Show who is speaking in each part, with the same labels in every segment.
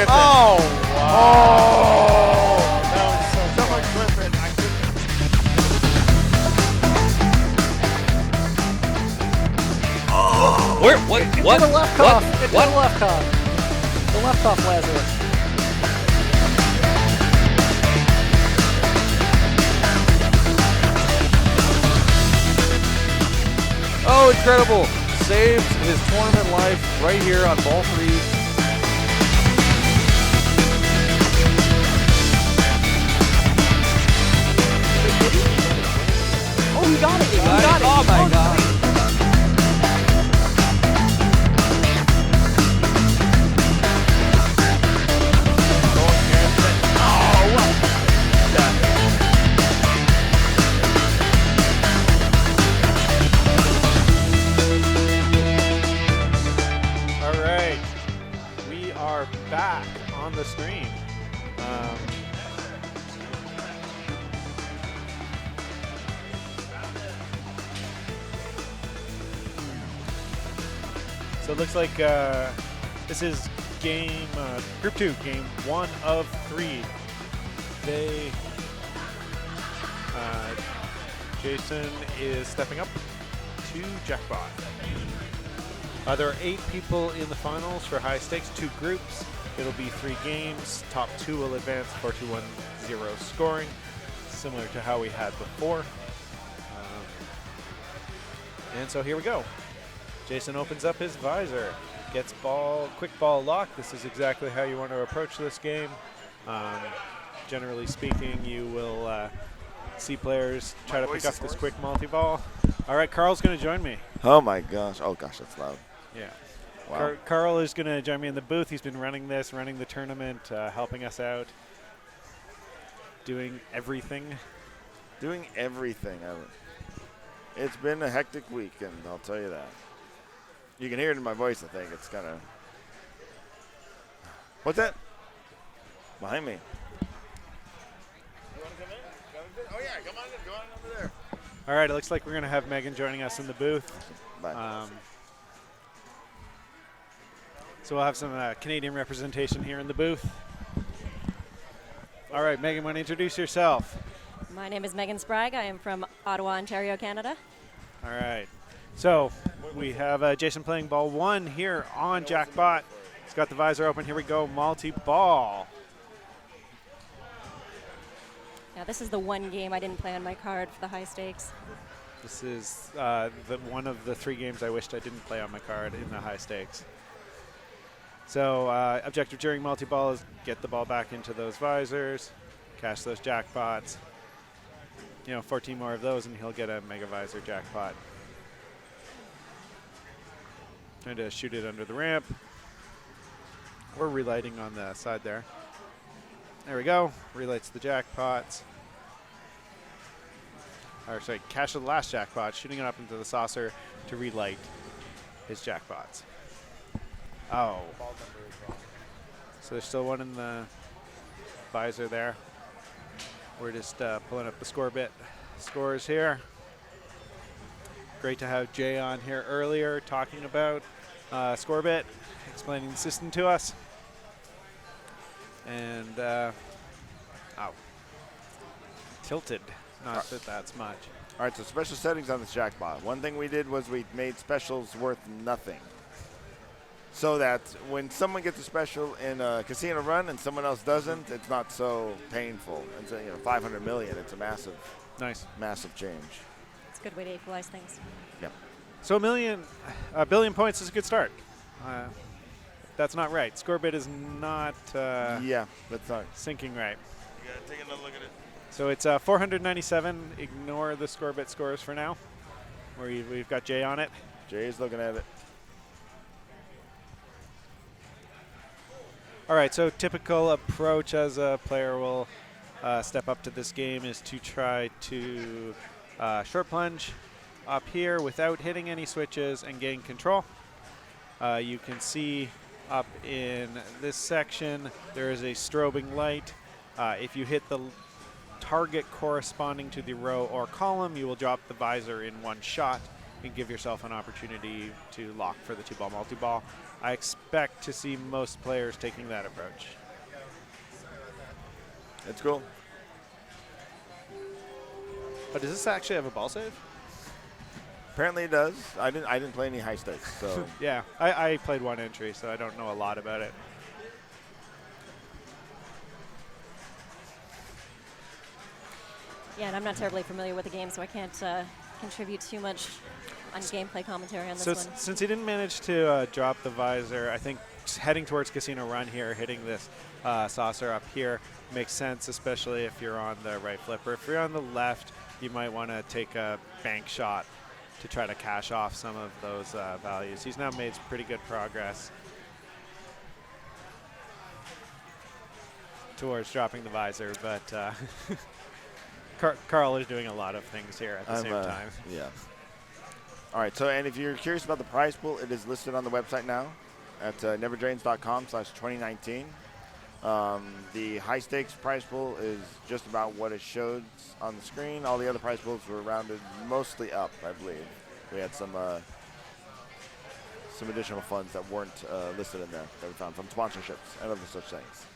Speaker 1: at this.
Speaker 2: Oh, wow.
Speaker 1: That was so much whipping. I couldn't.
Speaker 3: Where? What? What?
Speaker 2: To the left
Speaker 3: What?
Speaker 2: cuff. It's
Speaker 3: What?
Speaker 2: to the left cuff. The left cuff, Lazarus.
Speaker 4: Oh, incredible. Saved his tournament life right here on ball 3.
Speaker 2: Oh, he got it. He got it.
Speaker 3: Oh my God.
Speaker 1: All right, we are back on the stream. So it looks like this is game Group 2, game 1 of 3. They Jason is stepping up to jackpot. There are 8 people in the finals for high stakes, 2 groups. It'll be 3 games. Top 2 will advance 4-2-1-0 scoring, similar to how we had before. And so here we go. Jason opens up his visor, gets quick ball lock. This is exactly how you want to approach this game. Generally speaking, you will see players try to pick up this quick multi-ball. All right, Carl's going to join me.
Speaker 5: Oh my gosh. Oh gosh, that's loud.
Speaker 1: Yeah.
Speaker 5: Wow.
Speaker 1: Carl is going to join me in the booth. He's been running the tournament, helping us out, doing everything.
Speaker 5: Doing everything. It's been a hectic weekend, I'll tell you that. You can hear it in my voice, I think. It's kind of... What's that? Behind me. You want to come in? Oh, yeah, come on in. Go on over there.
Speaker 1: All right, it looks like we're going to have Megan joining us in the booth.
Speaker 5: Bye.
Speaker 1: So we'll have some Canadian representation here in the booth. All right, Megan, want to introduce yourself?
Speaker 6: My name is Megan Sprague. I am from Ottawa, Ontario, Canada.
Speaker 1: All right. So we have Jason playing ball 1 here on jackpot. He's got the visor open. Here we go, multi-ball.
Speaker 6: Now, this is the one game I didn't play on my card for the high stakes.
Speaker 1: This is one of the 3 games I wished I didn't play on my card in the high stakes. So objective during multi-ball is get the ball back into those visors, cash those jackpots. 14 more of those and he'll get a mega visor jackpot. Trying to shoot it under the ramp. We're relighting on the side there. There we go. Relights the jackpots. Or sorry, cash the last jackpot, shooting it up into the saucer to relight his jackpots. Oh. So there's still one in the visor there. We're just pulling up the score bit scores here. Great to have Jay on here earlier talking about score bit, explaining the system to us. And, tilted. Not that that's much.
Speaker 5: All right, so special settings on this jackpot. One thing we did was we made specials worth nothing. So that when someone gets a special in a casino run and someone else doesn't, it's not so painful. And so, 500 million, it's a massive, massive change.
Speaker 6: It's a good way to equalize things.
Speaker 5: Yep.
Speaker 1: So a billion points is a good start. That's not right. Score bit is not
Speaker 5: yeah, that's not
Speaker 1: syncing right.
Speaker 5: You gotta take another look at it.
Speaker 1: So it's 497. Ignore the score bit scores for now. We've got Jay on it.
Speaker 5: Jay's looking at it.
Speaker 1: All right, so typical approach as a player will step up to this game is to try to short plunge up here without hitting any switches and gain control. You can see up in this section there is a strobing light. If you hit the target corresponding to the row or column, you will drop the visor in one shot. and give yourself an opportunity to lock for the 2-ball multi-ball. I expect to see most players taking that approach.
Speaker 5: It's cool.
Speaker 1: But does this actually have a ball save?
Speaker 5: Apparently it does. I didn't play any high stakes, so
Speaker 1: Yeah, I played one entry, so I don't know a lot about it.
Speaker 6: Yeah, and I'm not terribly familiar with the game, so I can't contribute too much on gameplay commentary on this
Speaker 1: So
Speaker 6: one.
Speaker 1: since he didn't manage to drop the visor, I think heading towards Casino Run here, hitting this saucer up here makes sense, especially if you're on the right flipper. If you're on the left, you might want to take a bank shot to try to cash off some of those values. He's now made pretty good progress towards dropping the visor, but Carl is doing a lot of things here at the same time.
Speaker 5: Yeah. All right. So, and if you're curious about the prize pool, it is listed on the website now at neverdrains.com/2019. The high stakes prize pool is just about what it shows on the screen. All the other prize pools were rounded mostly up, I believe. We had some additional funds that weren't listed in there that we found from sponsorships and other such things.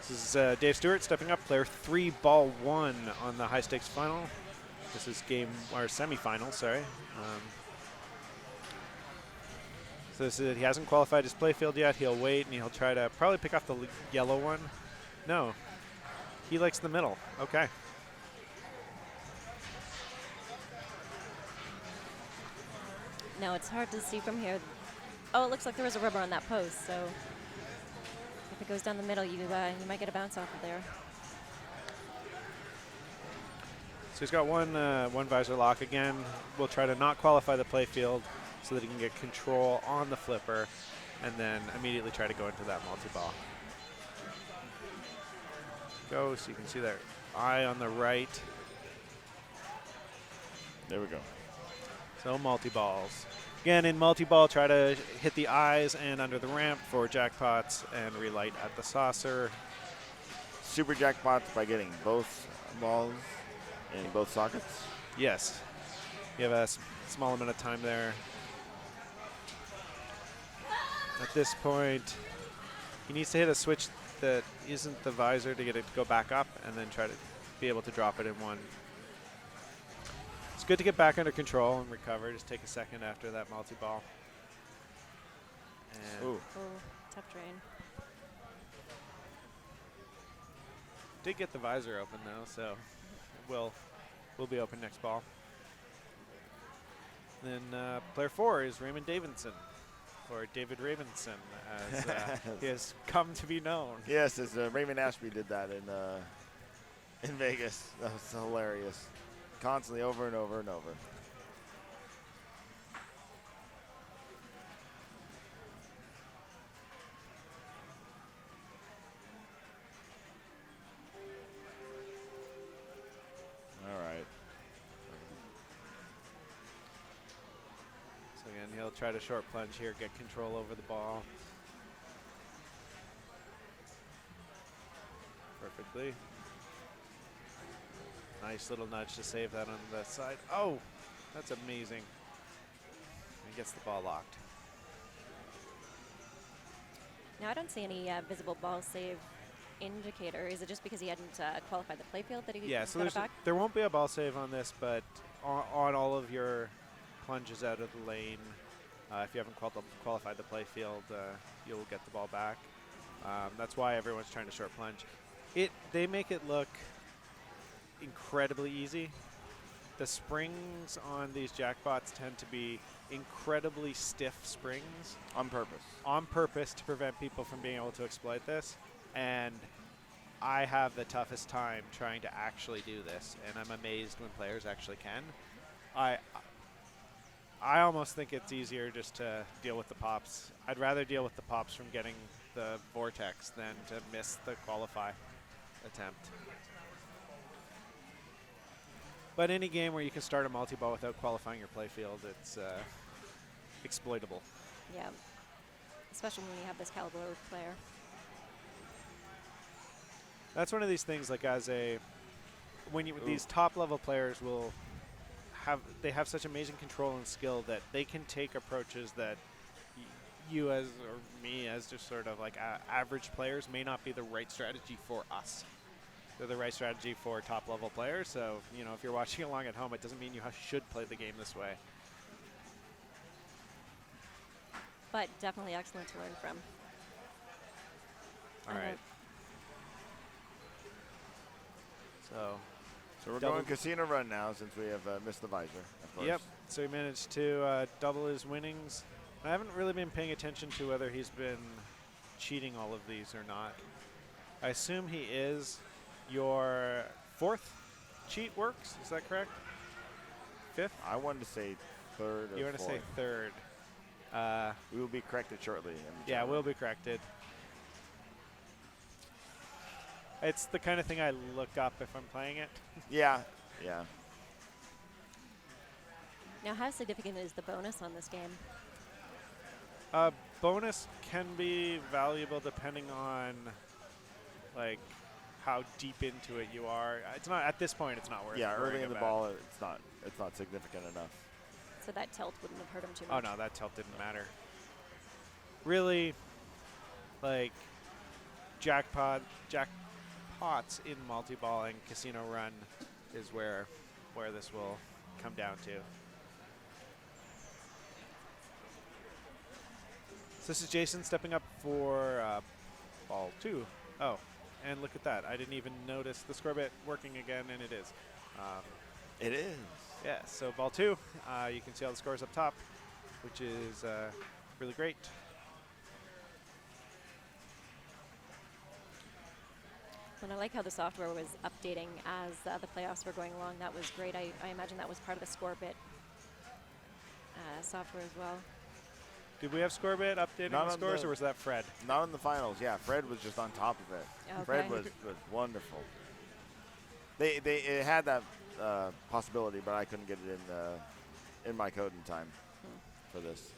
Speaker 1: This is Dave Stewart stepping up, player 3, ball 1 on the high stakes final. This is semifinal, sorry. So this is, he hasn't qualified his playfield yet. He'll wait and he'll try to probably pick off the yellow one. No, he likes the middle. Okay.
Speaker 6: Now it's hard to see from here. Oh, it looks like there was a rubber on that post, so if it goes down the middle, you might get a bounce off of there.
Speaker 1: So he's got one visor lock again. We'll try to not qualify the playfield so that he can get control on the flipper and then immediately try to go into that multi-ball. Go, so you can see that eye on the right.
Speaker 5: There we go.
Speaker 1: So multi-balls. Again, in multi-ball, try to hit the eyes and under the ramp for jackpots and relight at the saucer.
Speaker 5: Super jackpots by getting both balls in both sockets.
Speaker 1: Yes. You have a small amount of time there. At this point, he needs to hit a switch that isn't the visor to get it to go back up and then try to be able to drop it in one. It's good to get back under control and recover. Just take a second after that multi-ball. And
Speaker 5: Ooh.
Speaker 6: Oh, tough drain.
Speaker 1: did get the visor open though, so we'll be open next ball. Then player 4 is Raymond Davidson, or David Ravenson, as he has come to be known.
Speaker 5: Yes, as Raymond Ashby did that in Vegas. That was hilarious. Constantly over and over and over. All right.
Speaker 1: So again, he'll try to short plunge here, get control over the ball. Perfectly. Nice little nudge to save that on the side. Oh, that's amazing. He gets the ball locked.
Speaker 6: Now I don't see any visible ball save indicator. Is it just because he hadn't qualified the playfield that he
Speaker 1: Yeah, so
Speaker 6: got it back?
Speaker 1: there won't be a ball save on this, but on all of your plunges out of the lane, if you haven't qualified the playfield, you'll get the ball back. That's why everyone's trying to short plunge. They make it look incredibly easy. The springs on these jackpots tend to be incredibly stiff springs.
Speaker 5: On purpose.
Speaker 1: On purpose to prevent people from being able to exploit this. And I have the toughest time trying to actually do this, and I'm amazed when players actually can. I almost think it's easier just to deal with the pops. I'd rather deal with the pops from getting the vortex than to miss the qualify attempt. But any game where you can start a multi-ball without qualifying your playfield, it's exploitable.
Speaker 6: Yeah, especially when you have this caliber of player.
Speaker 1: That's one of these things, like these top level players will have such amazing control and skill that they can take approaches that you as or me as just sort of like average players may not be the right strategy for us. They're the right strategy for top level players. So if you're watching along at home, it doesn't mean you should play the game this way.
Speaker 6: But definitely excellent to learn from.
Speaker 1: All right. So
Speaker 5: So we're
Speaker 1: double-
Speaker 5: going casino run now since we have missed the visor, of course.
Speaker 1: Yep. So he managed to double his winnings. I haven't really been paying attention to whether he's been cheating all of these or not. I assume he is. Your fourth cheat works. Is that correct? Fifth?
Speaker 5: I wanted to say third or
Speaker 1: You want to say
Speaker 5: fourth.
Speaker 1: third.
Speaker 5: We will be corrected shortly.
Speaker 1: Yeah, we'll be corrected. It's the kind of thing I look up if I'm playing it.
Speaker 5: Yeah.
Speaker 6: Now, how significant is the bonus on this game?
Speaker 1: Bonus can be valuable depending on like how deep into it you are. It's not at this point. It's not worth.
Speaker 5: Yeah, early
Speaker 1: worrying
Speaker 5: in the
Speaker 1: about.
Speaker 5: ball, it's not significant enough.
Speaker 6: So that tilt wouldn't have hurt him too
Speaker 1: Oh
Speaker 6: much.
Speaker 1: no, that tilt didn't matter. Really, like jackpots in multi-ball and casino run is where this will come down to. So this is Jason stepping up for ball 2. Oh, and look at that. I didn't even notice the score bit working again, and it is.
Speaker 5: It is.
Speaker 1: Yeah, so ball 2, you can see all the scores up top, which is really great.
Speaker 6: And I like how the software was updating as the playoffs were going along. That was great. I imagine that was part of the score bit software as well.
Speaker 1: Did we have score bit updating
Speaker 5: Not
Speaker 1: the
Speaker 5: on
Speaker 1: scores,
Speaker 5: the-
Speaker 1: or was that Fred?
Speaker 5: Not in the finals. Yeah, Fred was just on top of it.
Speaker 6: Okay.
Speaker 5: Fred was wonderful. It had that possibility, but I couldn't get it in my code in time for this.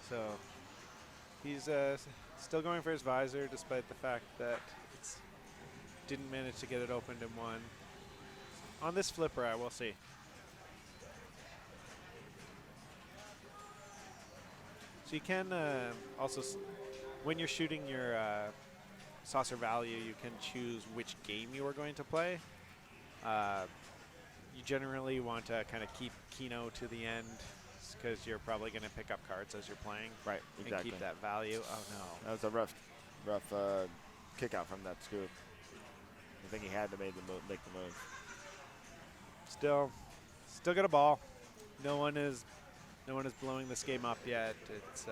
Speaker 1: So he's still going for his visor, despite the fact that it's didn't manage to get it opened in one. On this flipper, I will see. So you can also, when you're shooting your saucer value, you can choose which game you are going to play. You generally want to kind of keep Keno to the end because you're probably going to pick up cards as you're playing.
Speaker 5: Right, exactly.
Speaker 1: And keep that value. Oh, no.
Speaker 5: That was a rough kick out from that scoop. I think he had to make the move.
Speaker 1: Still got a ball. No one is blowing this game up yet. It's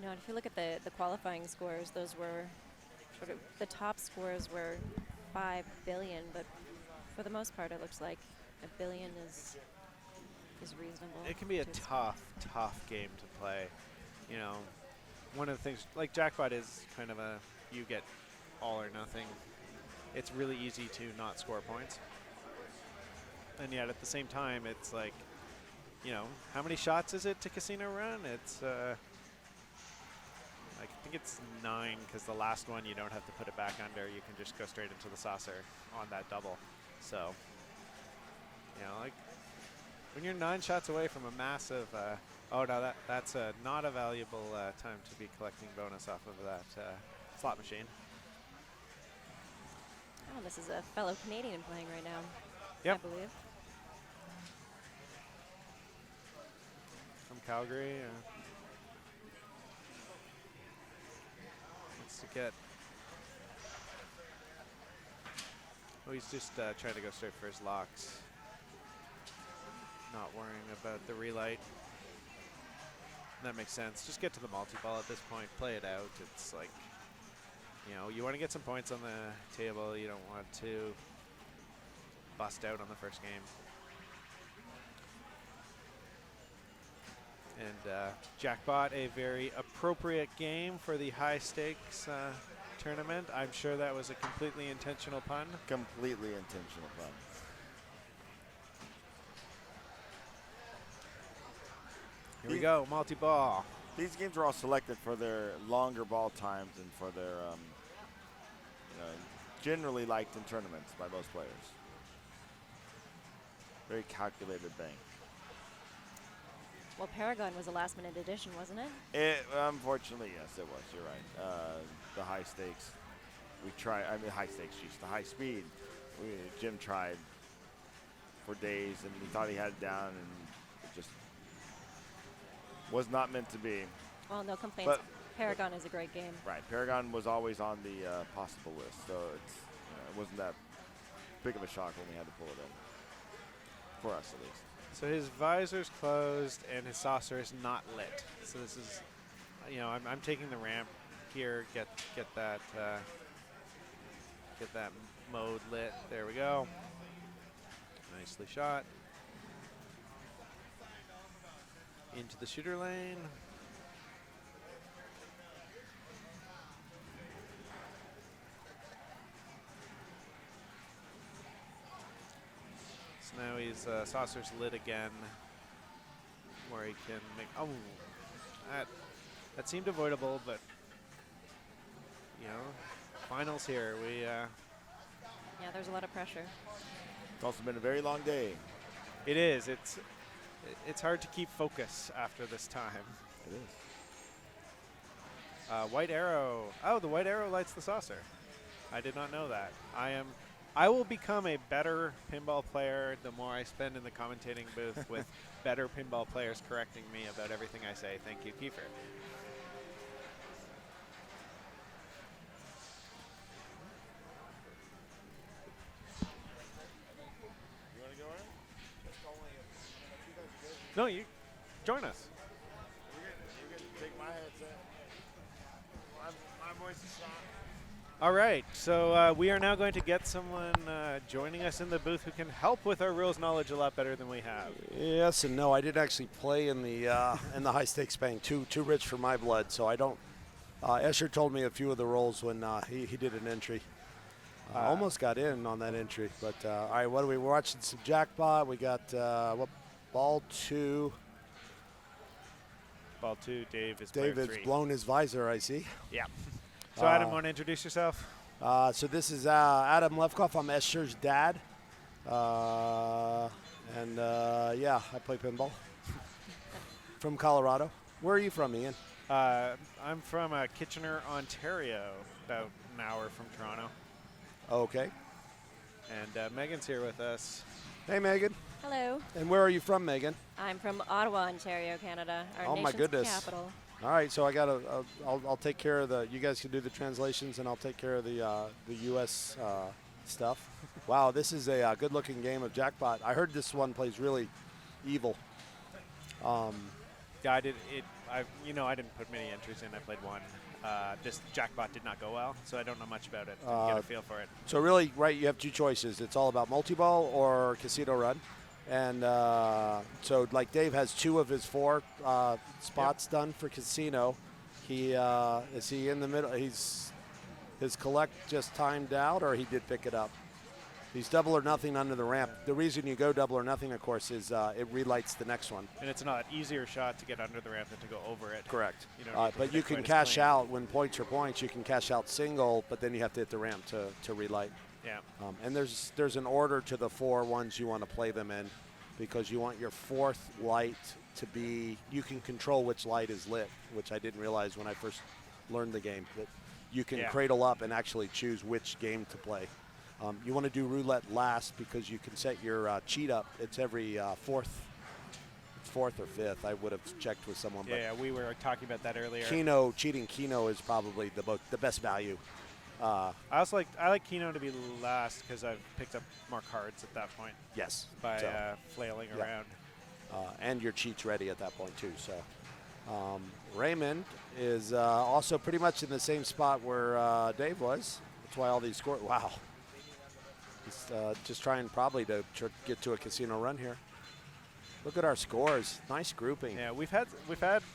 Speaker 6: No, and if you look at the qualifying scores, those were sort of the top scores were 5 billion, but for the most part, it looks like $1 billion is reasonable.
Speaker 1: it can be a
Speaker 6: to expect.
Speaker 1: tough game to play. You know, one of the things like jackpot is kind of a you get all or nothing. It's really easy to not score points, and yet at the same time, it's like, you know, how many shots is it to casino run? It's I think it's 9 because the last one you don't have to put it back under. You can just go straight into the saucer on that double. So, you know, like when you're 9 shots away from a massive, oh no, that's not a valuable time to be collecting bonus off of that slot machine.
Speaker 6: Oh, this is a fellow Canadian playing right now,
Speaker 1: Yep.
Speaker 6: I believe.
Speaker 1: From Calgary. Wants to get. Oh, he's just trying to go straight for his locks. Not worrying about the relight. That makes sense. Just get to the multi-ball at this point. Play it out. It's like, you know, you want to get some points on the table. You don't want to bust out on the first game. And Jackpot, a very appropriate game for the high stakes tournament. I'm sure that was a completely intentional pun.
Speaker 5: Completely intentional fun.
Speaker 1: Here we go, multi-ball.
Speaker 5: These games are all selected for their longer ball times and for their generally liked in tournaments by most players. Very calculated bank.
Speaker 6: Well, Paragon was a last-minute addition, wasn't it?
Speaker 5: Unfortunately, yes, it was. You're right. The high stakes. We tried. I mean, high stakes. Jeez, the high speed. Jim tried for days, and he thought he had it down, and it just was not meant to be.
Speaker 6: Well, no complaints.
Speaker 5: But
Speaker 6: Paragon is a great game.
Speaker 5: Right. Paragon was always on the possible list, so it wasn't that big of a shock when we had to pull it in. For us, at least.
Speaker 1: So his visor's closed and his saucer is not lit. So this is, I'm taking the ramp here, get that mode lit. There we go. Nicely shot. Into the shooter lane. So now he's saucer's lit again, where he can make. Oh, that seemed avoidable, but finals here.
Speaker 6: Yeah, there's a lot of pressure.
Speaker 5: It's also been a very long day.
Speaker 1: It is. It's hard to keep focus after this time.
Speaker 5: It is.
Speaker 1: White arrow. Oh, the white arrow lights the saucer. I did not know that. I will become a better pinball player the more I spend in the commentating booth with better pinball players correcting me about everything I say. Thank you, Kiefer.
Speaker 5: You want to go in?
Speaker 1: No, you join us.
Speaker 5: You're going to take my headset. My voice is strong.
Speaker 1: All right, so we are now going to get someone joining us in the booth who can help with our rules knowledge a lot better than we have.
Speaker 3: Yes and no. I didn't actually play in the high stakes bank. Too rich for my blood, so I don't. Escher told me a few of the roles when he did an entry. Almost got in on that entry, but all right. What are we? We're watching some jackpot. We got ball 2.
Speaker 1: Ball 2, Dave is
Speaker 3: Dave
Speaker 1: player
Speaker 3: has
Speaker 1: 3.
Speaker 3: blown his visor, I see.
Speaker 1: Yeah. So Adam, want to introduce yourself?
Speaker 3: So this is Adam Lefkoff. I'm Escher's dad. Yeah, I play pinball. From Colorado. Where are you from, Ian?
Speaker 1: I'm from Kitchener, Ontario, about an hour from Toronto.
Speaker 3: Okay.
Speaker 1: And Megan's here with us.
Speaker 3: Hey, Megan.
Speaker 6: Hello.
Speaker 3: And where are you from, Megan?
Speaker 6: I'm from Ottawa, Ontario, Canada, our
Speaker 3: Oh, my
Speaker 6: nation's
Speaker 3: goodness.
Speaker 6: capital.
Speaker 3: All right, so I'll take care of you guys can do the translations, and I'll take care of the U.S. Stuff. Wow, this is a good-looking game of jackpot. I heard this one plays really evil.
Speaker 1: Yeah, I didn't put many entries in. I played one. This jackpot did not go well, so I don't know much about it. Didn't get a feel for it.
Speaker 3: So really, right, you have two choices. It's all about multi-ball or casino run. And so, like, Dave has 2 of his 4 spots done for casino. Is he in the middle? His collect just timed out, or he did pick it up? He's double or nothing under the ramp. The reason you go double or nothing, of course, is it relights the next one.
Speaker 1: And it's not an easier shot to get under the ramp than to go over it.
Speaker 3: Correct.
Speaker 1: You don't need to
Speaker 3: But you
Speaker 1: hit
Speaker 3: can
Speaker 1: quite as
Speaker 3: cash
Speaker 1: clean.
Speaker 3: out when points are points. You can cash out single, but then you have to hit the ramp to relight.
Speaker 1: Yeah.
Speaker 3: And there's an order to the 4 ones you want to play them in, because you want your 4th light to be, you can control which light is lit, which I didn't realize when I first learned the game, that you can cradle up and actually choose which game to play. You want to do roulette last because you can set your cheat up. It's every 4th. It's 4th or 5th. I would have checked with someone.
Speaker 1: Yeah, we were talking about that earlier.
Speaker 3: Cheating Keno is probably the best value.
Speaker 1: I like Keno to be last because I've picked up more cards at that point.
Speaker 3: Yes.
Speaker 1: By flailing around.
Speaker 3: And your cheat's ready at that point too. So Raymond is also pretty much in the same spot where Dave was. That's why all these scores. Wow. He's just trying probably to get to a casino run here. Look at our scores. Nice grouping.
Speaker 1: Yeah, we've had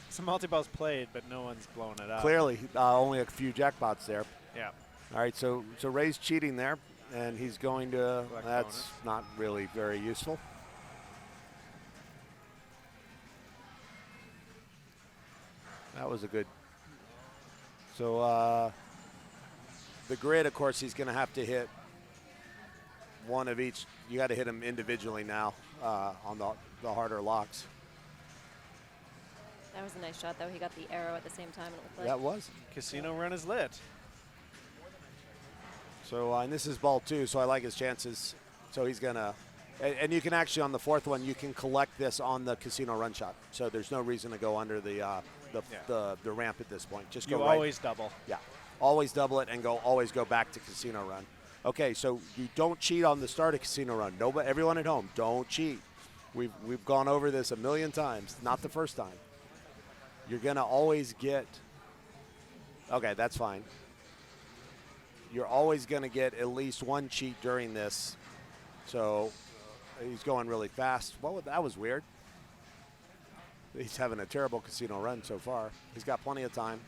Speaker 1: some multi-balls played, but no one's blown it up.
Speaker 3: Clearly, only a few jackpots there.
Speaker 1: Yeah.
Speaker 3: All right, so Ray's cheating there, and he's going to.
Speaker 1: Collect
Speaker 3: That's
Speaker 1: bonus.
Speaker 3: not really very useful. was a good. So the grid, of course, he's going to have to hit one of each. You got to hit them individually now on the harder locks.
Speaker 6: That was a nice shot, though. He got the arrow at the same time. It looked like.
Speaker 3: That was.
Speaker 1: Casino run is lit.
Speaker 3: So, and this is ball 2, so I like his chances. So he's going to, and you can actually, on the 4th one, you can collect this on the casino run shot. So there's no reason to go under the ramp at this point. Just go
Speaker 1: You
Speaker 3: right.
Speaker 1: always double.
Speaker 3: Yeah, always double it and always go back to casino run. Okay, so you don't cheat on the start of casino run. Nobody, everyone at home, don't cheat. We've gone over this a million times. Not the first time. You're gonna always get. Okay, that's fine. You're always gonna get at least one cheat during this. So he's going really fast. That was weird. He's having a terrible casino run so far. He's got plenty of time.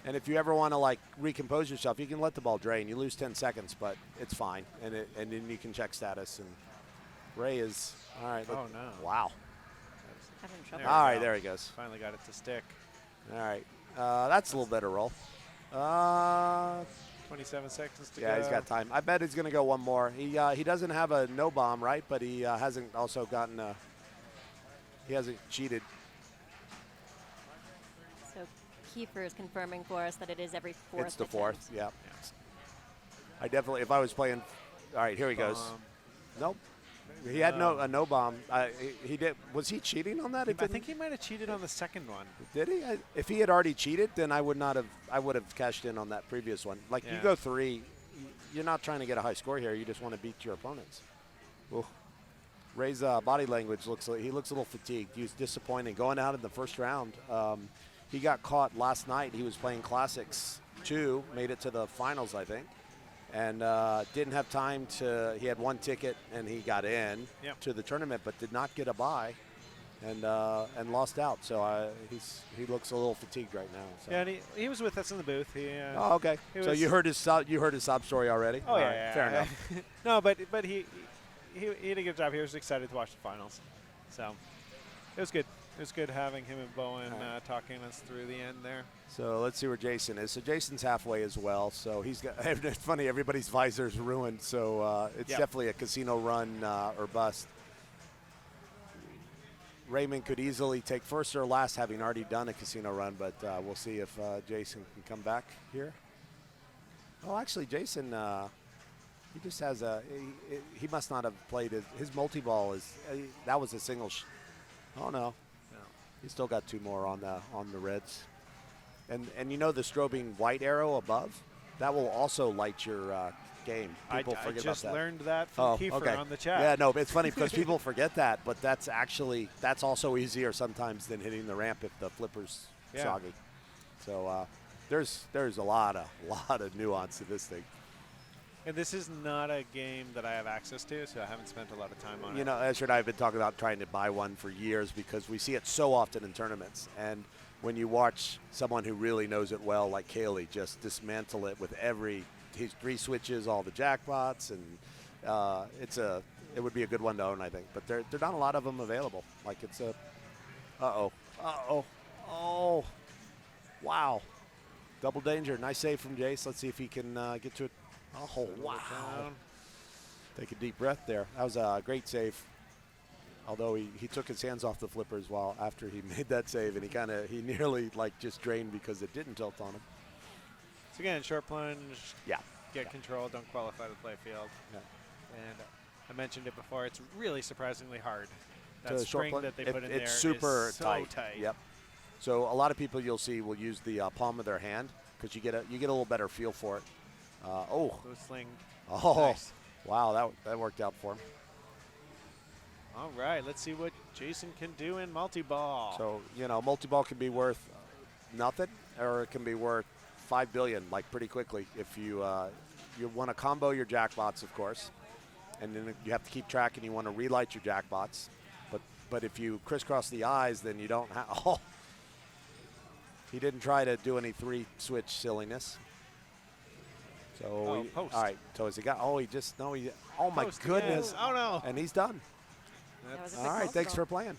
Speaker 3: And if you ever want to like recompose yourself, you can let the ball drain. You lose 10 seconds, but it's fine. And then you can check status. And Ray is all right.
Speaker 1: Oh no!
Speaker 3: Wow.
Speaker 6: Having trouble.
Speaker 3: All right, there he goes.
Speaker 1: Finally got it to stick.
Speaker 3: All right, that's a little better roll.
Speaker 1: 27 seconds to go.
Speaker 3: Yeah, he's got time. I bet he's going to go one more. He doesn't have a no bomb, right? But he hasn't also gotten a. He hasn't cheated.
Speaker 6: So Kiefer is confirming for us that it is every 4th.
Speaker 3: It's the
Speaker 6: attempt.
Speaker 3: 4th. Yeah. I definitely, if I was playing. All right, here he goes. Nope. He had a no bomb. He did. Was he cheating on that?
Speaker 1: I think he might have cheated on the second one.
Speaker 3: Did he? If he had already cheated, then I would not have. I would have cashed in on that previous one. Like you go 3, you're not trying to get a high score here. You just want to beat your opponents. Ooh. Ray's body language looks like he looks a little fatigued. He was disappointed going out in the first round. He got caught last night. He was playing Classics 2, made it to the finals, I think. And didn't have time to. He had one ticket and he got in to the tournament, but did not get a bye, and lost out. So he looks a little fatigued right now. So.
Speaker 1: Yeah, and he was with us in the booth.
Speaker 3: Oh, okay. So you heard his sob story already.
Speaker 1: Oh,
Speaker 3: All
Speaker 1: yeah,
Speaker 3: right,
Speaker 1: yeah.
Speaker 3: fair enough.
Speaker 1: No, but he did a good job. He was excited to watch the finals, so it was good. It was good having him and Bowen talking us through the end there.
Speaker 3: So let's see where Jason is. So Jason's halfway as well. So he's got. It's funny. Everybody's visor's ruined. So it's definitely a casino run or bust. Raymond could easily take first or last, having already done a casino run. But we'll see if Jason can come back here. Oh, actually, Jason. He just has a. He must not have played his multi-ball is. That was a single. Oh no. He's still got 2 more on the reds. And you know the strobing white arrow above? That will also light your game. People forget about that.
Speaker 1: I just learned that from Kiefer on the chat.
Speaker 3: Yeah, no, it's funny because people forget that, but that's also easier sometimes than hitting the ramp if the flipper's soggy. So there's a lot of nuance to this thing.
Speaker 1: And this is not a game that I have access to, so I haven't spent a lot of time on it.
Speaker 3: You know, Ezra and I have been talking about trying to buy one for years because we see it so often in tournaments. And when you watch someone who really knows it well, like Kaylee, just dismantle it with his 3 switches, all the jackpots, and it would be a good one to own, I think. But there not a lot of them available. Like it's a, oh, wow, double danger. Nice save from Jace. Let's see if he can get to it. Oh, wow. Take a deep breath there. That was a great save. Although he took his hands off the flippers after he made that save, and he nearly like just drained because it didn't tilt on him.
Speaker 1: So again, short plunge.
Speaker 3: Yeah.
Speaker 1: Get control. Don't qualify to play field.
Speaker 3: Yeah.
Speaker 1: And I mentioned it before. It's really surprisingly hard.
Speaker 3: To
Speaker 1: That
Speaker 3: short
Speaker 1: spring
Speaker 3: plunge,
Speaker 1: that they put in there
Speaker 3: it's super
Speaker 1: is so tight.
Speaker 3: Yep. So a lot of people you'll see will use the palm of their hand because you get a little better feel for it.
Speaker 1: Those sling.
Speaker 3: Oh,
Speaker 1: Nice.
Speaker 3: Wow, that worked out for him.
Speaker 1: All right, let's see what Jason can do in multi-ball.
Speaker 3: So, multi-ball can be worth nothing or it can be worth $5 billion, like pretty quickly if you want to combo your jackpots, of course, and then you have to keep track and you want to relight your jackpots. But if you crisscross the eyes, then you don't have. Oh, he didn't try to do any 3-switch silliness. So
Speaker 1: post.
Speaker 3: All right. So has he got? Oh, he just no. Oh my
Speaker 1: Post
Speaker 3: goodness.
Speaker 1: again. Oh no.
Speaker 3: And he's done.
Speaker 6: That was a
Speaker 3: All
Speaker 6: quick
Speaker 3: right.
Speaker 6: multi-ball.
Speaker 3: Thanks for playing.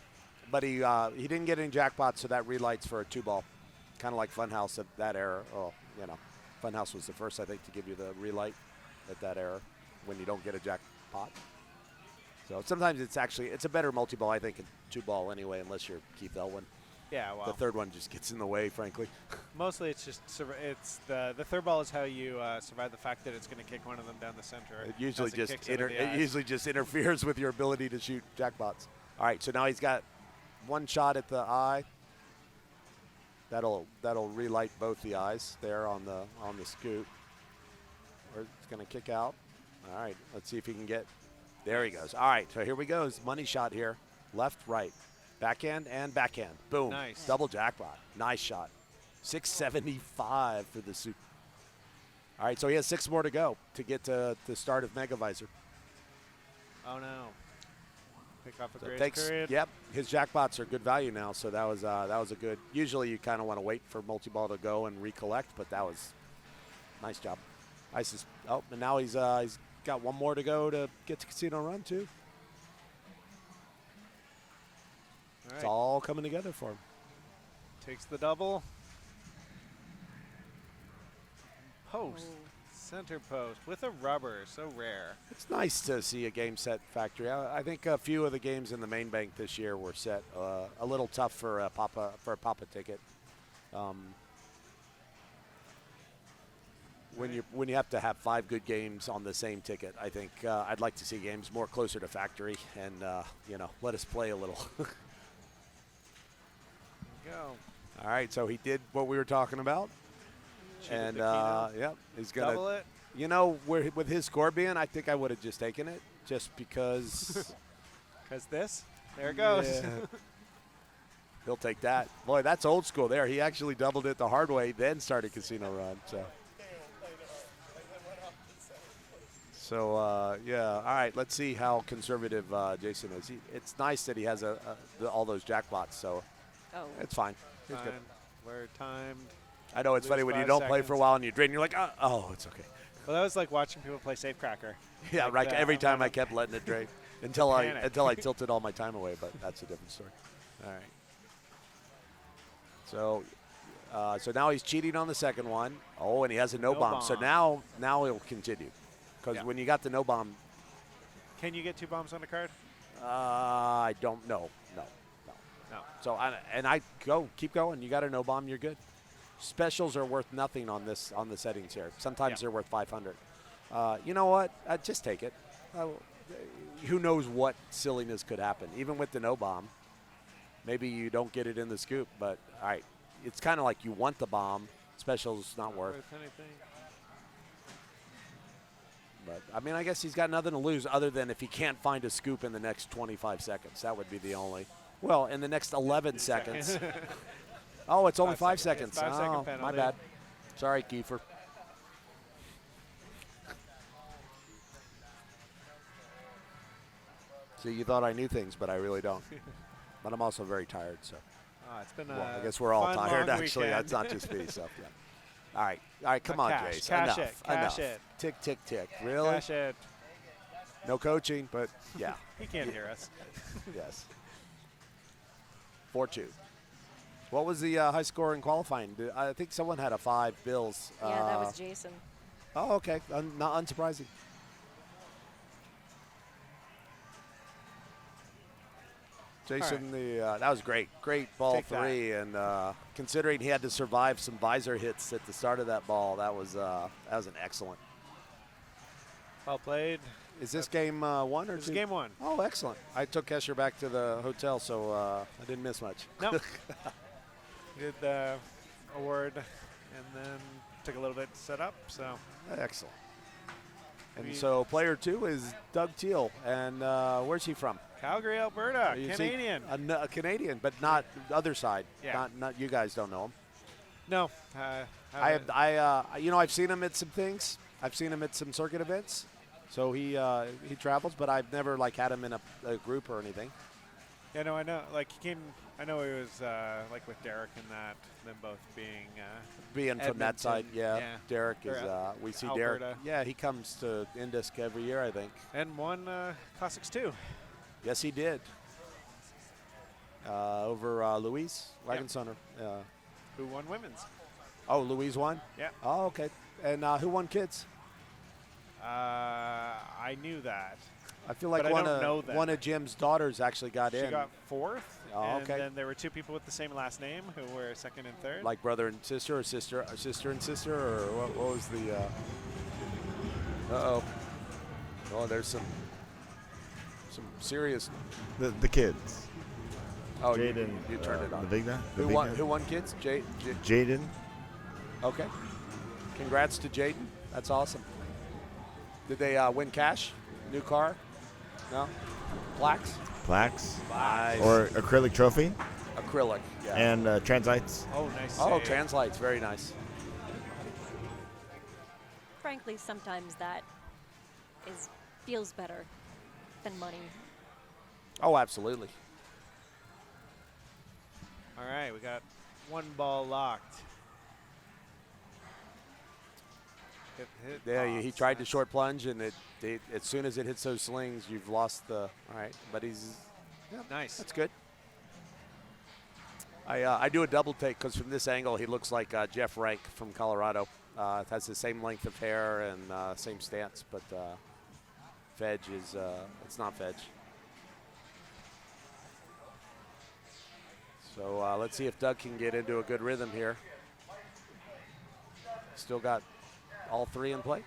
Speaker 3: But he didn't get any jackpots, so that relights for a 2-ball. Kind of like Funhouse at that era. Oh, you know, Funhouse was the first, I think, to give you the relight at that era when you don't get a jackpot. So sometimes it's a better multi-ball, I think, in 2-ball anyway, unless you're Keith Elwin.
Speaker 1: Yeah, well.
Speaker 3: The third one just gets in the way, frankly.
Speaker 1: Mostly it's just it's the third ball is how you survive the fact that it's going to kick one of them down the center.
Speaker 3: It usually
Speaker 1: as
Speaker 3: just
Speaker 1: kicks into the
Speaker 3: it
Speaker 1: eyes.
Speaker 3: usually just interferes with your ability to shoot jackpots. All right, so now he's got one shot at the eye. That'll relight both the eyes there on the scoop. It's going to kick out. All right, let's see if he can get. There he goes. All right, so here we go. Money shot here. Left, right. Backhand and backhand. Boom.
Speaker 1: Nice.
Speaker 3: Double jackpot. Nice shot. 675 for the soup. All right, so he has 6 more to go to get to the start of Mega Visor.
Speaker 1: Oh no. Pick off a
Speaker 3: So
Speaker 1: great period.
Speaker 3: Yep, his jackpots are good value now, so that was a good. Usually you kind of want to wait for multi-ball to go and recollect, but that was nice job. And now he's got 1 more to go to get to Casino Run too.
Speaker 1: All
Speaker 3: It's
Speaker 1: right.
Speaker 3: all coming together for him.
Speaker 1: Takes the double. Post.
Speaker 6: Ooh.
Speaker 1: Center post with a rubber. So rare.
Speaker 3: It's nice to see a game set factory. I think a few of the games in the main bank this year were set a little tough for a Papa ticket. When you have to have 5 good games on the same ticket, I think I'd like to see games more closer to factory and let us play a little.
Speaker 1: Go.
Speaker 3: All right, so he did what we were talking about,
Speaker 1: Cheated
Speaker 3: and
Speaker 1: the keno.
Speaker 3: yep, he's gonna
Speaker 1: Double it.
Speaker 3: with his score being, I think I would have just taken it just because.
Speaker 1: Because this. There it goes.
Speaker 3: Yeah. He'll take that. Boy, that's old school there. He actually doubled it the hard way, then started Casino Run. So yeah. All right, let's see how conservative Jason is. It's nice that he has all those jackpots, so
Speaker 6: Oh.
Speaker 3: it's fine. It's good.
Speaker 1: Fine. We're timed.
Speaker 3: I know it's
Speaker 1: Lose
Speaker 3: funny when you
Speaker 1: 5
Speaker 3: don't play for a
Speaker 1: seconds.
Speaker 3: while and you drain, you're like, oh, it's okay.
Speaker 1: Well, that was like watching people play Safecracker.
Speaker 3: Yeah,
Speaker 1: Like
Speaker 3: right.
Speaker 1: that.
Speaker 3: Every
Speaker 1: I'm
Speaker 3: time
Speaker 1: on
Speaker 3: I
Speaker 1: a-
Speaker 3: kept letting it drain until I
Speaker 1: Panic.
Speaker 3: tilted all my time away, but that's a different story. All right. So now he's cheating on the second one. Oh, and he has a no,
Speaker 1: No
Speaker 3: bomb. So
Speaker 1: bomb.
Speaker 3: now he'll continue, because
Speaker 1: Yeah.
Speaker 3: when you got the no bomb,
Speaker 1: Can you get 2 bombs on a card?
Speaker 3: I don't know. No.
Speaker 1: No.
Speaker 3: So keep going. You got a no bomb, you're good. Specials are worth nothing on the settings here. Sometimes
Speaker 1: Yeah.
Speaker 3: they're worth 500. You know what? Just take it. Who knows what silliness could happen? Even with the no bomb, maybe you don't get it in the scoop. But all right, it's kind of like you want the bomb. Specials not worth.
Speaker 1: anything.
Speaker 3: But I mean, I guess he's got nothing to lose other than if he can't find a scoop in the next 25 seconds. That would be the only. Well, in the next 11 seconds. Oh, it's only 5 seconds.
Speaker 1: It's 5 second
Speaker 3: Oh,
Speaker 1: penalty.
Speaker 3: my bad. Sorry, Kiefer. See, you thought I knew things, but I really don't. But I'm also very tired, so.
Speaker 1: Oh, it's been
Speaker 3: Well, I guess we're all
Speaker 1: fun,
Speaker 3: tired,
Speaker 1: long
Speaker 3: actually.
Speaker 1: weekend.
Speaker 3: That's not just me, so. Yeah. All right, come on,
Speaker 1: Cash,
Speaker 3: Jace.
Speaker 1: cash
Speaker 3: Enough.
Speaker 1: it, cash
Speaker 3: Enough.
Speaker 1: it.
Speaker 3: Tick, tick, tick. Really?
Speaker 1: Cash it.
Speaker 3: No coaching, but yeah.
Speaker 1: He can't hear us.
Speaker 3: Yes. 4-2. What was the high score in qualifying? I think someone had a 5 bills.
Speaker 6: Yeah, that was Jason.
Speaker 3: Oh, okay. Not unsurprising. Jason, that was great. Great ball
Speaker 1: Take that.
Speaker 3: 3, and considering he had to survive some visor hits at the start of that ball, that was an excellent.
Speaker 1: Well played.
Speaker 3: Is this game 1 or
Speaker 1: This
Speaker 3: 2?
Speaker 1: is game 1.
Speaker 3: Oh, excellent. I took Kesher back to the hotel, so I didn't miss much.
Speaker 1: No. Did the award and then took a little bit to set up. So
Speaker 3: Excellent. And
Speaker 1: We-
Speaker 3: so player 2 is Doug Teal, and where's he from?
Speaker 1: Calgary, Alberta,
Speaker 3: You see-
Speaker 1: Canadian.
Speaker 3: A Canadian, but not the other side.
Speaker 1: Yeah.
Speaker 3: Not you guys don't know him.
Speaker 1: No.
Speaker 3: I've seen him at some things. I've seen him at some circuit events. So he travels, but I've never had him in a group or anything.
Speaker 1: Yeah, no, I know. Like he came. I know he was like with Derek and that. Them both being.
Speaker 3: Being from that side,
Speaker 1: Edmonton,
Speaker 3: yeah.
Speaker 1: yeah.
Speaker 3: Derek
Speaker 1: Or,
Speaker 3: is. We see Derek.
Speaker 1: Alberta.
Speaker 3: Yeah, he comes to INDISC every year, I think.
Speaker 1: And won Classics too.
Speaker 3: Yes, he did. over Louise Wagensoner.
Speaker 1: Who won women's?
Speaker 3: Oh, Louise won?
Speaker 1: Yeah.
Speaker 3: Oh, okay. And who won kids?
Speaker 1: I knew that.
Speaker 3: I feel like
Speaker 1: But I don't know that.
Speaker 3: one of Jim's daughters actually got in.
Speaker 1: She got 4th.
Speaker 3: Oh,
Speaker 1: and
Speaker 3: okay.
Speaker 1: then there were 2 people with the same last name who were 2nd and 3rd.
Speaker 3: Like brother and sister, or sister and sister, or what was the? Uh-oh. Oh, there's some serious.
Speaker 5: The kids.
Speaker 3: Oh,
Speaker 5: Jaden.
Speaker 3: you turned it on.
Speaker 5: Navigna.
Speaker 3: Who won kids?
Speaker 5: Jaden.
Speaker 3: Okay. Congrats to Jaden. That's awesome. Did they win cash? New car? No? Plaques?
Speaker 5: Plaques.
Speaker 3: Nice.
Speaker 5: Or acrylic trophy.
Speaker 3: Acrylic. Yeah.
Speaker 5: And translights.
Speaker 1: Oh, nice.
Speaker 3: Oh,
Speaker 1: save.
Speaker 3: translates. Very nice.
Speaker 6: Frankly, sometimes that feels better than money.
Speaker 3: Oh, absolutely.
Speaker 1: All right, we got 1 ball locked. Hit
Speaker 3: Yeah,
Speaker 1: off.
Speaker 3: he tried to short plunge, and it as soon as it hits those slings, you've lost the. All right, but he's. Yeah,
Speaker 1: Nice.
Speaker 3: that's good. I do a double take because from this angle, he looks like Jeff Rank from Colorado. Has the same length of hair and same stance, but Fedge is it's not Fedge. So let's see if Doug can get into a good rhythm here. Still got all 3 in play.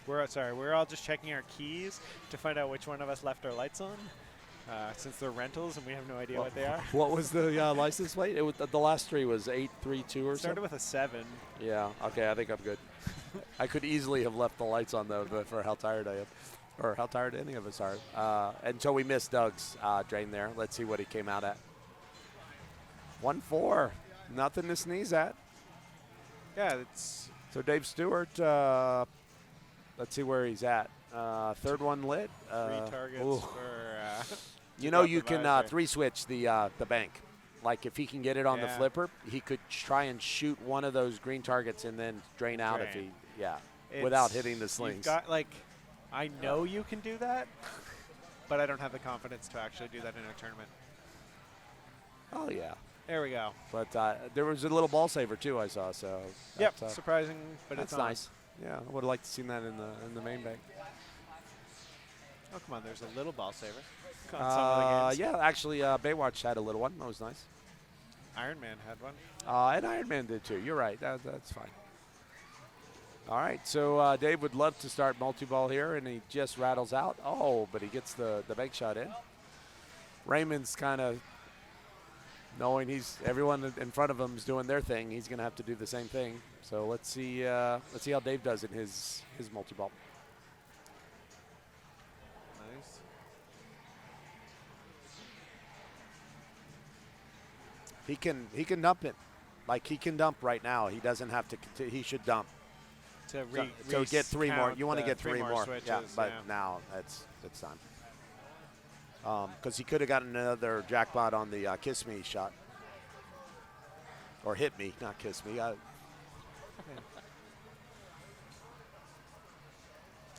Speaker 1: We're all just checking our keys to find out which one of us left our lights on, since they're rentals and we have no idea what they are.
Speaker 3: What was the license plate? It was, the last 3 was 832 or
Speaker 1: Started
Speaker 3: something.
Speaker 1: with a 7.
Speaker 3: Yeah. Okay. I think I'm good. I could easily have left the lights on though, but for how tired I am, or how tired any of us are. Until we missed Doug's drain there. Let's see what he came out at. 1-4. Nothing to sneeze at.
Speaker 1: Yeah, it's
Speaker 3: So Dave Stewart. Let's see where he's at. 3rd one lit.
Speaker 1: 3 targets
Speaker 3: ooh.
Speaker 1: for.
Speaker 3: You know,
Speaker 1: off
Speaker 3: you
Speaker 1: the
Speaker 3: can
Speaker 1: visor.
Speaker 3: 3 switch the bank. Like if he can get it on the
Speaker 1: Yeah.
Speaker 3: flipper, he could try and shoot one of those green targets and then drain out if he, without
Speaker 1: It's-
Speaker 3: hitting the
Speaker 1: you've
Speaker 3: slings.
Speaker 1: got, I know you can do that, but I don't have the confidence to actually do that in a tournament.
Speaker 3: Oh yeah,
Speaker 1: There we go.
Speaker 3: but there was a little ball saver too. I saw. So
Speaker 1: Yep,
Speaker 3: that's,
Speaker 1: surprising, but
Speaker 3: that's
Speaker 1: it's on.
Speaker 3: nice. Yeah, I would have liked to seen that in the main bank.
Speaker 1: Oh, come on, there's a little ball saver. On some of the games.
Speaker 3: Yeah, actually, Baywatch had a little one. That was nice.
Speaker 1: Iron Man had one.
Speaker 3: And Iron Man did too. You're right. That's fine. All right, so Dave would love to start multi-ball here, and he just rattles out. Oh, but he gets the bank shot in. Raymond's kind of knowing everyone in front of him is doing their thing. He's going to have to do the same thing. So let's see how Dave does in his multi-ball.
Speaker 1: Nice.
Speaker 3: He can dump it. Like he can dump right now. He doesn't have to. He should dump.
Speaker 1: To
Speaker 3: So get 3 more.
Speaker 1: recount
Speaker 3: You want to
Speaker 1: the
Speaker 3: get 3 more.
Speaker 1: switches,
Speaker 3: Yeah, but now it's time. Because he could have gotten another jackpot on the kiss me shot. Or hit me, not kiss me.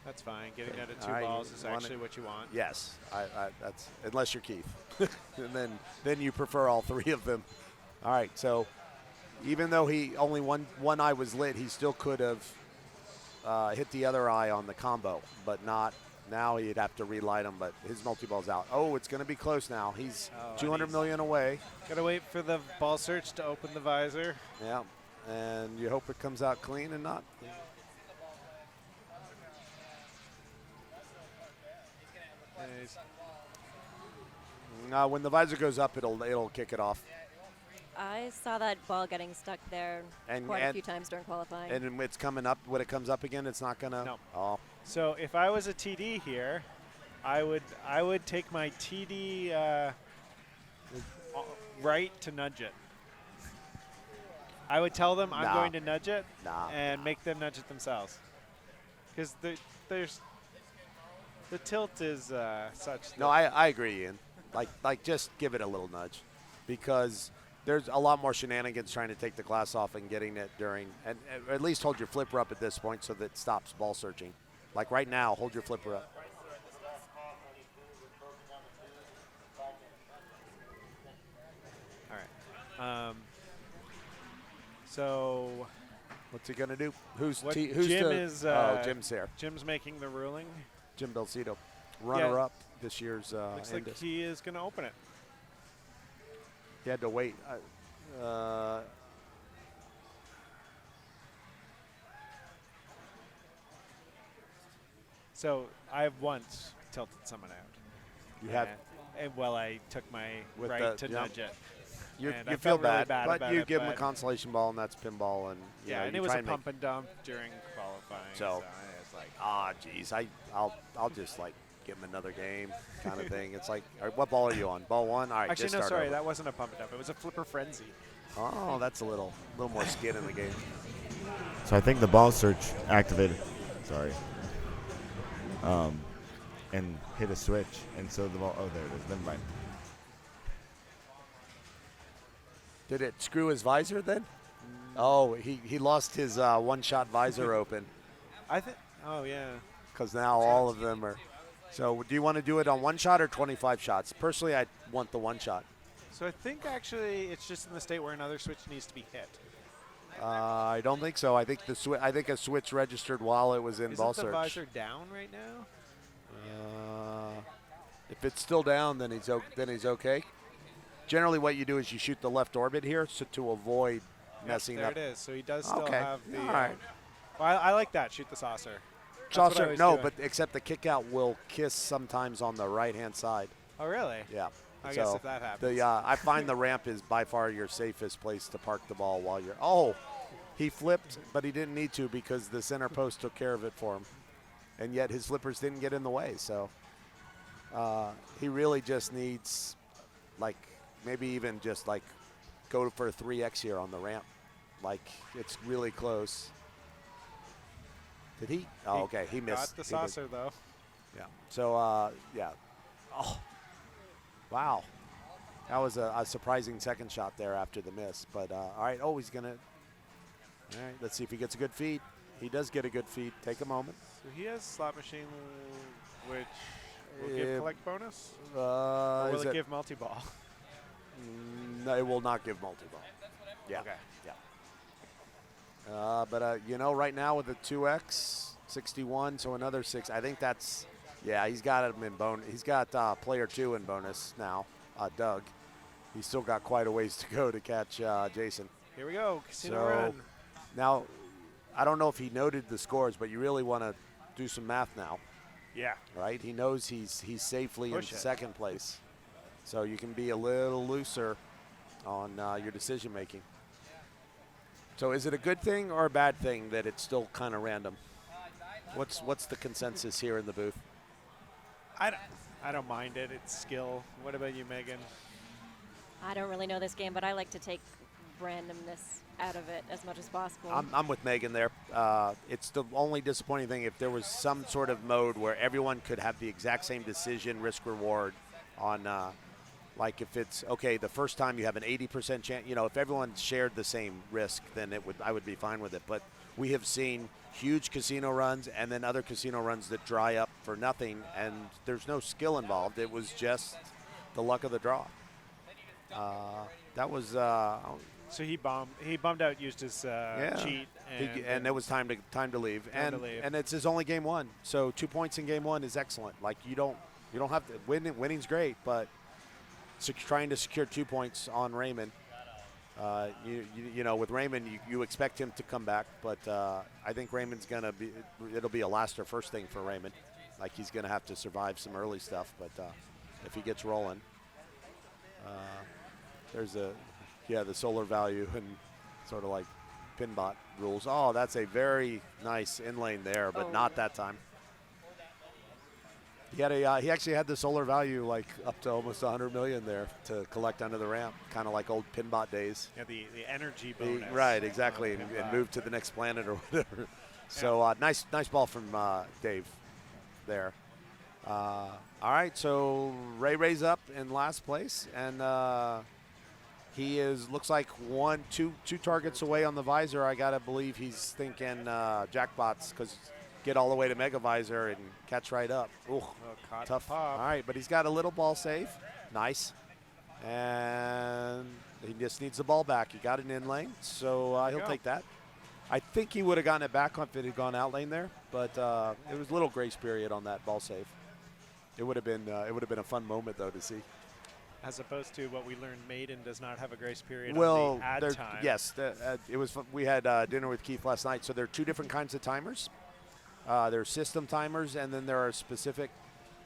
Speaker 1: That's fine. Getting down to 2
Speaker 3: All right,
Speaker 1: balls
Speaker 3: you
Speaker 1: is
Speaker 3: want
Speaker 1: actually
Speaker 3: it?
Speaker 1: what you want.
Speaker 3: Yes, that's unless you're Keith, and then you prefer all 3 of them. All right, so even though he only one eye was lit, he still could have hit the other eye on the combo, but not. Now he'd have to relight him, but his multi-ball's out. Oh, it's going to be close now. He's
Speaker 1: Oh,
Speaker 3: 200 million away.
Speaker 1: Gotta wait for the ball search to open the visor.
Speaker 3: Yeah, and you hope it comes out clean and not.
Speaker 1: Nice.
Speaker 3: When the visor goes up, it'll kick it off.
Speaker 6: I saw that ball getting stuck there
Speaker 3: And-
Speaker 6: quite a
Speaker 3: and-
Speaker 6: few times during qualifying.
Speaker 3: And it's coming up. When it comes up again, it's not gonna.
Speaker 1: No.
Speaker 3: Oh,
Speaker 1: So if I was a TD here, I would take my TD right to nudge it. I would tell them I'm
Speaker 3: Nah.
Speaker 1: going to nudge it
Speaker 3: Nah.
Speaker 1: and make them nudge it themselves. Because there's the tilt is such.
Speaker 3: No,
Speaker 1: that
Speaker 3: I agree, Ian. Like just give it a little nudge, because there's a lot more shenanigans trying to take the glass off and getting it during, and at least hold your flipper up at this point so that it stops ball searching. Like right now, hold your flipper up.
Speaker 1: All right. So
Speaker 3: What's he gonna do? Who's
Speaker 1: what
Speaker 3: who's
Speaker 1: Jim
Speaker 3: the,
Speaker 1: is?
Speaker 3: Jim's there.
Speaker 1: Jim's making the ruling.
Speaker 3: Jim Belcito, runner-up this year's
Speaker 1: Looks like
Speaker 3: INDISC.
Speaker 1: he is going to open it.
Speaker 3: He had to wait.
Speaker 1: So I've once tilted someone out.
Speaker 3: You have.
Speaker 1: And well, I took my
Speaker 3: With
Speaker 1: right
Speaker 3: the
Speaker 1: to
Speaker 3: jump?
Speaker 1: nudge it.
Speaker 3: You
Speaker 1: And I
Speaker 3: feel
Speaker 1: felt really
Speaker 3: bad,
Speaker 1: bad
Speaker 3: but
Speaker 1: about
Speaker 3: you
Speaker 1: it,
Speaker 3: give him a
Speaker 1: but-
Speaker 3: consolation ball, and that's pinball, and you
Speaker 1: Yeah,
Speaker 3: know,
Speaker 1: and
Speaker 3: you
Speaker 1: it was
Speaker 3: try
Speaker 1: a
Speaker 3: and make-
Speaker 1: pump and dump during qualifying.
Speaker 3: So-
Speaker 1: I was like,
Speaker 3: geez, I'll just like give him another game, kind of thing. It's like, all right, what ball are you on? Ball one. All right,
Speaker 1: actually,
Speaker 3: just
Speaker 1: no,
Speaker 3: start
Speaker 1: sorry,
Speaker 3: over.
Speaker 1: that wasn't a pump and dump. It was a flipper frenzy.
Speaker 3: Oh, that's a little more skin in the game.
Speaker 5: So I think the ball search activated. Sorry. And hit a switch, and so the ball. Oh, there it is. Never mind.
Speaker 3: Did it screw his visor then? Oh, he lost his one-shot visor open
Speaker 1: I think. Oh yeah.
Speaker 3: because now all of them are. So do you want to do it on one shot or 25 shots? Personally, I want the one shot.
Speaker 1: So I think actually it's just in the state where another switch needs to be hit.
Speaker 3: I don't think so. I think I think a switch registered while it was in ball
Speaker 1: Isn't the
Speaker 3: search.
Speaker 1: visor down right now?
Speaker 3: If it's still down, then he's okay. Generally, what you do is you shoot the left orbit here, so to avoid messing
Speaker 1: there
Speaker 3: up.
Speaker 1: it is. So he does still
Speaker 3: Okay.
Speaker 1: have the.
Speaker 3: All right.
Speaker 1: Well, I like that. Shoot the saucer. That's what I
Speaker 3: Saucer,
Speaker 1: was
Speaker 3: no,
Speaker 1: doing.
Speaker 3: but except the kick out will kiss sometimes on the right-hand side.
Speaker 1: Oh really?
Speaker 3: Yeah.
Speaker 1: I guess
Speaker 3: So
Speaker 1: if that happens.
Speaker 3: I find the ramp is by far your safest place to park the ball while you're. Oh, he flipped, but he didn't need to because the center post took care of it for him, and yet his flippers didn't get in the way. So he really just needs, like, maybe even just like go for a 3x here on the ramp. Like, it's really close. Did he? Oh, okay. He missed.
Speaker 1: Got the
Speaker 3: He did.
Speaker 1: saucer though.
Speaker 3: Yeah. So, yeah. Oh, wow. That was a surprising second shot there after the miss. But, all right. Oh, he's going to. All right. Let's see if he gets a good feed. He does get a good feed. Take a moment.
Speaker 1: So he has slot machine, which will give collect bonus. Or will
Speaker 3: Is
Speaker 1: it give multi-ball?
Speaker 3: No, it will not give multi-ball. Yeah.
Speaker 1: Okay.
Speaker 3: Yeah. But, you know, right now with the 2X, 61, so another 6. I think that's, yeah, he's got him in bonus. He's got player 2 in bonus now, Doug. He's still got quite a ways to go to catch Jason.
Speaker 1: Here we go. Casino
Speaker 3: So
Speaker 1: run.
Speaker 3: now, I don't know if he noted the scores, but you really want to do some math now,
Speaker 1: Yeah.
Speaker 3: right? He knows he's safely
Speaker 1: Push
Speaker 3: in
Speaker 1: it.
Speaker 3: second place. So you can be a little looser on your decision making. So is it a good thing or a bad thing that it's still kind of random? What's the consensus here in the booth?
Speaker 1: I don't mind it. It's skill. What about you, Megan?
Speaker 6: I don't really know this game, but I like to take randomness out of it as much as possible.
Speaker 3: I'm with Megan there. It's the only disappointing thing if there was some sort of mode where everyone could have the exact same decision, risk reward on, like if it's, okay, the first time you have an 80% chance, you know, if everyone shared the same risk, then I would be fine with it. But we have seen huge casino runs and then other casino runs that dry up for nothing, and there's no skill involved. It was just the luck of the draw. That was
Speaker 1: So he bummed out, used his cheat,
Speaker 3: and it was time to leave.
Speaker 1: Time to leave.
Speaker 3: And it's his only game one. So 2 points in game one is excellent. Like you don't have to winning's great, but trying to secure 2 points on Raymond. You know, with Raymond, you expect him to come back, but I think Raymond's it'll be a last or first thing for Raymond. Like he's gonna have to survive some early stuff, but if he gets rolling, there's the solar value and sort of like Pinbot rules. Oh, that's a very nice in lane there, but not that time. He actually had the solar value like up to almost 100 million there to collect under the ramp, kind of like old Pinbot days.
Speaker 1: Yeah, the energy bonus.
Speaker 3: Right, exactly, and move to the next planet or whatever. So nice ball from Dave there. All right, so Ray's up in last place, and He looks like two targets away on the visor. I gotta believe he's thinking jackpots because get all the way to mega visor and catch right up. Ooh,
Speaker 1: caught
Speaker 3: tough.
Speaker 1: pop.
Speaker 3: All right, but he's got a little ball save. Nice. And he just needs the ball back. He got an in lane, so he'll
Speaker 1: go.
Speaker 3: take that. I think he would have gotten it back if it had gone out lane there, but it was a little grace period on that ball save. It would have been a fun moment though to see.
Speaker 1: As opposed to what we learned, Maiden does not have a grace period
Speaker 3: Well,
Speaker 1: on the ad time.
Speaker 3: yes, it was. We had dinner with Keith last night. So there are two different kinds of timers. There are system timers, and then there are specific.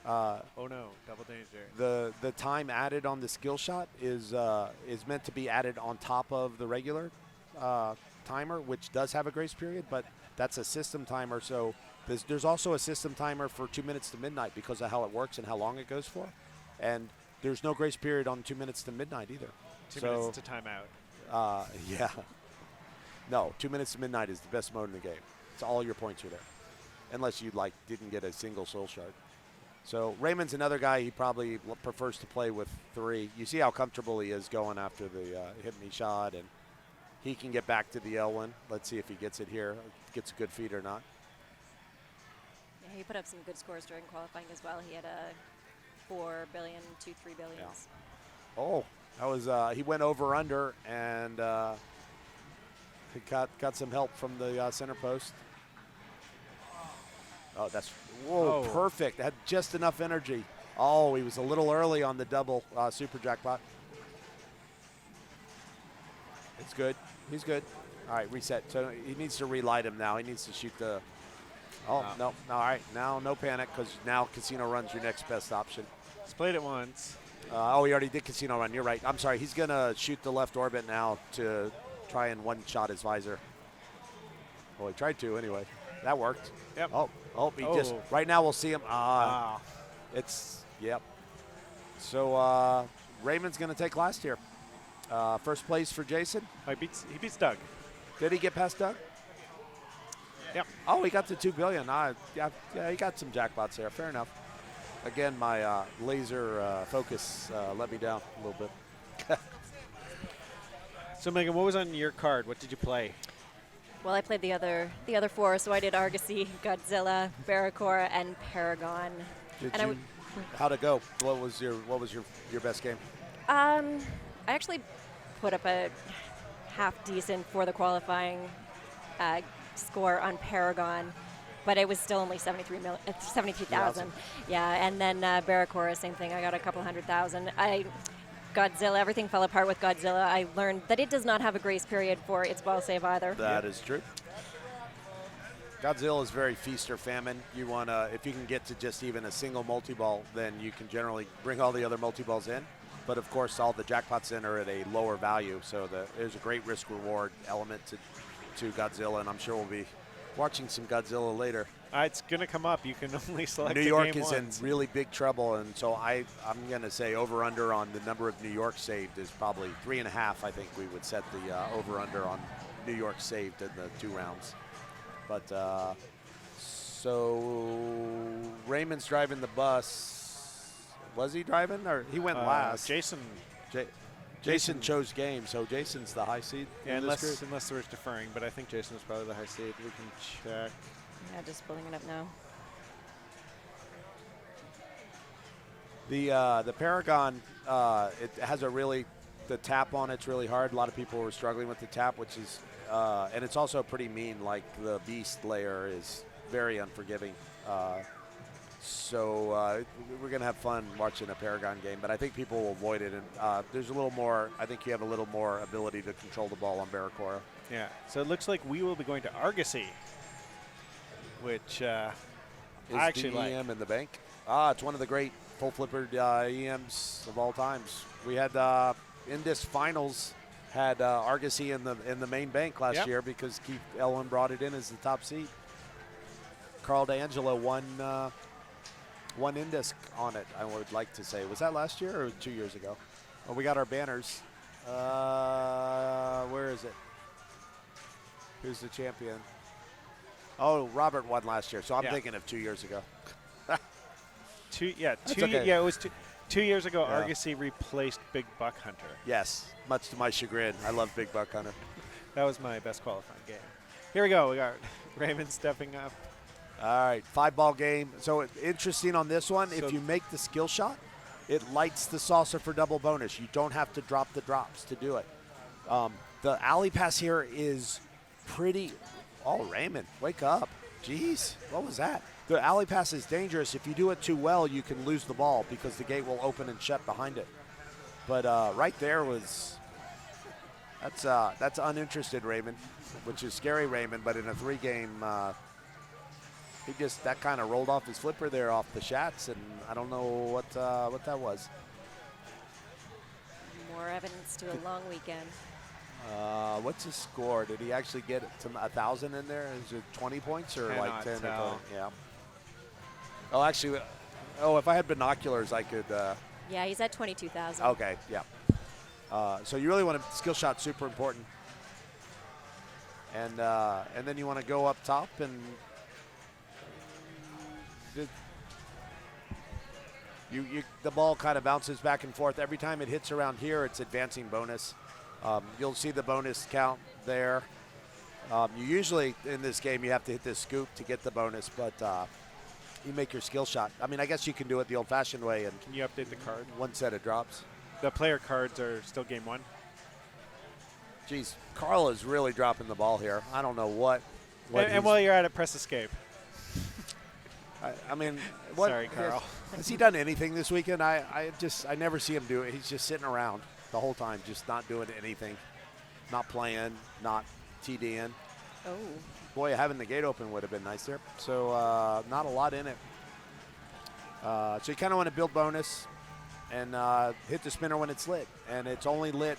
Speaker 1: Oh no, double danger.
Speaker 3: The time added on the skill shot is meant to be added on top of the regular timer, which does have a grace period, but that's a system timer. So there's also a system timer for 2 minutes to midnight because of how it works and how long it goes for, and there's no grace period on 2 minutes to midnight either.
Speaker 1: 2 minutes to timeout.
Speaker 3: Yeah. No, 2 minutes to midnight is the best mode in the game. It's all your points are there, unless you didn't get a single soul shard. So Raymond's another guy. He probably prefers to play with 3. You see how comfortable he is going after the hit me shot, and he can get back to the L1. Let's see if he gets it here, gets a good feed or not.
Speaker 6: Yeah, he put up some good scores during qualifying as well. He had a 4 billion, 2, 3 billions.
Speaker 3: Yeah. Oh, that was he went over under and he got some help from the center post. Oh, that's perfect. Had just enough energy. Oh, he was a little early on the double super jackpot. It's good. He's good. All right, reset. So he needs to relight him now. He needs to shoot the. Oh no! All right, now no panic because now Casino Run's your next best option.
Speaker 1: He's played it once.
Speaker 3: He already did Casino Run. You're right. I'm sorry. He's gonna shoot the left orbit now to try and one-shot his visor. Well, he tried to anyway. That worked.
Speaker 1: Yep.
Speaker 3: He just right now we'll see him. It's yep. So Raymond's gonna take last here. First place for Jason.
Speaker 1: Oh, he beats Doug.
Speaker 3: Did he get past Doug?
Speaker 1: Yep.
Speaker 3: Oh, he got to 2 billion. Yeah, he got some jackpots there. Fair enough. Again, my laser focus let me down a little bit.
Speaker 1: So Megan, what was on your card? What did you play?
Speaker 6: Well, I played the other 4, so I did Argosy, Godzilla, Barracuda, and Paragon.
Speaker 3: How'd it go? What was your best game?
Speaker 6: I actually put up a half decent for the qualifying score on Paragon, but it was still only 73,000. Yeah, and then Barracuda, same thing. I got a couple 100,000. Godzilla, everything fell apart with Godzilla. I learned that it does not have a grace period for its ball save either.
Speaker 3: That is true. Godzilla is very feast or famine. You want to, if you can get to just even a single multi-ball, then you can generally bring all the other multi-balls in. But of course, all the jackpots in are at a lower value, so there's a great risk-reward element to Godzilla, and I'm sure we'll be watching some Godzilla later.
Speaker 1: It's going to come up. You can only select
Speaker 3: New
Speaker 1: the
Speaker 3: York
Speaker 1: game
Speaker 3: is
Speaker 1: once.
Speaker 3: in really big trouble, and so I'm going to say over-under on the number of New York saved is probably 3.5. I think we would set the over-under on New York saved in the 2 rounds. But so Raymond's driving the bus. Was he driving, or he went last? Jason chose game, so Jason's the high seed.
Speaker 1: Yeah, unless there was deferring, but I think Jason was probably the high seed. We can check.
Speaker 6: Yeah, just pulling it up now.
Speaker 3: The Paragon, it has the tap on it's really hard. A lot of people were struggling with the tap, which is, and it's also pretty mean. Like the Beast layer is very unforgiving. So we're going to have fun watching a Paragon game, but I think people will avoid it. And there's a little more, I think you have a little more ability to control the ball on Barracuda.
Speaker 1: Yeah, so it looks like we will be going to Argosy, which I actually like.
Speaker 3: EM in the bank. It's one of the great full flippered EMs of all times. We had INDISC finals had Argosy in the main bank last year because Keith Elwin brought it in as the top seed. Carl D'Angelo won INDISC on it, I would like to say. Was that last year or 2 years ago? Well, we got our banners. Where is it? Who's the champion? Oh, Robert won last year, so I'm thinking of 2 years ago.
Speaker 1: Two
Speaker 3: okay.
Speaker 1: Yeah, it was 2 years ago,
Speaker 3: Yeah.
Speaker 1: Argosy replaced Big Buck Hunter.
Speaker 3: Yes, much to my chagrin. I love Big Buck Hunter.
Speaker 1: That was my best qualifying game. Here we go. We got Raymond stepping up.
Speaker 3: All right, 5-ball game. So interesting on this one,
Speaker 1: So
Speaker 3: if you make the skill shot, it lights the saucer for double bonus. You don't have to drop the drops to do it. The alley pass here is pretty. Oh, Raymond, wake up. Jeez, what was that? The alley pass is dangerous. If you do it too well, you can lose the ball because the gate will open and shut behind it. But right there was, that's uninterested Raymond, which is scary Raymond, but in a 3-game, he just, that kind of rolled off his flipper there off the shats, and I don't know what that was.
Speaker 6: More evidence to a long weekend.
Speaker 3: What's his score? Did he actually get it to 1,000 in there? Is it 20 points or like
Speaker 1: Cannot
Speaker 3: 10 or
Speaker 1: tell.
Speaker 3: 20? Yeah. Oh, actually, if I had binoculars, I could.
Speaker 6: Yeah, he's at 22,000.
Speaker 3: Okay, yeah. So you really want to skill shot, super important. And then you want to go up top and the ball kind of bounces back and forth. Every time it hits around here, it's advancing bonus. You'll see the bonus count there. You usually, in this game, you have to hit this scoop to get the bonus, but you make your skill shot. I mean, I guess you can do it the old-fashioned way and
Speaker 1: Can you update the card?
Speaker 3: one set of drops.
Speaker 1: The player cards are still game 1.
Speaker 3: Geez, Carl is really dropping the ball here. I don't know what
Speaker 1: And
Speaker 3: he's-
Speaker 1: while you're at it, press escape.
Speaker 3: I mean, what,
Speaker 1: Sorry, Carl.
Speaker 3: Has he done anything this weekend? I never see him do it. He's just sitting around the whole time, just not doing anything, not playing, not TDing.
Speaker 6: Oh,
Speaker 3: Boy, having the gate open would have been nice there. So not a lot in it. So you kind of want to build bonus and hit the spinner when it's lit, and it's only lit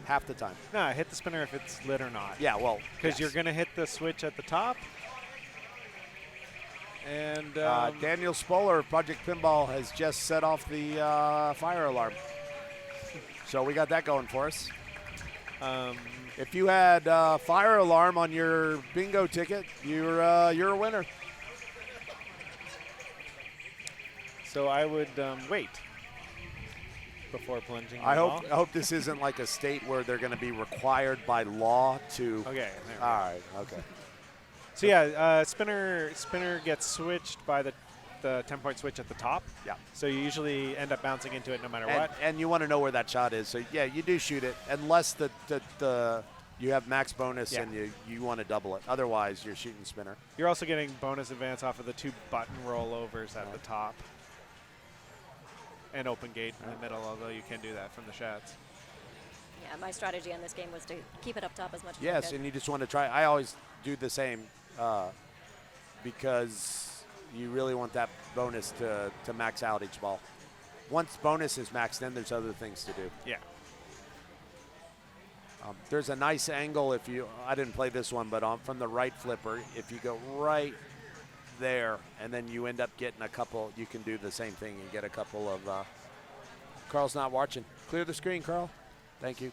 Speaker 3: half the time.
Speaker 1: No, hit the spinner if it's lit or not.
Speaker 3: Yeah, well,
Speaker 1: Because you're going to hit the switch at the top. And
Speaker 3: Daniel Spoller of Project Pinball has just set off the fire alarm. So we got that going for us. If you had fire alarm on your bingo ticket, you're a winner.
Speaker 1: so I would wait before plunging the
Speaker 3: I
Speaker 1: ball.
Speaker 3: hope this isn't like a state where they're going to be required by law to.
Speaker 1: Okay. There we go.
Speaker 3: All right. Okay.
Speaker 1: So yeah, spinner gets switched by the 10-point switch at the top.
Speaker 3: Yeah.
Speaker 1: So you usually end up bouncing into it no matter
Speaker 3: And,
Speaker 1: what.
Speaker 3: and you want to know where that shot is. So yeah, you do shoot it unless you have max bonus
Speaker 1: Yeah.
Speaker 3: and you want to double it. Otherwise, you're shooting spinner.
Speaker 1: You're also getting bonus advance off of the 2 button rollovers at the top. And open gate in the middle, although you can do that from the shots.
Speaker 6: yeah. My strategy on this game was to keep it up top as much as I
Speaker 3: Yes,
Speaker 6: could.
Speaker 3: and you just want to try. I always do the same because you really want that bonus to max out each ball. Once bonus is maxed, then there's other things to do.
Speaker 1: Yeah.
Speaker 3: There's a nice angle if you. I didn't play this one, but from the right flipper, if you go right there and then you end up getting a couple, you can do the same thing and get a couple of. Carl's not watching. Clear the screen, Carl. Thank you.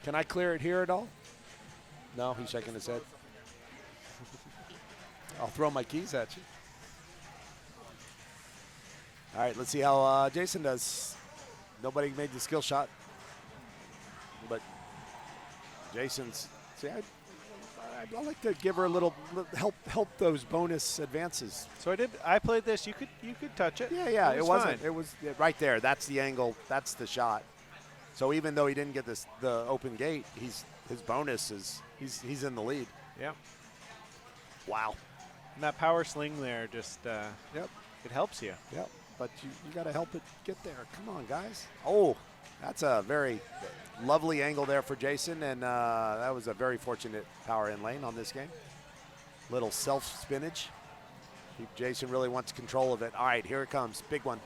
Speaker 3: Can I clear it here at all? No, he's shaking his head. I'll throw my keys at you. All right, let's see how Jason does. Nobody made the skill shot, but Jason's. See, I like to give her a little help those bonus advances.
Speaker 1: So I played this. You could touch it.
Speaker 3: Yeah. It wasn't.
Speaker 1: fine.
Speaker 3: It was right there. That's the angle. That's the shot. So even though he didn't get the open gate, his bonus is he's in the lead.
Speaker 1: Yeah.
Speaker 3: Wow.
Speaker 1: And that power sling there just
Speaker 3: Yep.
Speaker 1: it helps you.
Speaker 3: Yep. But you got to help it get there. Come on, guys. Oh, that's a very lovely angle there for Jason, and that was a very fortunate power in lane on this game. Little self spinach. Jason really wants control of it. All right, here it comes. Big one.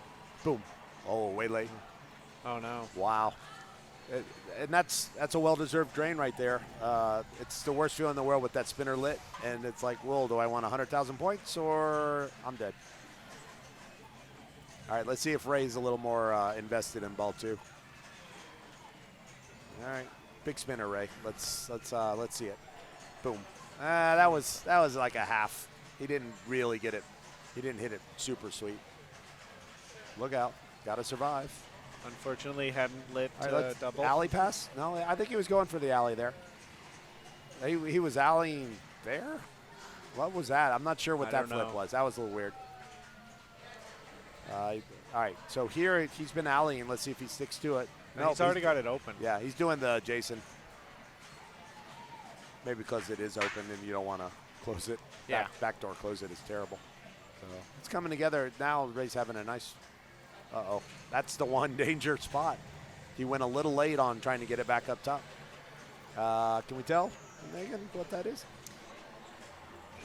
Speaker 3: Boom. Oh, way late.
Speaker 1: Oh no.
Speaker 3: Wow. And that's a well-deserved drain right there. It's the worst feeling in the world with that spinner lit, and it's like, well, do I want 100,000 points or I'm dead? All right, let's see if Ray's a little more invested in ball 2. All right, big spinner, Ray. Let's see it. Boom. That was like a half. He didn't really get it. He didn't hit it super sweet. Look out. Got to survive.
Speaker 1: Unfortunately, hadn't lit
Speaker 3: All right, let's
Speaker 1: double.
Speaker 3: alley pass? No, I think he was going for the alley there. He was alleying there? What was that? I'm not sure what
Speaker 1: I
Speaker 3: that
Speaker 1: don't
Speaker 3: flip
Speaker 1: know.
Speaker 3: was. That was a little weird. All right, so here he's been alleying. Let's see if he sticks to it.
Speaker 1: No, he's already got it open.
Speaker 3: Yeah, he's doing the Jason. Maybe because it is open and you don't want to close it.
Speaker 1: Yeah.
Speaker 3: Backdoor close it is terrible. So it's coming together now. Ray's having a nice. Uh-oh. That's the one danger spot. He went a little late on trying to get it back up top. Can we tell, Megan, what that is?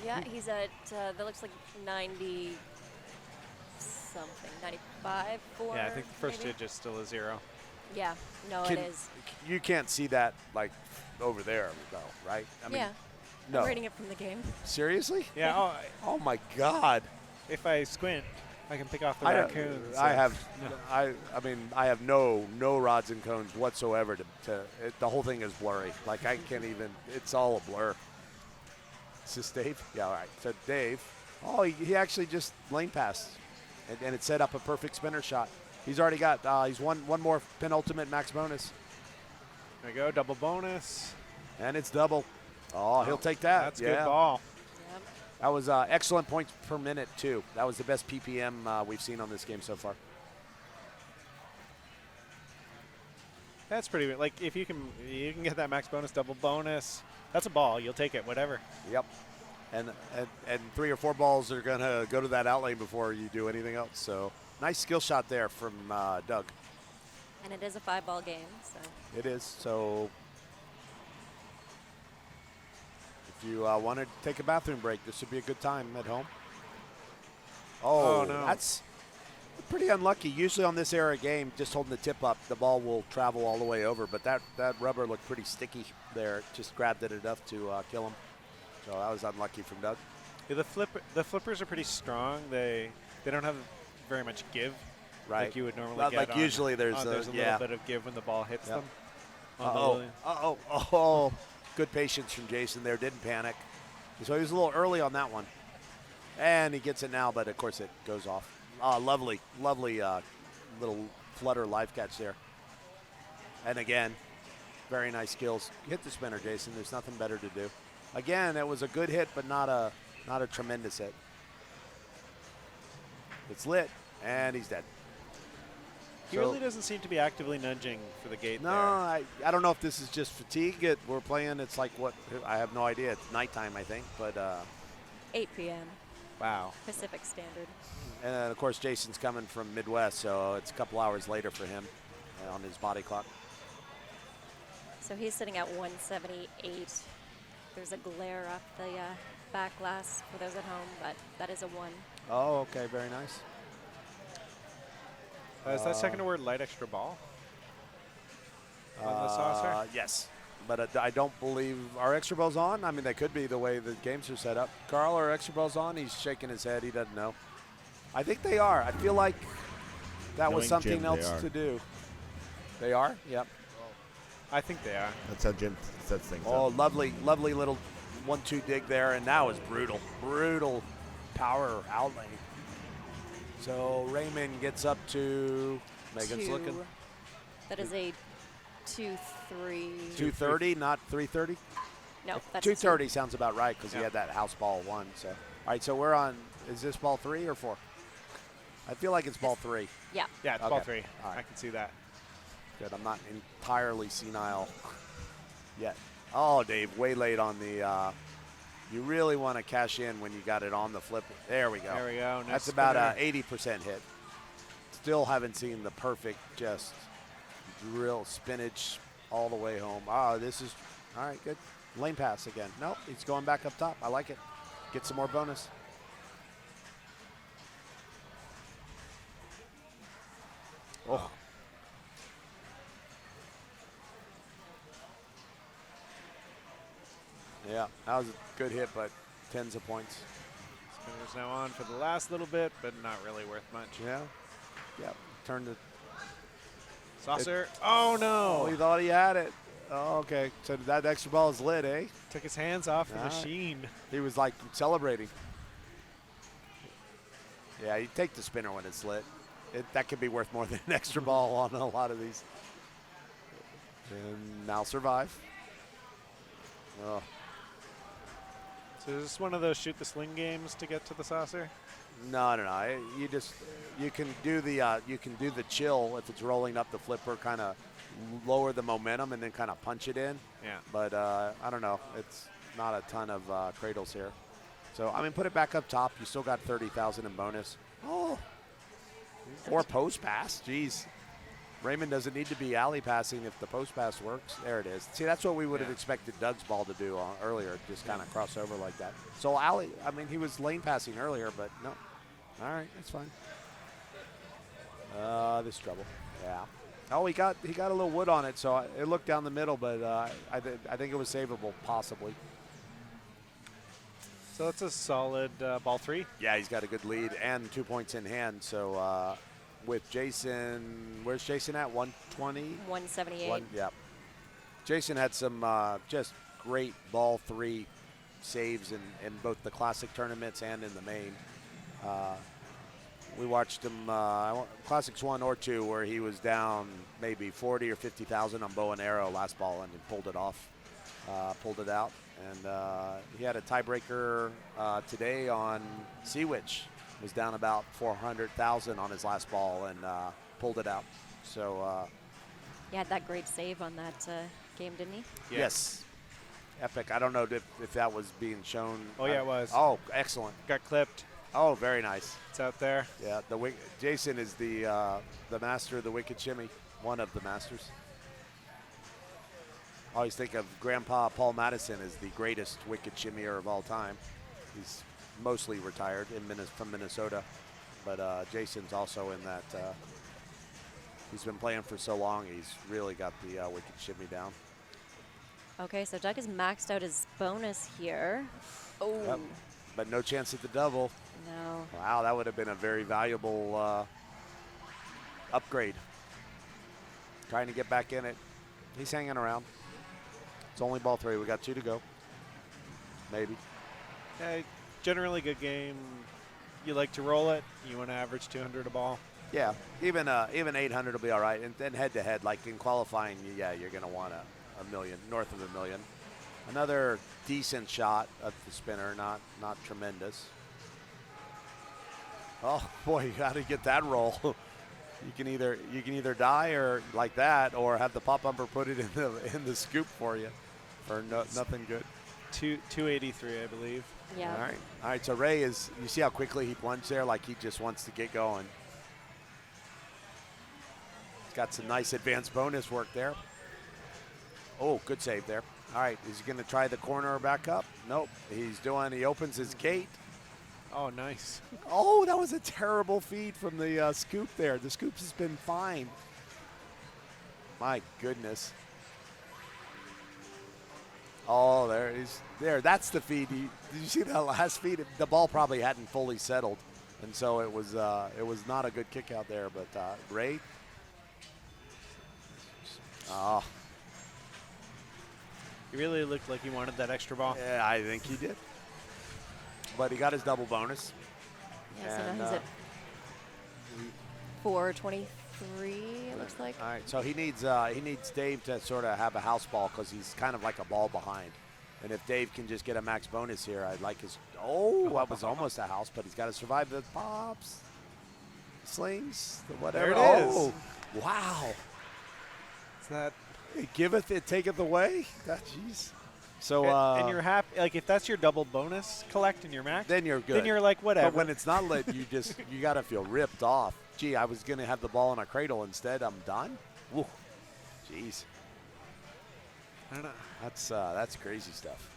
Speaker 6: Yeah, he's at, that looks like 90 something, 95 for.
Speaker 1: Yeah, I think the first
Speaker 6: maybe?
Speaker 1: digit's still a 0.
Speaker 6: Yeah, no,
Speaker 3: Can-
Speaker 6: it is.
Speaker 3: You can't see that, like, over there, though, right? I mean,
Speaker 6: Yeah,
Speaker 3: no.
Speaker 6: I'm reading it from the game.
Speaker 3: Seriously?
Speaker 1: Yeah.
Speaker 3: Oh, my God.
Speaker 1: If I squint, I can pick off the
Speaker 3: I
Speaker 1: raccoons.
Speaker 3: have no rods and cones whatsoever the whole thing is blurry. Like I can't even, it's all a blur. Is this Dave? Yeah, all right. So Dave, he actually just lane passed and it set up a perfect spinner shot. He's already got, he's one more penultimate max bonus.
Speaker 1: There we go, double bonus.
Speaker 3: And it's double. Oh, he'll take that.
Speaker 1: That's
Speaker 3: yeah.
Speaker 1: good ball.
Speaker 6: Yep.
Speaker 3: That was excellent points per minute, too. That was the best PPM we've seen on this game so far.
Speaker 1: That's pretty good. Like if you can get that max bonus, double bonus. That's a ball. You'll take it, whatever.
Speaker 3: Yep. And 3 or 4 balls are going to go to that out lane before you do anything else. So nice skill shot there from Doug.
Speaker 6: And it is a 5-ball game, so.
Speaker 3: It is. So if you want to take a bathroom break, this would be a good time at home.
Speaker 1: Oh, no.
Speaker 3: That's pretty unlucky. Usually on this era game, just holding the tip up, the ball will travel all the way over. But that rubber looked pretty sticky there. Just grabbed it enough to kill him. So that was unlucky from Doug.
Speaker 1: Yeah, the flippers are pretty strong. They don't have very much give,
Speaker 3: Right.
Speaker 1: like you would normally
Speaker 3: Like
Speaker 1: get.
Speaker 3: usually there's
Speaker 1: a little bit of give when the ball hits
Speaker 3: Yep.
Speaker 1: them. On the
Speaker 3: Oh. Good patience from Jason there. Didn't panic. So he was a little early on that one. And he gets it now, but of course it goes off. Lovely little flutter live catch there. And again, very nice skills. Hit the spinner, Jason. There's nothing better to do. Again, it was a good hit, but not a tremendous hit. It's lit, and he's dead.
Speaker 1: He really doesn't seem to be actively nudging for the gate
Speaker 3: No,
Speaker 1: there.
Speaker 3: I don't know if this is just fatigue. We're playing, it's like what, I have no idea. It's nighttime, I think, but
Speaker 6: 8 p.m.
Speaker 1: Wow.
Speaker 6: Pacific Standard.
Speaker 3: and then, of course, Jason's coming from Midwest, so it's a couple hours later for him on his body clock.
Speaker 6: So he's sitting at 178. There's a glare off the back glass for those at home, but that is a 1.
Speaker 3: Oh, okay, very nice.
Speaker 1: Is that second word light extra ball? On the saucer?
Speaker 3: Yes, but I don't believe our extra ball's on. I mean, they could be the way the games are set up. Carl, are extra balls on? He's shaking his head. He doesn't know. I think they are. I feel like that was
Speaker 5: Knowing
Speaker 3: something
Speaker 5: Jim,
Speaker 3: else
Speaker 5: they are.
Speaker 3: to do. They are? Yep.
Speaker 1: I think they are.
Speaker 5: That's how Jim sets things
Speaker 3: Oh,
Speaker 5: up.
Speaker 3: lovely little 1-2 dig there, and that was brutal. Brutal power out lane. So Raymond gets up to, Megan's
Speaker 6: 2.
Speaker 3: looking,
Speaker 6: That is a 2-3.
Speaker 3: 230, not 330?
Speaker 6: No, that's a
Speaker 3: 230 sounds about right because he
Speaker 1: Yeah.
Speaker 3: had that house ball 1. So, all right, so we're on, is this ball 3 or 4? I feel like it's ball 3.
Speaker 6: Yeah.
Speaker 1: Yeah, it's ball
Speaker 3: Okay.
Speaker 1: 3.
Speaker 3: All right.
Speaker 1: I can see that.
Speaker 3: Good, I'm not entirely senile yet. Oh, Dave, way late on the, you really want to cash in when you got it on the flip. There we go.
Speaker 1: There we go. Nice
Speaker 3: That's about
Speaker 1: spinner.
Speaker 3: a 80% hit. Still haven't seen the perfect just drill spinach all the way home. This is, all right, good. Lane pass again. Nope, he's going back up top. I like it. Get some more bonus. Oh. Yeah, that was a good hit, but tens of points.
Speaker 1: Spinner's now on for the last little bit, but not really worth much.
Speaker 3: Yeah. Yep. Turned it.
Speaker 1: Saucer. Oh, no.
Speaker 3: Oh, he thought he had it. Oh, okay. So that extra ball is lit, eh?
Speaker 1: Took his hands off the
Speaker 3: All right.
Speaker 1: machine.
Speaker 3: He was like celebrating. Yeah, you take the spinner when it's lit. that could be worth more than an extra ball on a lot of these. And now survive. Oh.
Speaker 1: So is this one of those shoot the sling games to get to the saucer?
Speaker 3: No. You can do the chill if it's rolling up the flipper, kind of lower the momentum and then kind of punch it in.
Speaker 1: Yeah.
Speaker 3: But I don't know. It's not a ton of cradles here. So I mean, put it back up top. You still got 30,000 in bonus. Oh. Or post pass. Jeez. Raymond doesn't need to be alley passing if the post pass works. There it is. See, that's what we would have expected Doug's ball to do earlier, just kind of cross over like that. So alley, I mean, he was lane passing earlier, but no. All right, that's fine. This trouble. Yeah. Oh, he got a little wood on it, so it looked down the middle, but I think it was savable, possibly.
Speaker 1: So that's a solid ball 3.
Speaker 3: Yeah, he's got a good lead and 2 points in hand. So with Jason, where's Jason at? 120?
Speaker 6: 178.
Speaker 3: Yeah. Jason had some just great ball 3 saves in both the classic tournaments and in the main. We watched him Classics 1 or 2 where he was down maybe 40 or 50,000 on bow and arrow last ball, and he pulled it off, pulled it out. And he had a tiebreaker today on Sea Witch. Was down about 400,000 on his last ball and pulled it out. So
Speaker 6: He had that great save on that game, didn't he?
Speaker 3: yes, epic. I don't know if that was being shown.
Speaker 1: Oh, yeah, it was.
Speaker 3: Oh, excellent.
Speaker 1: Got clipped.
Speaker 3: Oh, very nice.
Speaker 1: It's out there.
Speaker 3: Yeah, Jason is the master of the wicked shimmy, one of the masters. I always think of Grandpa Paul Madison as the greatest wicked shimmyer of all time. He's mostly retired from Minnesota, but Jason's also in that. He's been playing for so long, he's really got the wicked shimmy down.
Speaker 6: Okay, so Doug has maxed out his bonus here. Oh,
Speaker 3: Yep. But no chance at the double.
Speaker 6: no.
Speaker 3: Wow, that would have been a very valuable upgrade. Trying to get back in it. He's hanging around. It's only ball 3. We got 2 to go. Maybe.
Speaker 1: Yeah, generally good game. You like to roll it. You want to average 200 a ball.
Speaker 3: Yeah, even 800 will be all right. And then head-to-head, like in qualifying, yeah, you're going to want a million, north of $1 million. Another decent shot of the spinner, not tremendous. Oh boy, you got to get that roll. You can either die or like that, or have the pop bumper put it in the scoop for you, for nothing good.
Speaker 1: 283, I believe.
Speaker 6: Yeah.
Speaker 3: All right. So Ray you see how quickly he plunged there, like he just wants to get going. He's got some nice advanced bonus work there. Oh, good save there. All right, is he going to try the corner back up? Nope. He opens his gate.
Speaker 1: Oh, nice.
Speaker 3: Oh, that was a terrible feed from the scoop there. The scoop has been fine. My goodness. Oh, there. That's the feed. Did you see that last feed? The ball probably hadn't fully settled, and so it was not a good kick out there. But Ray. Oh.
Speaker 1: He really looked like he wanted that extra ball.
Speaker 3: Yeah, I think he did. But he got his double bonus.
Speaker 6: Yeah, so
Speaker 3: And,
Speaker 6: now he's at 423, it looks like.
Speaker 3: All right, so he needs Dave to sort of have a house ball because he's kind of like a ball behind. And if Dave can just get a max bonus here, I'd like his. Oh, that was almost a house, but he's got to survive the pops, slings, the whatever.
Speaker 1: There it is.
Speaker 3: Oh, wow.
Speaker 1: Is that?
Speaker 3: It giveth, it taketh away. Jeez. So
Speaker 1: and you're happy, like if that's your double bonus collect and your max,
Speaker 3: then you're good.
Speaker 1: Then you're like whatever.
Speaker 3: But when it's not lit, you got to feel ripped off. Gee, I was gonna have the ball in a cradle instead. I'm done. Woo. Jeez.
Speaker 1: I don't know.
Speaker 3: That's crazy stuff.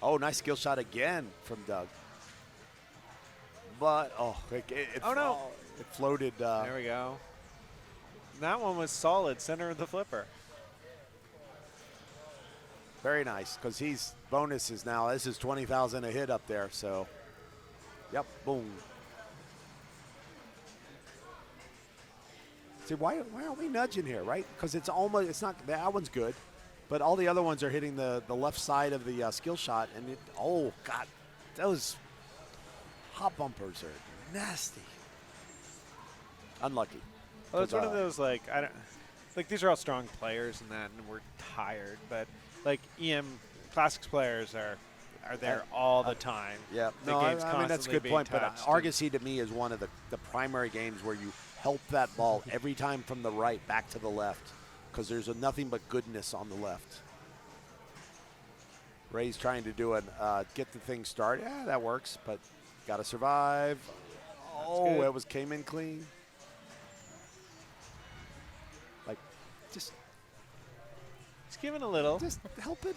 Speaker 3: Oh, nice skill shot again from Doug. But it floated.
Speaker 1: There we go. That one was solid, center of the flipper.
Speaker 3: Very nice, because he's bonuses now. This is 20,000 a hit up there. So, yep, boom. See, why aren't we nudging here, right? Because it's not, that one's good, but all the other ones are hitting the left side of the skill shot, and oh, God, those hop bumpers are Nasty. Unlucky.
Speaker 1: Well, it's
Speaker 3: 'Cause,
Speaker 1: one of those like I don't like these are all strong players and that, and we're tired. But like EM Classics players are there all the time.
Speaker 3: Yeah,
Speaker 1: The
Speaker 3: no, I
Speaker 1: game's
Speaker 3: mean, that's a
Speaker 1: constantly
Speaker 3: good
Speaker 1: being
Speaker 3: point. But
Speaker 1: touched
Speaker 3: Argosy to me is one of the primary games where you help that ball every time from the right back to the left, because there's nothing but goodness on the left. Ray's trying to do get the thing started. Yeah, that works, but got to survive. Oh,
Speaker 1: good.
Speaker 3: it came in clean. Like, just
Speaker 1: giving a little.
Speaker 3: Just help it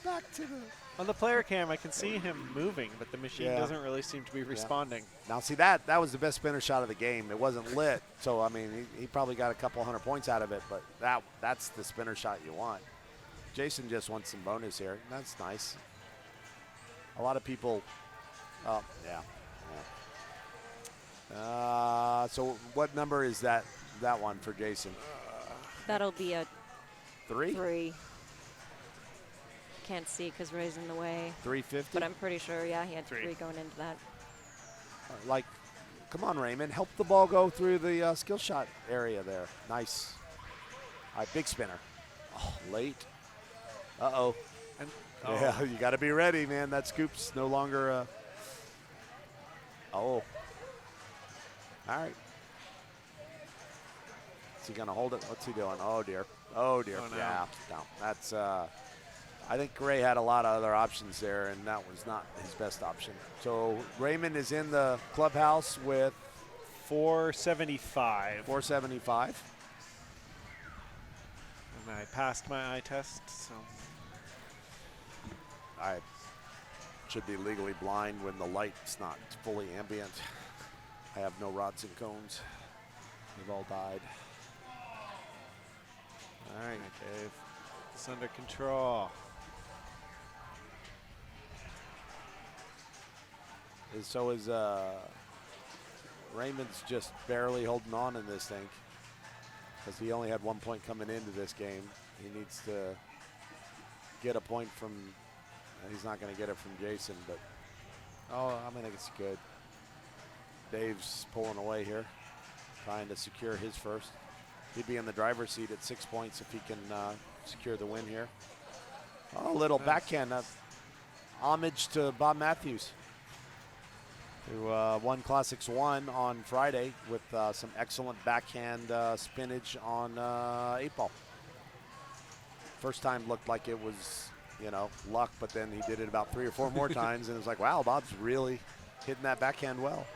Speaker 3: back to the.
Speaker 1: On the player cam, I can see him moving, but the machine
Speaker 3: Yeah.
Speaker 1: doesn't really seem to be responding.
Speaker 3: Now, see, that was the best spinner shot of the game. It wasn't lit, so, I mean, he probably got a couple 100 points out of it, but that's the spinner shot you want. Jason just wants some bonus here. That's nice. A lot of people, oh, yeah. So what number is that one for Jason?
Speaker 6: That'll be a
Speaker 3: 3?
Speaker 6: 3. Can't see because Ray's in the way.
Speaker 3: 350?
Speaker 6: But I'm pretty sure, yeah, he had
Speaker 1: 3.
Speaker 6: 3 going into that.
Speaker 3: Like, come on, Raymond. Help the ball go through the skill shot area there. Nice. All right, big spinner. Oh, late. Uh-oh.
Speaker 1: And,
Speaker 3: Yeah, you got to be ready, man. That scoop's no longer. Oh. All right. Is he going to hold it? What's he doing? Oh, dear. Oh, dear.
Speaker 1: Oh, no.
Speaker 3: Yeah, no. That's. I think Ray had a lot of other options there, and that was not his best option. So Raymond is in the clubhouse with
Speaker 1: 475.
Speaker 3: 475.
Speaker 1: And I passed my eye test, so.
Speaker 3: I should be legally blind when the light's not fully ambient. I have no rods and cones. They've all died.
Speaker 1: All right, Dave. It's under control.
Speaker 3: So is Raymond's just barely holding on in this thing because he only had 1 point coming into this game. He needs to get a point from, he's not going to get it from Jason, but I mean, it's good. Dave's pulling away here, trying to secure his first. He'd be in the driver's seat at 6 points if he can secure the win here. Oh, a little backhand. Homage to Bob Matthews, who won Classics 1 on Friday with some excellent backhand spinach on 8-ball. First time looked like it was, luck, but then he did it about 3 or 4 more times, and it was like, wow, Bob's really hitting that backhand well.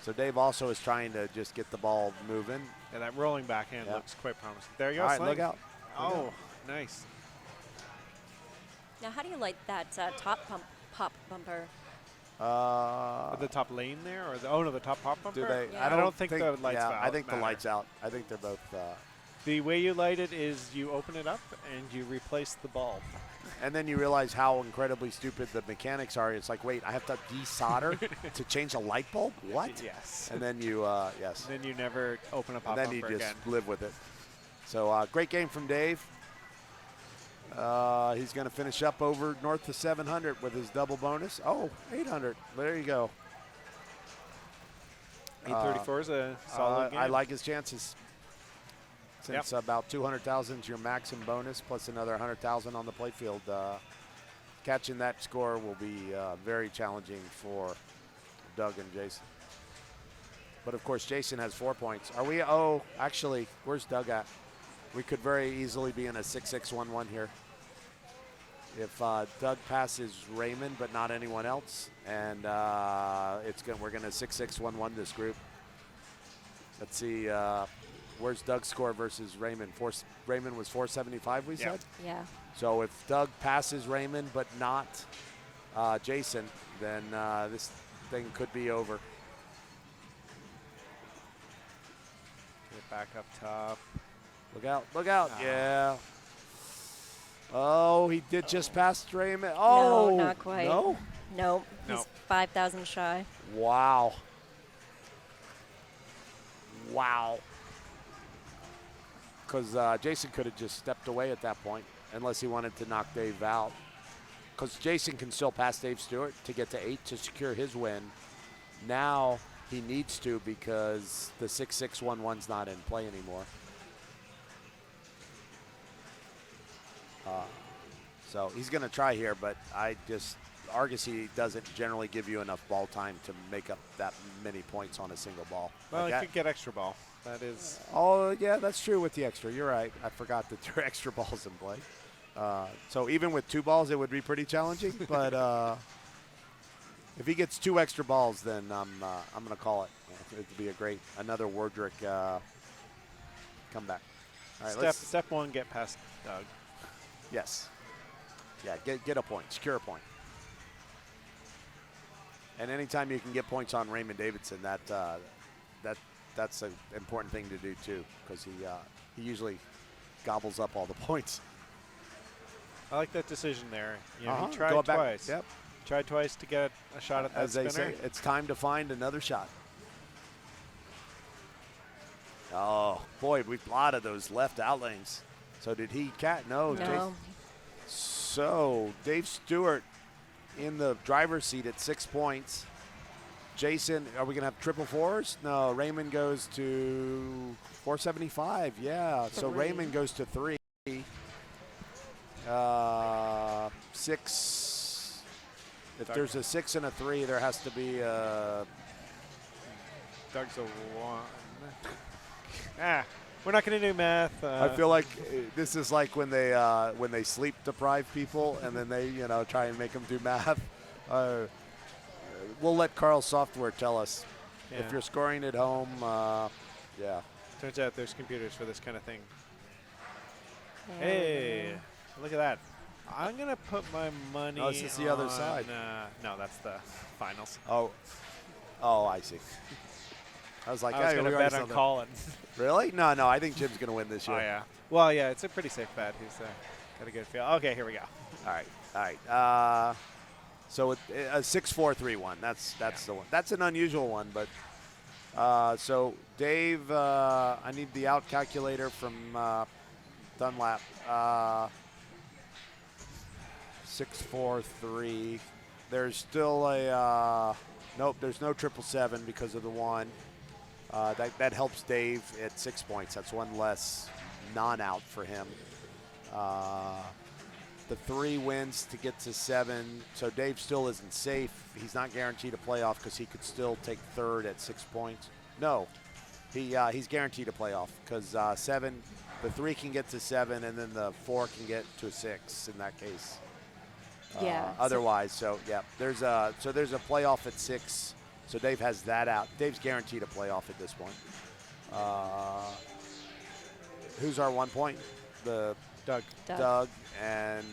Speaker 3: So Dave also is trying to just get the ball moving.
Speaker 1: Yeah, that rolling backhand looks quite promising. There you go.
Speaker 3: All right,
Speaker 1: Sling.
Speaker 3: look out.
Speaker 1: Oh, nice.
Speaker 6: Now, how do you light that pop bumper?
Speaker 1: The top lane there, or the top pop bumper?
Speaker 3: Do they?
Speaker 6: Yeah.
Speaker 1: I don't think the lights
Speaker 3: Yeah,
Speaker 1: out
Speaker 3: I think the
Speaker 1: matter.
Speaker 3: lights out. I think they're both.
Speaker 1: The way you light it is you open it up and you replace the bulb.
Speaker 3: And then you realize how incredibly stupid the mechanics are. It's like, wait, I have to desolder to change a light bulb? What?
Speaker 1: Yes.
Speaker 3: And then you, yes.
Speaker 1: Then you never open a pop
Speaker 3: And then you
Speaker 1: bumper
Speaker 3: just
Speaker 1: again.
Speaker 3: live with it. So great game from Dave. He's going to finish up over north of 700 with his double bonus. Oh, 800. There you go.
Speaker 1: 834 is a solid game.
Speaker 3: I like his chances. Since about 200,000 is your max in bonus, plus another 100,000 on the playfield. Catching that score will be very challenging for Doug and Jason. But of course, Jason has 4 points. Are we? Oh, actually, where's Doug at? We could very easily be in a 6-6-1-1 here. If Doug passes Raymond, but not anyone else, and we're gonna 6-6-1-1 this group. Let's see. Where's Doug's score versus Raymond? Raymond was 475, we said?
Speaker 6: Yeah.
Speaker 3: So if Doug passes Raymond but not Jason, then this thing could be over.
Speaker 1: Get back up top.
Speaker 3: Look out, look out. Yeah. Oh, he did just pass Raymond. Oh,
Speaker 6: No, not quite.
Speaker 3: No?
Speaker 6: Nope.
Speaker 1: No.
Speaker 6: He's 5,000 shy.
Speaker 3: Wow. Wow. Because Jason could have just stepped away at that point, unless he wanted to knock Dave out. Because Jason can still pass Dave Stewart to get to 8 to secure his win. Now he needs to because the 6-6-1-1's not in play anymore. So he's going to try here, but Argosy doesn't generally give you enough ball time to make up that many points on a single ball.
Speaker 1: Well,
Speaker 3: Like
Speaker 1: he
Speaker 3: that.
Speaker 1: could get extra ball. That is.
Speaker 3: Oh, yeah, that's true with the extra. You're right. I forgot that there are extra balls in play. So even with 2 balls, it would be pretty challenging. But if he gets 2 extra balls, then I'm going to call it. It would be another Wardrick comeback. All right,
Speaker 1: Step 1, get past Doug.
Speaker 3: Yes. Yeah, get a point. Secure a point. And anytime you can get points on Raymond Davidson, that's an important thing to do too, because he usually gobbles up all the points.
Speaker 1: I like that decision there. You know, he
Speaker 3: Go
Speaker 1: tried
Speaker 3: back.
Speaker 1: twice.
Speaker 3: Yep.
Speaker 1: Tried twice to get a shot at that
Speaker 3: As they
Speaker 1: spinner.
Speaker 3: say, it's time to find another shot. Oh boy, we've a lot of those left out lanes. So did he No.
Speaker 6: No.
Speaker 3: So Dave Stewart in the driver's seat at 6 points. Jason, are we going to have triple fours? No, Raymond goes to 475. Yeah, so
Speaker 6: 3.
Speaker 3: Raymond goes to 3. 6. If there's a 6 and a 3, there has to be a.
Speaker 1: Doug's a 1. We're not going to do math.
Speaker 3: I feel like this is like when they sleep deprive people and then they try and make them do math. We'll let Carl Software tell us.
Speaker 1: Yeah.
Speaker 3: If you're scoring at home, yeah.
Speaker 1: Turns out there's computers for this kind of thing.
Speaker 6: There we
Speaker 1: Hey,
Speaker 6: go.
Speaker 1: look at that. I'm going to put my money
Speaker 3: Oh, this is the other side.
Speaker 1: No, that's the finals.
Speaker 3: Oh, I see. I was like,
Speaker 1: I was
Speaker 3: hey,
Speaker 1: going
Speaker 3: we
Speaker 1: to
Speaker 3: already
Speaker 1: bet
Speaker 3: saw
Speaker 1: on
Speaker 3: that.
Speaker 1: Colin.
Speaker 3: Really? No, I think Jim's going to win this year.
Speaker 1: Oh, yeah. Well, yeah, it's a pretty safe bet. He's got a good feel. Okay, here we go.
Speaker 3: All right. So a 6-4-3-1. That's the one. That's an unusual one, but so Dave, I need the out calculator from Dunlap. 6-4-3. There's still a nope. There's no 777 because of the 1. That helps Dave at 6 points. That's one less non-out for him. The 3 wins to get to 7, so Dave still isn't safe. He's not guaranteed a playoff because he could still take 3rd at 6 points. No, he's guaranteed a playoff because 7, the 3 can get to 7, and then the 4 can get to a 6 in that case.
Speaker 6: Yeah.
Speaker 3: Otherwise, so yeah, there's a playoff at 6. So Dave has that out. Dave's guaranteed a playoff at this point. Who's our 1 point? The Doug, and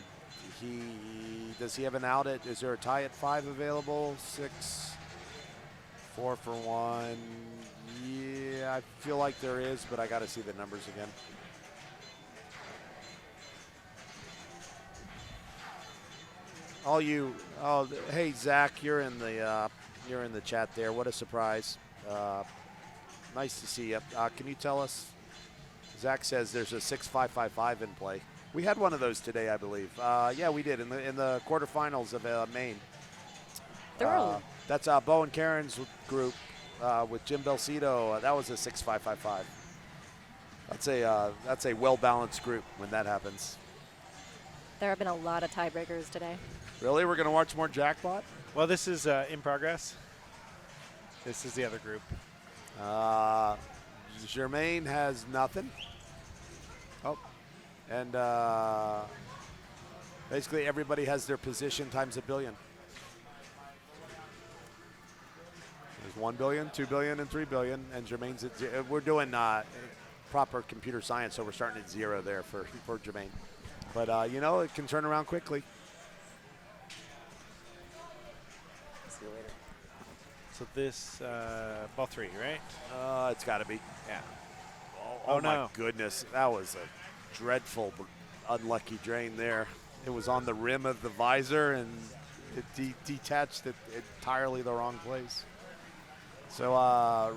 Speaker 3: does he have an out at? Is there a tie at 5 available? 6, 4 for 1. Yeah, I feel like there is, but I got to see the numbers again. Hey Zach, you're in the chat there. What a surprise! Nice to see you. Can you tell us? Zach says there's a 6-5-5-5 in play. We had one of those today, I believe. Yeah, we did in the quarterfinals of Maine. That's Bo and Karen's group with Jim Belcito. That was a 6-5-5-5. That's a well-balanced group when that happens.
Speaker 6: There have been a lot of tiebreakers today.
Speaker 3: Really, we're gonna watch more Jackpot?
Speaker 1: Well, this is in progress. This is the other group.
Speaker 3: Germain has nothing. Oh, and basically everybody has their position times a billion. There's 1 billion, 2 billion, and 3 billion, and Germain's at we're doing proper computer science, so we're starting at 0 there for Germain. But it can turn around quickly.
Speaker 6: See you later.
Speaker 1: So this ball 3, right?
Speaker 3: It's got to be.
Speaker 1: Yeah.
Speaker 3: Oh
Speaker 1: no.
Speaker 3: my goodness, that was a dreadful, unlucky drain there. It was on the rim of the visor, and it detached it entirely the wrong place. So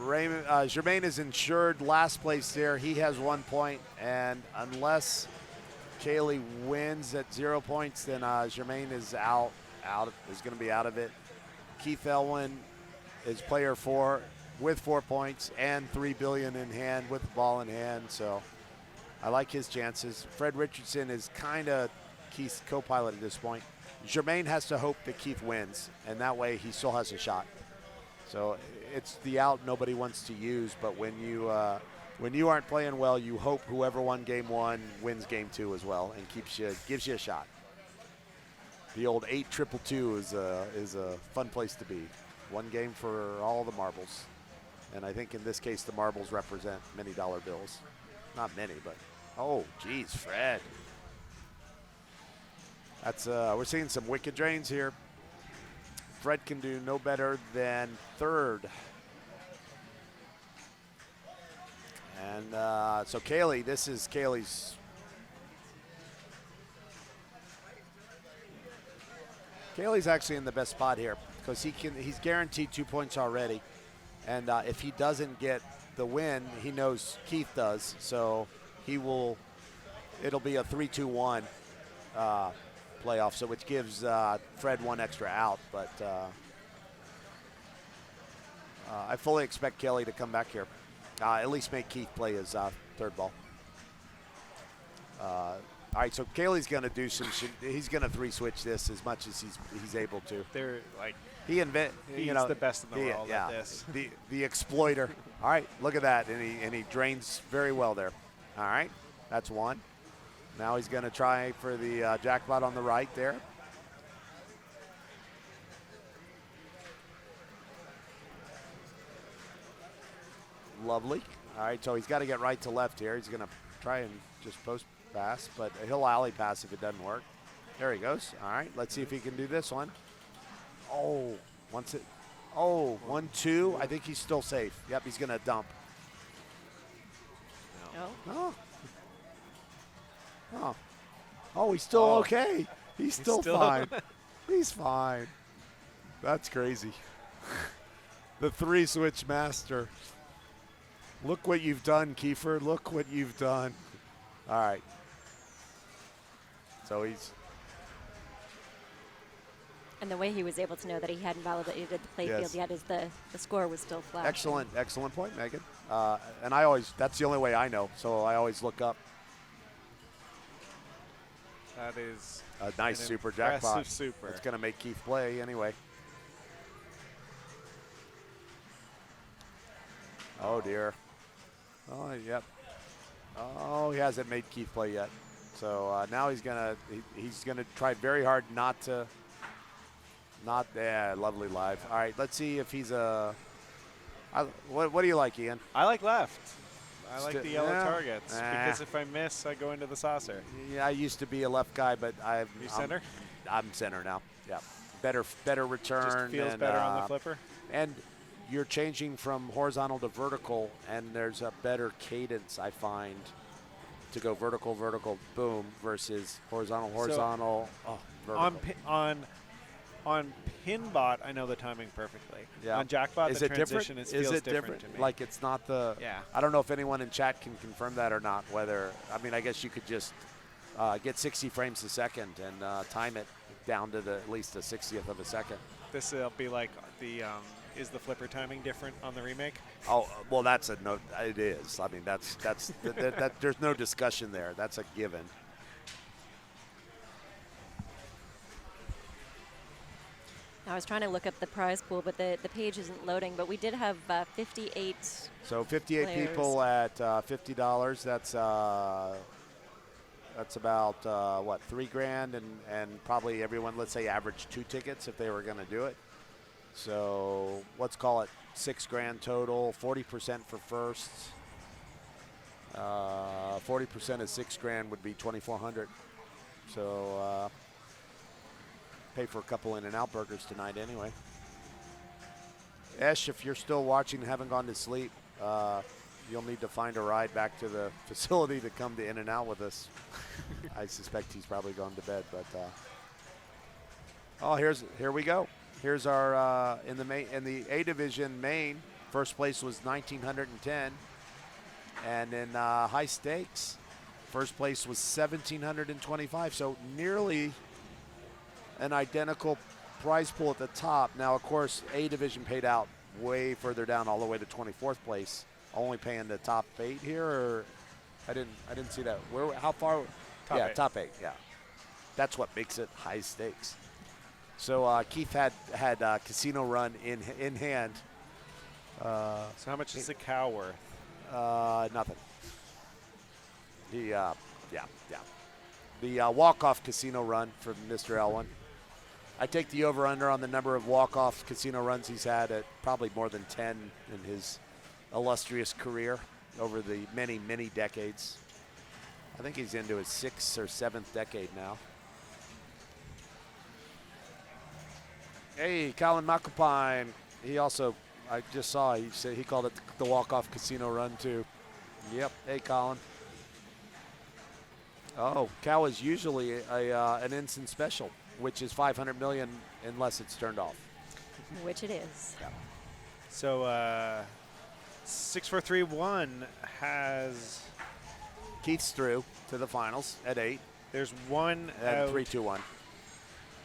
Speaker 3: Germain is insured last place there. He has 1 point, and unless Kaylee wins at 0 points, then Germain is is going to be out of it. Keith Elwin is player 4. with 4 points and $3 billion in hand with the ball in hand. So I like his chances. Fred Richardson is kind of Keith's co-pilot at this point. Jermaine has to hope that Keith wins, and that way he still has a shot. So it's the out nobody wants to use, but when you aren't playing well, you hope whoever won game 1 wins game 2 as well and gives you a shot. The old 8-2-2 is a fun place to be. One game for all the marbles, and I think in this case the marbles represent many dollar bills. Not many, but oh, geez, Fred. That's we're seeing some wicked drains here. Fred can do no better than third. And so Kaylee, this is Kaylee's. Kaylee's actually in the best spot here because he's guaranteed 2 points already. And if he doesn't get the win, he knows Keith does. So it'll be a 3-2-1 playoff, so which gives Fred one extra out. But I fully expect Kelly to come back here. At least make Keith play his third ball. All right, so Kaylee's going to do some. He's going to 3-switch this as much as he's able to.
Speaker 1: They're like
Speaker 3: He's
Speaker 1: the best in the world at this.
Speaker 3: The exploiter. All right, look at that, and he drains very well there. All right, that's one. Now he's going to try for the jackpot on the right there. Lovely. All right, so he's got to get right to left here. He's going to try and just post pass, but he'll alley pass if it doesn't work. There he goes. All right, let's see if he can do this one. Oh, once it. Oh, 1-2. I think he's still safe. Yep, he's going to dump.
Speaker 6: No.
Speaker 3: Oh, he's still okay. He's still fine. He's fine. That's crazy. The 3-switch master. Look what you've done, Kiefer. Look what you've done. All right. So he's.
Speaker 6: And the way he was able to know that he hadn't validated the playfield yet is the score was still flat.
Speaker 3: Excellent point, Megan. And that's the only way I know, so I always look up.
Speaker 1: That is
Speaker 3: a nice super jackpot.
Speaker 1: Super.
Speaker 3: It's going to make Keith play anyway. Oh, dear. Oh, yep. Oh, he hasn't made Keith play yet. So now he's gonna try very hard not to. Lovely live. All right, let's see if he's a. What do you like, Ian?
Speaker 1: I like left. I like the yellow targets because if I miss, I go into the saucer.
Speaker 3: Yeah, I used to be a left guy, but I'm
Speaker 1: center.
Speaker 3: I'm center now. Yeah, better return.
Speaker 1: Just feels better on the flipper.
Speaker 3: And you're changing from horizontal to vertical, and there's a better cadence, I find, to go vertical, boom, versus horizontal, vertical.
Speaker 1: On Pinbot, I know the timing perfectly.
Speaker 3: Yeah.
Speaker 1: On Jackpot,
Speaker 3: is
Speaker 1: the
Speaker 3: it
Speaker 1: transition
Speaker 3: different?
Speaker 1: feels different to me.
Speaker 3: Like it's not the.
Speaker 1: Yeah.
Speaker 3: I don't know if anyone in chat can confirm that or not. I guess you could just get 60 frames a second and time it down to at least a 60th of a second.
Speaker 1: This will be like the. Is the flipper timing different on the remake?
Speaker 3: Oh well, that's a no. It is. I mean, that's there's no discussion there. That's a given.
Speaker 6: I was trying to look up the prize pool, but the page isn't loading. But we did have 58.
Speaker 3: So 58
Speaker 6: players.
Speaker 3: people at $50. That's about what, $3,000, and probably everyone, let's say, average 2 tickets if they were going to do it. So let's call it $6,000 total. 40% for firsts. 40% of $6,000 would be $2,400. So pay for a couple In-N-Out burgers tonight anyway. Esh, if you're still watching and haven't gone to sleep, you'll need to find a ride back to the facility to come to In-N-Out with us. I suspect he's probably gone to bed, but here we go. Here's our in the A division main. First place was 1,910, and in high stakes, first place was 1,725. So nearly an identical prize pool at the top. Now, of course, A division paid out way further down, all the way to 24th place, only paying the top 8 here. Or I didn't see that. Where? How far?
Speaker 1: Top 8.
Speaker 3: Top 8. Yeah, that's what makes it high stakes. So Keith had Casino Run in hand.
Speaker 1: So how much is the cow worth?
Speaker 3: Nothing. The walk-off Casino Run from Mr. Elwin. I take the over-under on the number of walk-off casino runs he's had at probably more than 10 in his illustrious career over the many, many decades. I think he's into his 6th or 7th decade now. Hey, Colin McAlpine. He also, I just saw, he said he called it the walk-off casino run too. Yep. Hey, Colin. Oh, cow is usually an instant special, which is 500 million unless it's turned off.
Speaker 6: Which it is.
Speaker 3: Yeah.
Speaker 1: So 6431 has.
Speaker 3: Keith's through to the finals at 8.
Speaker 1: There's one
Speaker 3: And
Speaker 1: out.
Speaker 3: 3-2-1.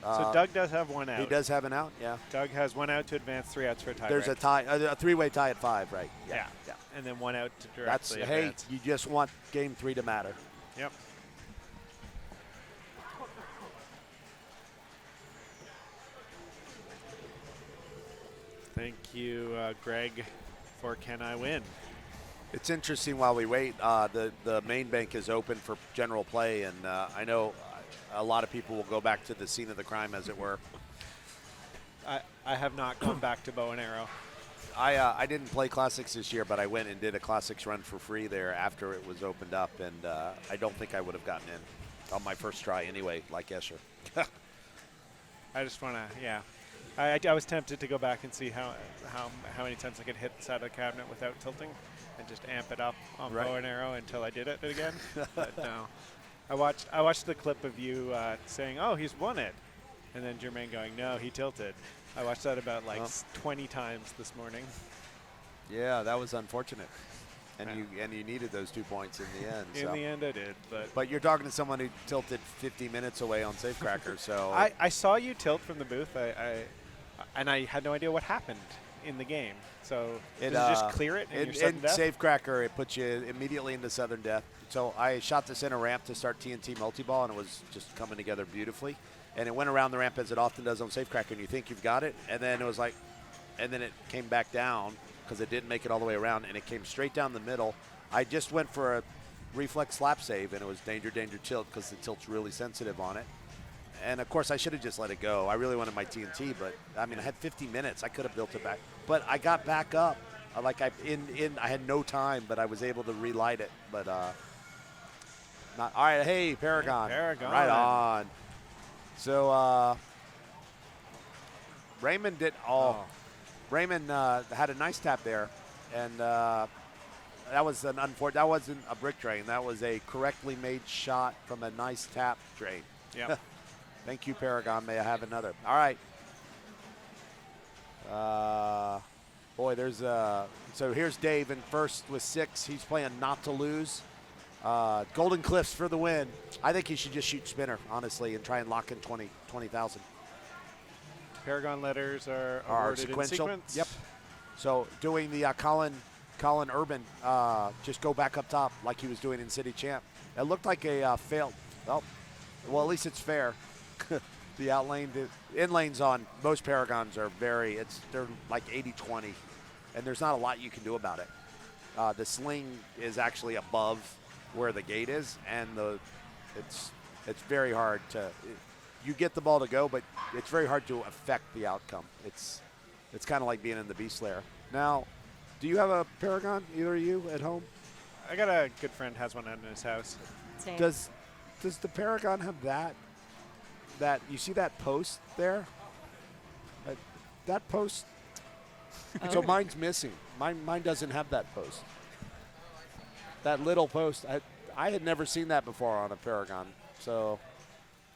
Speaker 1: So Doug does have one out.
Speaker 3: He does have an out, yeah.
Speaker 1: Doug has one out to advance, 3 outs for a tie.
Speaker 3: There's a tie, a 3-way tie at 5, right?
Speaker 1: Yeah. And then one out to
Speaker 3: That's,
Speaker 1: directly
Speaker 3: hey,
Speaker 1: advance.
Speaker 3: you just want game 3 to matter.
Speaker 1: Yep. Thank you, Greg, for Can I Win?
Speaker 3: It's interesting while we wait. The main bank is open for general play, and I know a lot of people will go back to the scene of the crime, as it were.
Speaker 1: I have not gone back to bow and arrow.
Speaker 3: I didn't play Classics this year, but I went and did a Classics run for free there after it was opened up, and I don't think I would have gotten in on my first try anyway, like Escher.
Speaker 1: I just want to, yeah. I was tempted to go back and see how many times I could hit the side of the cabinet without tilting and just amp it up on bow and arrow until I did it again. But no. I watched the clip of you saying, "Oh, he's won it," and then Jermaine going, "No, he tilted." I watched that about 20 times this morning.
Speaker 3: Yeah, that was unfortunate, and
Speaker 1: Yeah.
Speaker 3: you needed those 2 points in the end.
Speaker 1: In the end, I did,
Speaker 3: But you're talking to someone who tilted 50 minutes away on Safecracker, so
Speaker 1: I saw you tilt from the booth. And I had no idea what happened in the game. So does it just clear it and you're sudden death?
Speaker 3: Safecracker, it puts you immediately into sudden death. So I shot the center ramp to start TNT multi-ball, and it was just coming together beautifully. And it went around the ramp as it often does on Safecracker, and you think you've got it, and then it was like, and then it came back down because it didn't make it all the way around, and it came straight down the middle. I just went for a reflex slap save, and it was danger, danger, tilt because the tilt's really sensitive on it. And, of course, I should have just let it go. I really wanted my TNT, but, I mean, I had 50 minutes. I could have built it back. But I got back up. I had no time, but I was able to relight it. But, not. All right, hey, Paragon.
Speaker 1: Paragon.
Speaker 3: Right on. So, Raymond did Raymond had a nice tap there. And that was that wasn't a brick drain. That was a correctly made shot from a nice tap drain.
Speaker 1: Yeah.
Speaker 3: Thank you, Paragon. May I have another? All right. Boy, there's so here's Dave in first with 6. He's playing not to lose. Golden Cliffs for the win. I think he should just shoot spinner, honestly, and try and lock in 20,000.
Speaker 1: Paragon letters are
Speaker 3: Are
Speaker 1: awarded
Speaker 3: sequential.
Speaker 1: in sequence.
Speaker 3: Yep. So doing the Colin Urban, just go back up top like he was doing in City Champ. It looked like a failed. Well, at least it's fair. The outlane, the in lanes on most Paragons are they're like 80-20, and there's not a lot you can do about it. The sling is actually above where the gate is, and it's very hard to. You get the ball to go, but it's very hard to affect the outcome. It's kind of like being in the Beast Lair. Now, do you have a Paragon, either of you, at home?
Speaker 1: I got a good friend has one out in his house.
Speaker 6: Same.
Speaker 3: Does the Paragon have that you see that post there? That post. So mine's missing. Mine doesn't have that post. That little post. I had never seen that before on a Paragon. So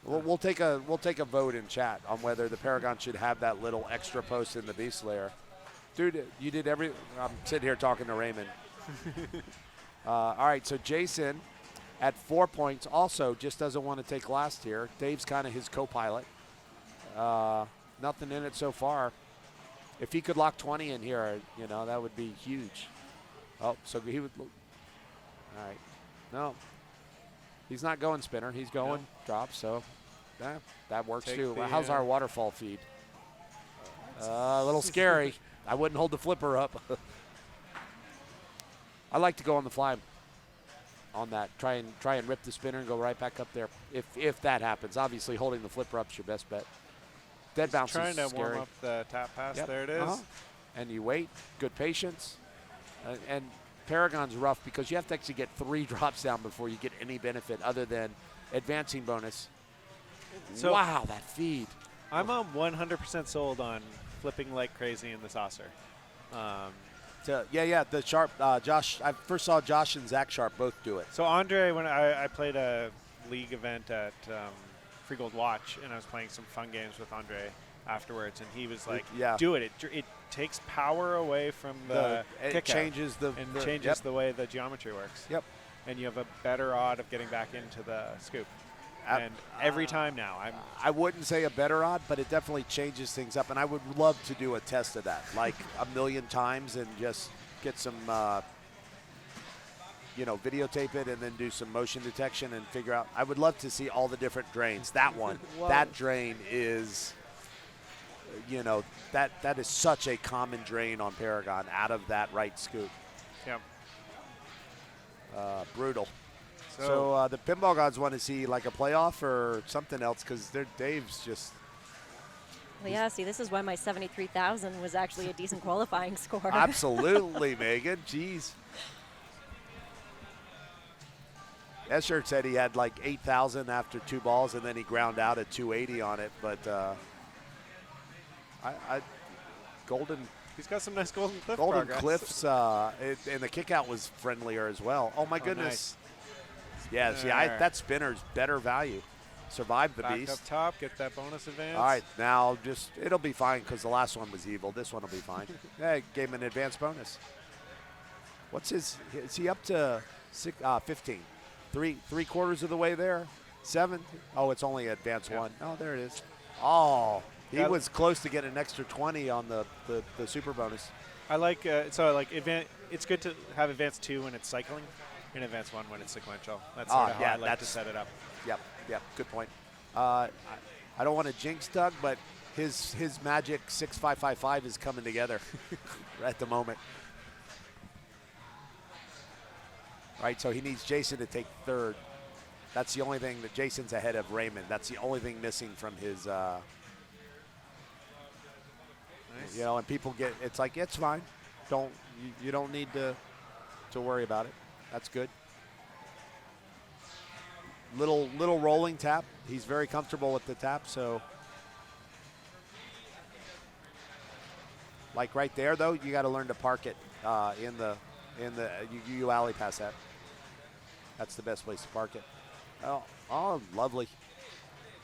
Speaker 3: we'll take a vote in chat on whether the Paragon should have that little extra post in the Beast Lair. Dude, you did I'm sitting here talking to Raymond. All right, so Jason at 4 points also just doesn't want to take last here. Dave's kind of his co-pilot. Nothing in it so far. If he could lock 20 in here, you know, that would be huge. Oh, so he would. All right. No. He's not going spinner. He's going drop, so that works
Speaker 1: Take
Speaker 3: too.
Speaker 1: the,
Speaker 3: How's our waterfall feed? A little scary. I wouldn't hold the flipper up. I like to go on the fly on that. Try and rip the spinner and go right back up there. If that happens, obviously holding the flipper up is your best bet. Dead bounce
Speaker 1: Trying
Speaker 3: is
Speaker 1: to
Speaker 3: scary.
Speaker 1: warm up the tap pass.
Speaker 3: Yep.
Speaker 1: There it is.
Speaker 3: And you wait. Good patience. And Paragon's rough because you have to actually get 3 drops down before you get any benefit other than advancing bonus.
Speaker 1: So
Speaker 3: wow, that feed.
Speaker 1: I'm 100% sold on flipping like crazy in the saucer.
Speaker 3: The Sharp, Josh, I first saw Josh and Zach Sharp both do it.
Speaker 1: So Andre, when I played a league event at Free Gold Watch, and I was playing some fun games with Andre afterwards, and he was like, do it. It takes power away from the
Speaker 3: it
Speaker 1: kick
Speaker 3: changes
Speaker 1: out and changes the way the geometry works.
Speaker 3: Yep.
Speaker 1: And you have a better odd of getting back into the scoop. And every time now,
Speaker 3: I wouldn't say a better odd, but it definitely changes things up. And I would love to do a test of that, like a million times, and just get some, videotape it and then do some motion detection and figure out. I would love to see all the different drains. That one, that drain is, that is such a common drain on Paragon out of that right scoop.
Speaker 1: Yep.
Speaker 3: Brutal. So the Pinball Gods want to see like a playoff or something else because Dave's just.
Speaker 6: Well, yeah, see, this is why my 73,000 was actually a decent qualifying score.
Speaker 3: Absolutely, Megan. Jeez. Escher said he had like 8,000 after 2 balls, and then he ground out at 280 on it. But Golden.
Speaker 1: He's got some nice Golden Cliff
Speaker 3: Golden
Speaker 1: progress.
Speaker 3: Cliffs, and the kick out was friendlier as well. Oh, my goodness.
Speaker 1: Nice.
Speaker 3: Yeah, see, that spinner's better value. Survive the
Speaker 1: Back
Speaker 3: beast.
Speaker 1: up top, get that bonus advance.
Speaker 3: All right, now it'll be fine because the last one was evil. This one will be fine. Yeah, gave him an advance bonus. What's his? Is he up to 15? Three quarters of the way there. 7. Oh, it's only advance 1. Oh, there it is. Oh, he was close to getting an extra 20 on the super bonus.
Speaker 1: I like it's good to have advance 2 when it's cycling, and advance 1 when it's sequential. That's sort of how I like to set it up.
Speaker 3: Yep, good point. I don't want to jinx Doug, but his magic 6-5-5-5 is coming together at the moment. Right, so he needs Jason to take 3rd. That's the only thing that Jason's ahead of Raymond. That's the only thing missing from his. Nice. And people get it's like it's fine. You don't need to worry about it. That's good. Little rolling tap. He's very comfortable with the tap, so like right there though, you got to learn to park it you alley pass that. That's the best place to park it. Oh, lovely.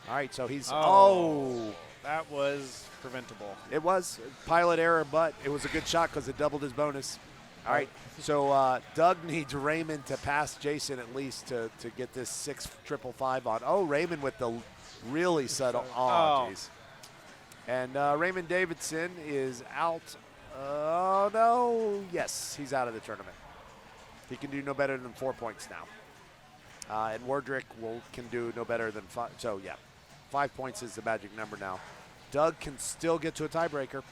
Speaker 3: All right, so he's
Speaker 1: that was preventable.
Speaker 3: It was pilot error, but it was a good shot because it doubled his bonus. All right, so Doug needs Raymond to pass Jason at least to get this 6-5-5 on. Oh, Raymond with the really subtle. Oh, jeez. And Raymond Davidson is out. Oh, no. Yes, he's out of the tournament. He can do no better than 4 points now. And Wardrick can do no better than 5. So, yeah, 5 points is the magic number now. Doug can still get to a tiebreaker.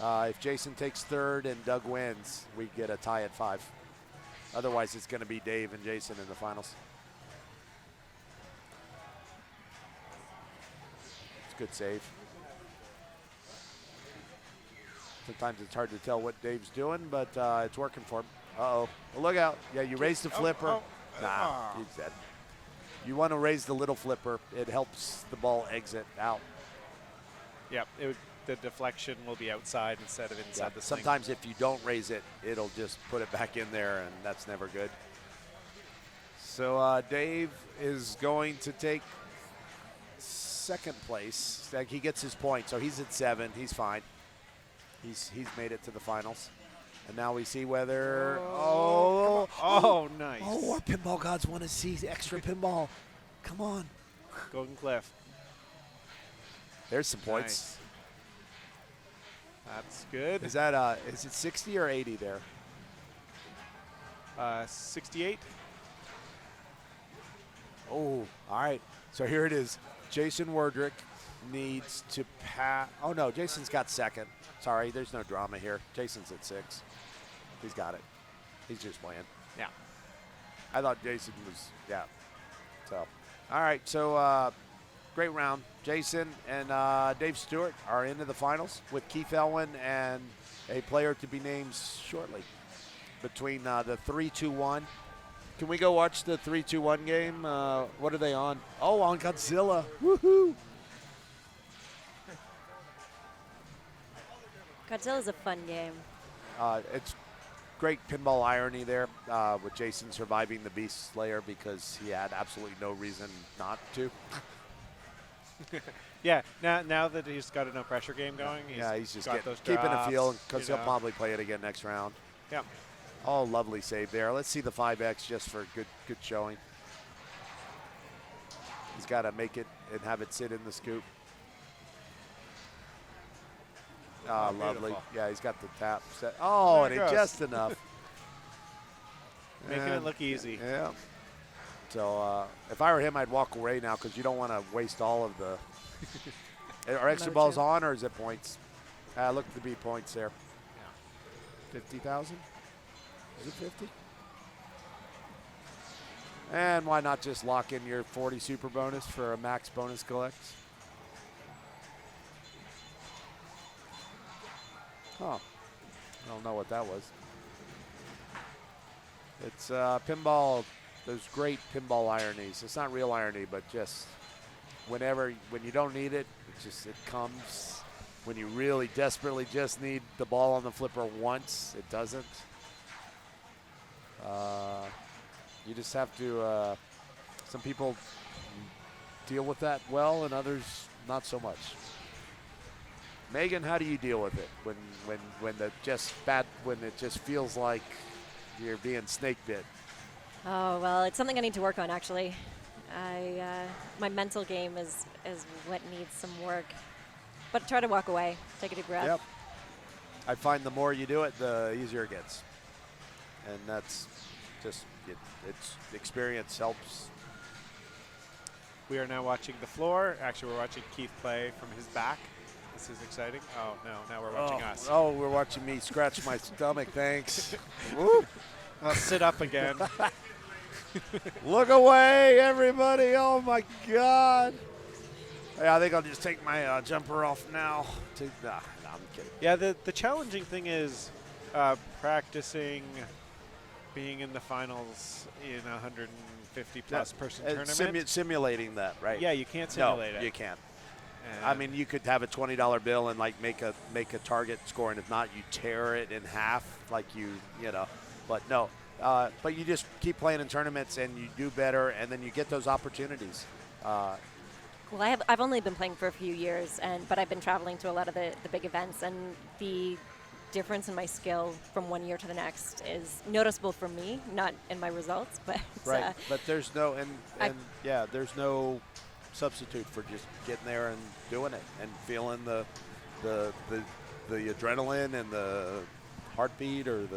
Speaker 3: If Jason takes 3rd and Doug wins, we get a tie at 5. Otherwise, it's going to be Dave and Jason in the finals. It's a good save. Sometimes it's hard to tell what Dave's doing, but it's working for him. Uh-oh. Well, look out. Yeah, you raise the flipper. Nah, he's dead. You want to raise the little flipper. It helps the ball exit out.
Speaker 1: Yep, the deflection will be outside instead of inside the sling.
Speaker 3: Sometimes if you don't raise it, it'll just put it back in there, and that's never good. So Dave is going to take 2nd place. He gets his point, so he's at 7. He's fine. He's made it to the finals. And now we see whether
Speaker 1: nice.
Speaker 3: Oh, our pinball gods want to see extra pinball. Come on.
Speaker 1: Golden Cliff.
Speaker 3: There's some points.
Speaker 1: That's good.
Speaker 3: Is that is it 60 or 80 there?
Speaker 1: 68.
Speaker 3: Oh, all right. So here it is. Jason Werdrick needs to pass. Oh, no, Jason's got second. Sorry, there's no drama here. Jason's at 6. He's got it. He's just playing.
Speaker 1: Yeah.
Speaker 3: I thought Jason was, yeah. So, all right. So, great round. Jason and Dave Stewart are into the finals with Keith Elwin and a player to be named shortly between the 3-2-1. Can we go watch the 3-2-1 game? What are they on? Oh, on Godzilla. Woohoo!
Speaker 6: Godzilla's a fun game.
Speaker 3: It's great pinball irony there with Jason surviving the Beast Slayer because he had absolutely no reason not to.
Speaker 1: Yeah, now that he's got a no pressure game going,
Speaker 3: He's just
Speaker 1: got those
Speaker 3: keeping a
Speaker 1: drops,
Speaker 3: feel because
Speaker 1: you
Speaker 3: he'll
Speaker 1: know.
Speaker 3: probably play it again next round.
Speaker 1: Yeah.
Speaker 3: Oh, lovely save there. Let's see the 5X just for good showing. He's got to make it and have it sit in the scoop. Oh, lovely.
Speaker 1: beautiful.
Speaker 3: Yeah, he's got the tap set. Oh,
Speaker 1: There it
Speaker 3: and
Speaker 1: goes.
Speaker 3: just enough.
Speaker 1: Making it
Speaker 3: And-
Speaker 1: look easy.
Speaker 3: Yeah. So if I were him, I'd walk away now because you don't want to waste all of the. Are extra balls on or is it points? Look to be points there. 50,000? Is it 50? And why not just lock in your 40 super bonus for a max bonus collect? Huh. I don't know what that was. It's pinball. Those great pinball ironies. It's not real irony, but just when you don't need it, it comes. When you really desperately just need the ball on the flipper once, it doesn't. You just have to. Some people deal with that well, and others not so much. Megan, how do you deal with it when it just feels like you're being snake bit?
Speaker 6: Oh, well, it's something I need to work on, actually. My mental game is what needs some work. But try to walk away, take a deep breath.
Speaker 3: Yep. I find the more you do it, the easier it gets. And that's just, it's experience helps.
Speaker 1: We are now watching the floor. Actually, we're watching Keith play from his back. This is exciting. Oh, no, now we're watching us.
Speaker 3: Oh, we're watching me scratch my stomach, thanks. Woo.
Speaker 1: I'll sit up again.
Speaker 3: Look away, everybody. Oh, my God. Yeah, I think I'll just take my jumper off now. No, I'm kidding.
Speaker 1: Yeah, the challenging thing is practicing being in the finals in a 150-plus person tournament.
Speaker 3: Simulating that, right?
Speaker 1: Yeah, you can't simulate
Speaker 3: no,
Speaker 1: it.
Speaker 3: you can't.
Speaker 1: And
Speaker 3: I mean, you could have a $20 bill and like make a target score, and if not, you tear it in half, like you know. But no, but you just keep playing in tournaments, and you do better, and then you get those opportunities.
Speaker 6: Well, I've only been playing for a few years, but I've been traveling to a lot of the big events, and the difference in my skill from one year to the next is noticeable for me, not in my results, but
Speaker 3: Right, but there's no there's no substitute for just getting there and doing it and feeling the adrenaline and the heartbeat or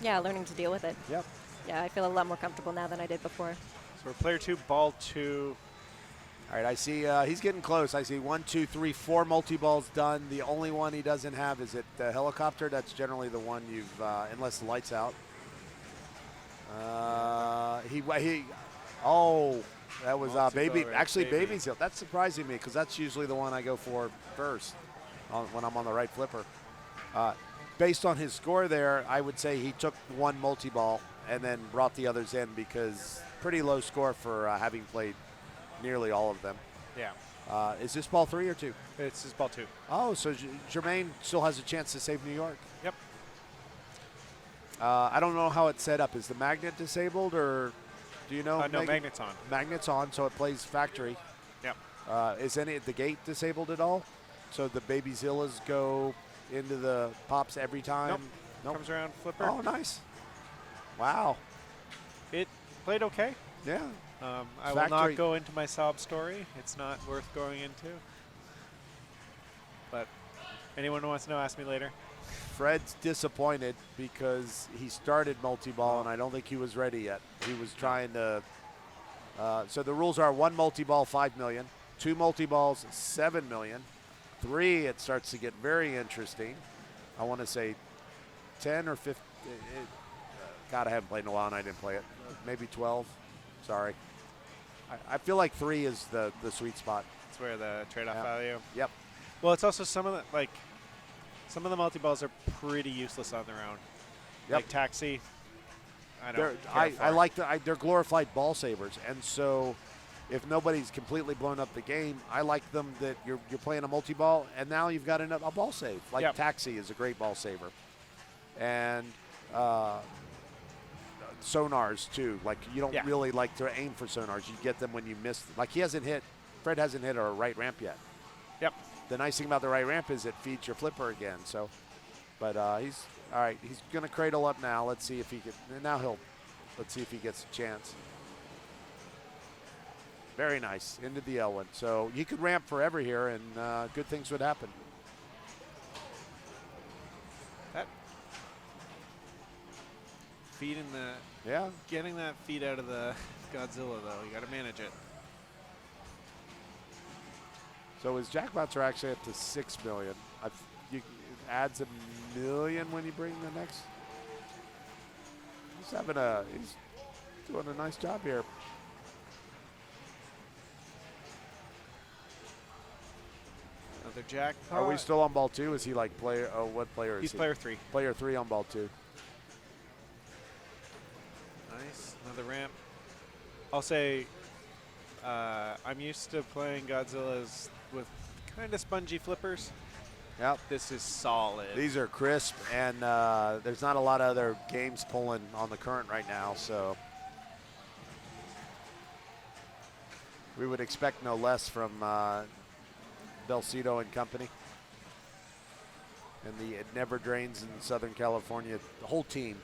Speaker 6: yeah, learning to deal with it.
Speaker 3: Yep.
Speaker 6: Yeah, I feel a lot more comfortable now than I did before.
Speaker 1: So we're player 2, ball 2.
Speaker 3: All right, I see he's getting close. I see 1, 2, 3, 4 multi-balls done. The only one he doesn't have is the helicopter. That's generally the one you've, unless the light's out. That was baby.
Speaker 1: Multi-ball,
Speaker 3: Actually,
Speaker 1: baby.
Speaker 3: baby's hill. That's surprising me because that's usually the one I go for first when I'm on the right flipper. Based on his score there, I would say he took one multi-ball and then brought the others in because pretty low score for having played nearly all of them.
Speaker 1: Yeah.
Speaker 3: Is this ball 3 or 2?
Speaker 1: It's his ball 2.
Speaker 3: Oh, so Jermaine still has a chance to save New York.
Speaker 1: Yep.
Speaker 3: I don't know how it's set up. Is the magnet disabled, or do you know?
Speaker 1: No, magnet's on.
Speaker 3: Magnet's on, so it plays factory.
Speaker 1: Yep.
Speaker 3: Is the gate disabled at all? So the baby Zillas go into the pops every time?
Speaker 1: Nope. Comes around flipper.
Speaker 3: Oh, nice. Wow.
Speaker 1: It played okay.
Speaker 3: Yeah.
Speaker 1: I will not go into my sob story. It's not worth going into. But Anyone who wants to know, ask me later.
Speaker 3: Fred's disappointed because he started multi-ball, and I don't think he was ready yet. He was trying to. So the rules are 1 multi-ball, 5 million. 2 multi-balls, 7 million. 3, it starts to get very interesting. I want to say 10 or 15. God, I haven't played in a while, and I didn't play it. Maybe 12. Sorry. I feel like 3 is the sweet spot.
Speaker 1: That's where the trade-off value.
Speaker 3: Yep.
Speaker 1: Well, it's also some of the multi-balls are pretty useless on their own.
Speaker 3: Yep.
Speaker 1: Like Taxi. I don't care
Speaker 3: I
Speaker 1: for.
Speaker 3: like they're glorified ball savers, and so if nobody's completely blown up the game, I like them that you're playing a multi-ball, and now you've got a ball save. Like
Speaker 1: Yep.
Speaker 3: Taxi is a great ball saver, and sonars too. Like you don't really like to aim for sonars. You get them when you miss. Like Fred hasn't hit a right ramp yet.
Speaker 1: Yep.
Speaker 3: The nice thing about the right ramp is it feeds your flipper again. So, but he's all right. He's going to cradle up now. Let's see if he can. Let's see if he gets a chance. Very nice into the L1. So you could ramp forever here, and good things would happen.
Speaker 1: That feeding
Speaker 3: Yeah.
Speaker 1: getting that feed out of the Godzilla though, you got to manage it.
Speaker 3: So his jackpots are actually up to 6 million. It adds $1 million when you bring the next. He's doing a nice job here.
Speaker 1: Another jackpot.
Speaker 3: Are we still on ball 2? Is he like player? Oh, what player is
Speaker 1: He's
Speaker 3: he?
Speaker 1: player 3.
Speaker 3: Player 3 on ball 2.
Speaker 1: Nice. Another ramp. I'll say I'm used to playing Godzillas with kind of spongy flippers.
Speaker 3: Yep.
Speaker 1: This is solid.
Speaker 3: These are crisp, and there's not a lot of other games pulling on the current right now, so we would expect no less from Belcito and company. And It Never Drains in Southern California, the whole team.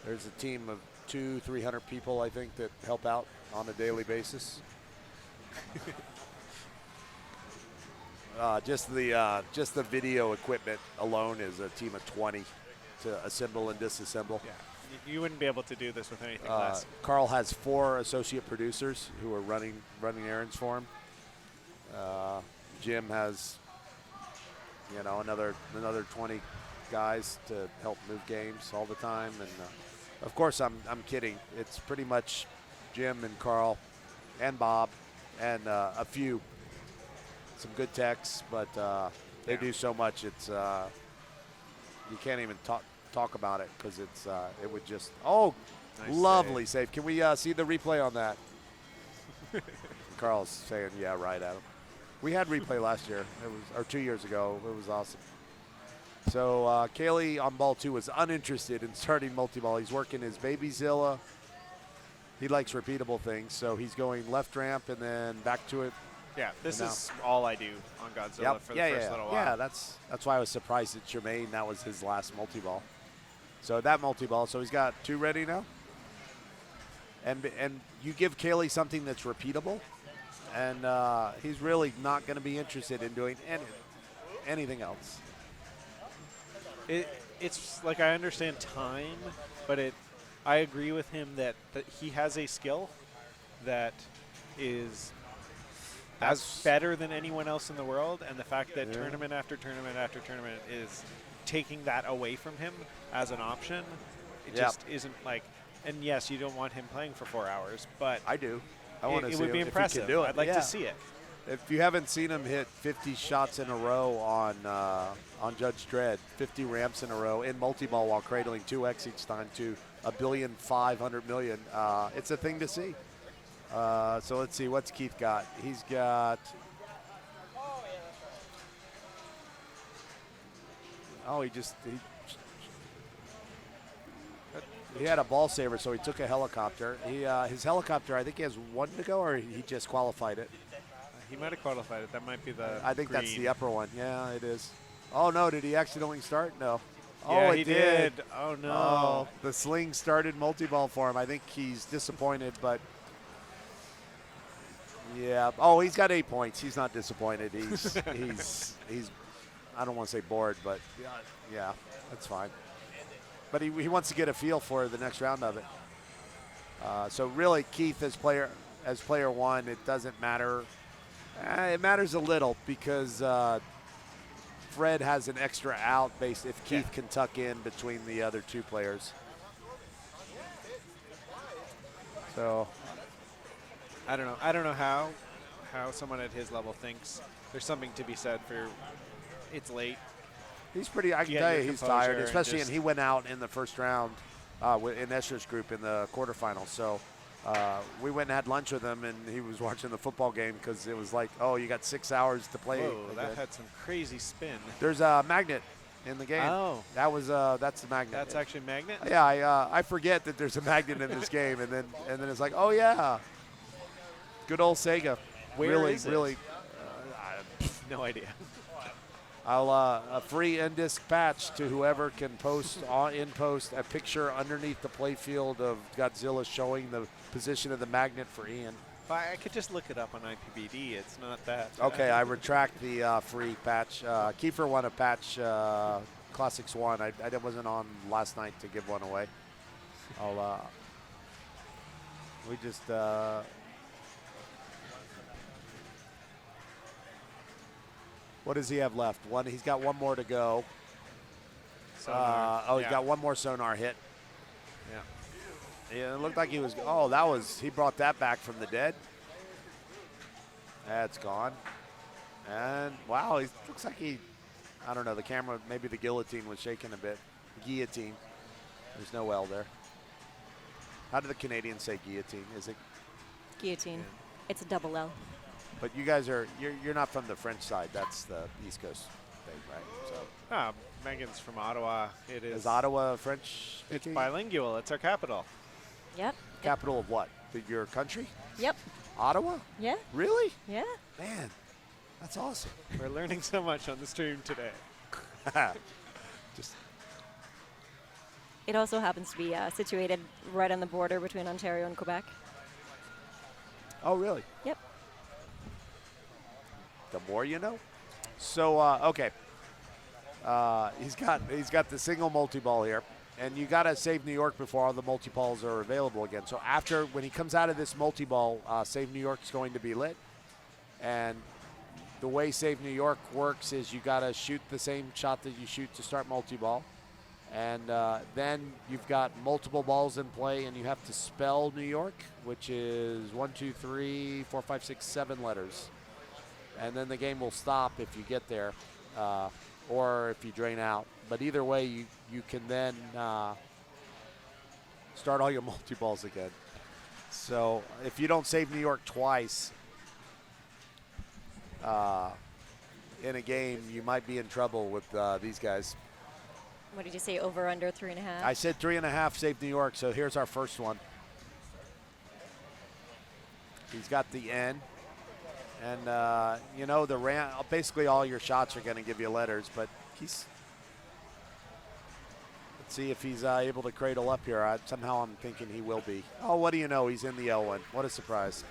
Speaker 3: There's a team of 200-300 people, I think, that help out on a daily basis. Just the video equipment alone is a team of 20 to assemble and disassemble.
Speaker 1: Yeah, you wouldn't be able to do this with anything less.
Speaker 3: Carl has 4 associate producers who are running errands for him. Jim has, another 20 guys to help move games all the time, and of course I'm kidding. It's pretty much Jim and Carl and Bob and some good techs, but they do so much. It's you can't even talk about it because it would just
Speaker 1: Nice
Speaker 3: lovely save. Can we see the replay on that? Carl's saying yeah, right, Adam. We had replay last year. Or 2 years ago. It was awesome. So Kaylee on ball 2 was uninterested in starting multi-ball. He's working his Babyzilla. He likes repeatable things, so he's going left ramp and then back to it.
Speaker 1: Yeah, this is all I do on Godzilla for the first little while.
Speaker 3: Yeah, that's why I was surprised that Jermaine, that was his last multi-ball. So that multi-ball, so he's got 2 ready now. And you give Kaylee something that's repeatable, and he's really not going to be interested in doing anything else.
Speaker 1: It's like I understand time, but I agree with him that he has a skill that is as better than anyone else in the world, and the fact that tournament after tournament after tournament is taking that away from him as an option, it just isn't like. And yes, you don't want him playing for 4 hours, but
Speaker 3: I do. I want to see
Speaker 1: it would be
Speaker 3: if he
Speaker 1: impressive.
Speaker 3: can do it.
Speaker 1: I'd like to see it.
Speaker 3: If you haven't seen him hit 50 shots in a row on Judge Dredd, 50 ramps in a row in multi-ball while cradling 2x each time to $1,500,000,000, it's a thing to see. So let's see, what's Keith got? He's got. He had a ball saver, so he took a helicopter. His helicopter, I think he has 1 to go, or he just qualified it.
Speaker 1: He might have qualified it. That might be the.
Speaker 3: I think that's
Speaker 1: green.
Speaker 3: the upper one. Yeah, it is. Oh no, did he accidentally start? No.
Speaker 1: Yeah,
Speaker 3: Oh,
Speaker 1: he
Speaker 3: it did.
Speaker 1: Oh no.
Speaker 3: Oh, the sling started multi-ball for him. I think he's disappointed, but yeah. Oh, he's got 8 points. He's not disappointed. He's I don't want to say bored, but yeah, that's fine. But he wants to get a feel for the next round of it. So really, Keith as player one, it doesn't matter. It matters a little because Fred has an extra out base if Keith can tuck in between the other two players. So
Speaker 1: I don't know. I don't know how someone at his level thinks there's something to be said for it's late.
Speaker 3: he's pretty. I can
Speaker 1: Yeah,
Speaker 3: tell
Speaker 1: your
Speaker 3: you, he's
Speaker 1: composure
Speaker 3: tired,
Speaker 1: and
Speaker 3: especially
Speaker 1: just-
Speaker 3: and he went out in the first round in Escher's group in the quarterfinals. So we went and had lunch with him, and he was watching the football game because it was like, oh, you got 6 hours to play.
Speaker 1: Whoa, that
Speaker 3: again.
Speaker 1: had some crazy spin.
Speaker 3: There's a magnet in the game.
Speaker 1: Oh.
Speaker 3: That's the magnet.
Speaker 1: That's actually a magnet?
Speaker 3: Yeah, I forget that there's a magnet in this game, and then it's like, oh yeah, good old Sega.
Speaker 1: Where
Speaker 3: really,
Speaker 1: is it?
Speaker 3: really.
Speaker 1: No idea.
Speaker 3: I'll a free INDISC patch to whoever can post in post a picture underneath the playfield of Godzilla showing the position of the magnet for Ian.
Speaker 1: I could just look it up on IPBD. It's not that.
Speaker 3: Okay, I retract the free patch. Kiefer won a patch, Classics 1. I wasn't on last night to give one away. We just, what does he have left? He's got one more to go.
Speaker 1: Sonar.
Speaker 3: He's got one more sonar hit.
Speaker 1: Yeah.
Speaker 3: Yeah, it looked like he was, he brought that back from the dead. That's gone. And wow, he looks like I don't know, the camera, maybe the guillotine was shaking a bit. Guillotine. There's no L there. How do the Canadians say guillotine? Is it?
Speaker 6: Guillotine. It's a double L.
Speaker 3: But you guys you're not from the French side. That's the East Coast thing, right? So
Speaker 1: Megan's from Ottawa. It is.
Speaker 3: is Ottawa French?
Speaker 1: It's
Speaker 3: speaking?
Speaker 1: bilingual. It's our capital.
Speaker 6: Yep.
Speaker 3: Capital of what? Your country?
Speaker 6: Yep.
Speaker 3: Ottawa?
Speaker 6: Yeah.
Speaker 3: Really?
Speaker 6: Yeah.
Speaker 3: Man, that's awesome.
Speaker 1: We're learning so much on the stream today.
Speaker 3: Just
Speaker 6: It also happens to be situated right on the border between Ontario and Quebec.
Speaker 3: oh, really?
Speaker 6: Yep.
Speaker 3: The more you know. So okay, he's got the single multi-ball here, and you got to save New York before all the multi-balls are available again. So when he comes out of this multi-ball, Save New York is going to be lit, and the way Save New York works is you got to shoot the same shot that you shoot to start multi-ball, and then you've got multiple balls in play, and you have to spell New York, which is 1, 2, 3, 4, 5, 6, 7 letters. And then the game will stop if you get there, or if you drain out. But either way, you can then start all your multi-balls again. So if you don't save New York twice in a game, you might be in trouble with these guys.
Speaker 6: What did you say? Over under 3.5.
Speaker 3: I said 3.5 save New York, so here's our first one. He's got the N. And, basically all your shots are going to give you letters, but let's see if he's able to cradle up here. Somehow I'm thinking he will be. Oh, what do you know? He's in the L1. What a surprise.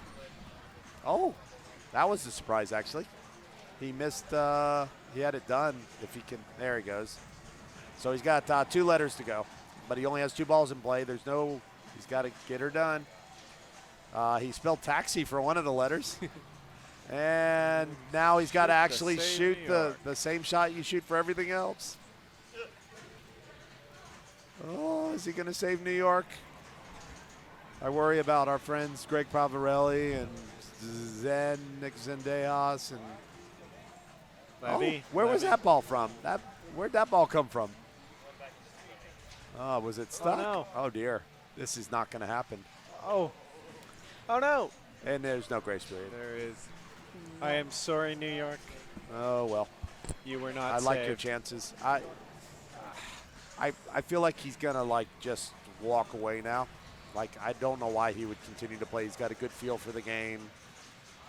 Speaker 3: Oh, that was a surprise, actually. He missed, he had it done if he can. There he goes. So he's got 2 letters to go, but he only has 2 balls in play. He's got to get her done. He spelled taxi for one of the letters. And now he's got to actually shoot the same shot you shoot for everything else. Oh, is he going to save New York? I worry about our friends Greg Pavarelli and Nick Zendejas. And
Speaker 1: Levy.
Speaker 3: where was that ball from? Where'd that ball come from? Oh, was it stuck?
Speaker 1: no.
Speaker 3: Oh, dear. This is not going to happen.
Speaker 1: Oh no.
Speaker 3: And there's no grace period.
Speaker 1: There is. I am sorry, New York.
Speaker 3: Oh, well.
Speaker 1: You were not
Speaker 3: I like your
Speaker 1: saved.
Speaker 3: chances. I feel like he's gonna just walk away now. I don't know why he would continue to play. He's got a good feel for the game,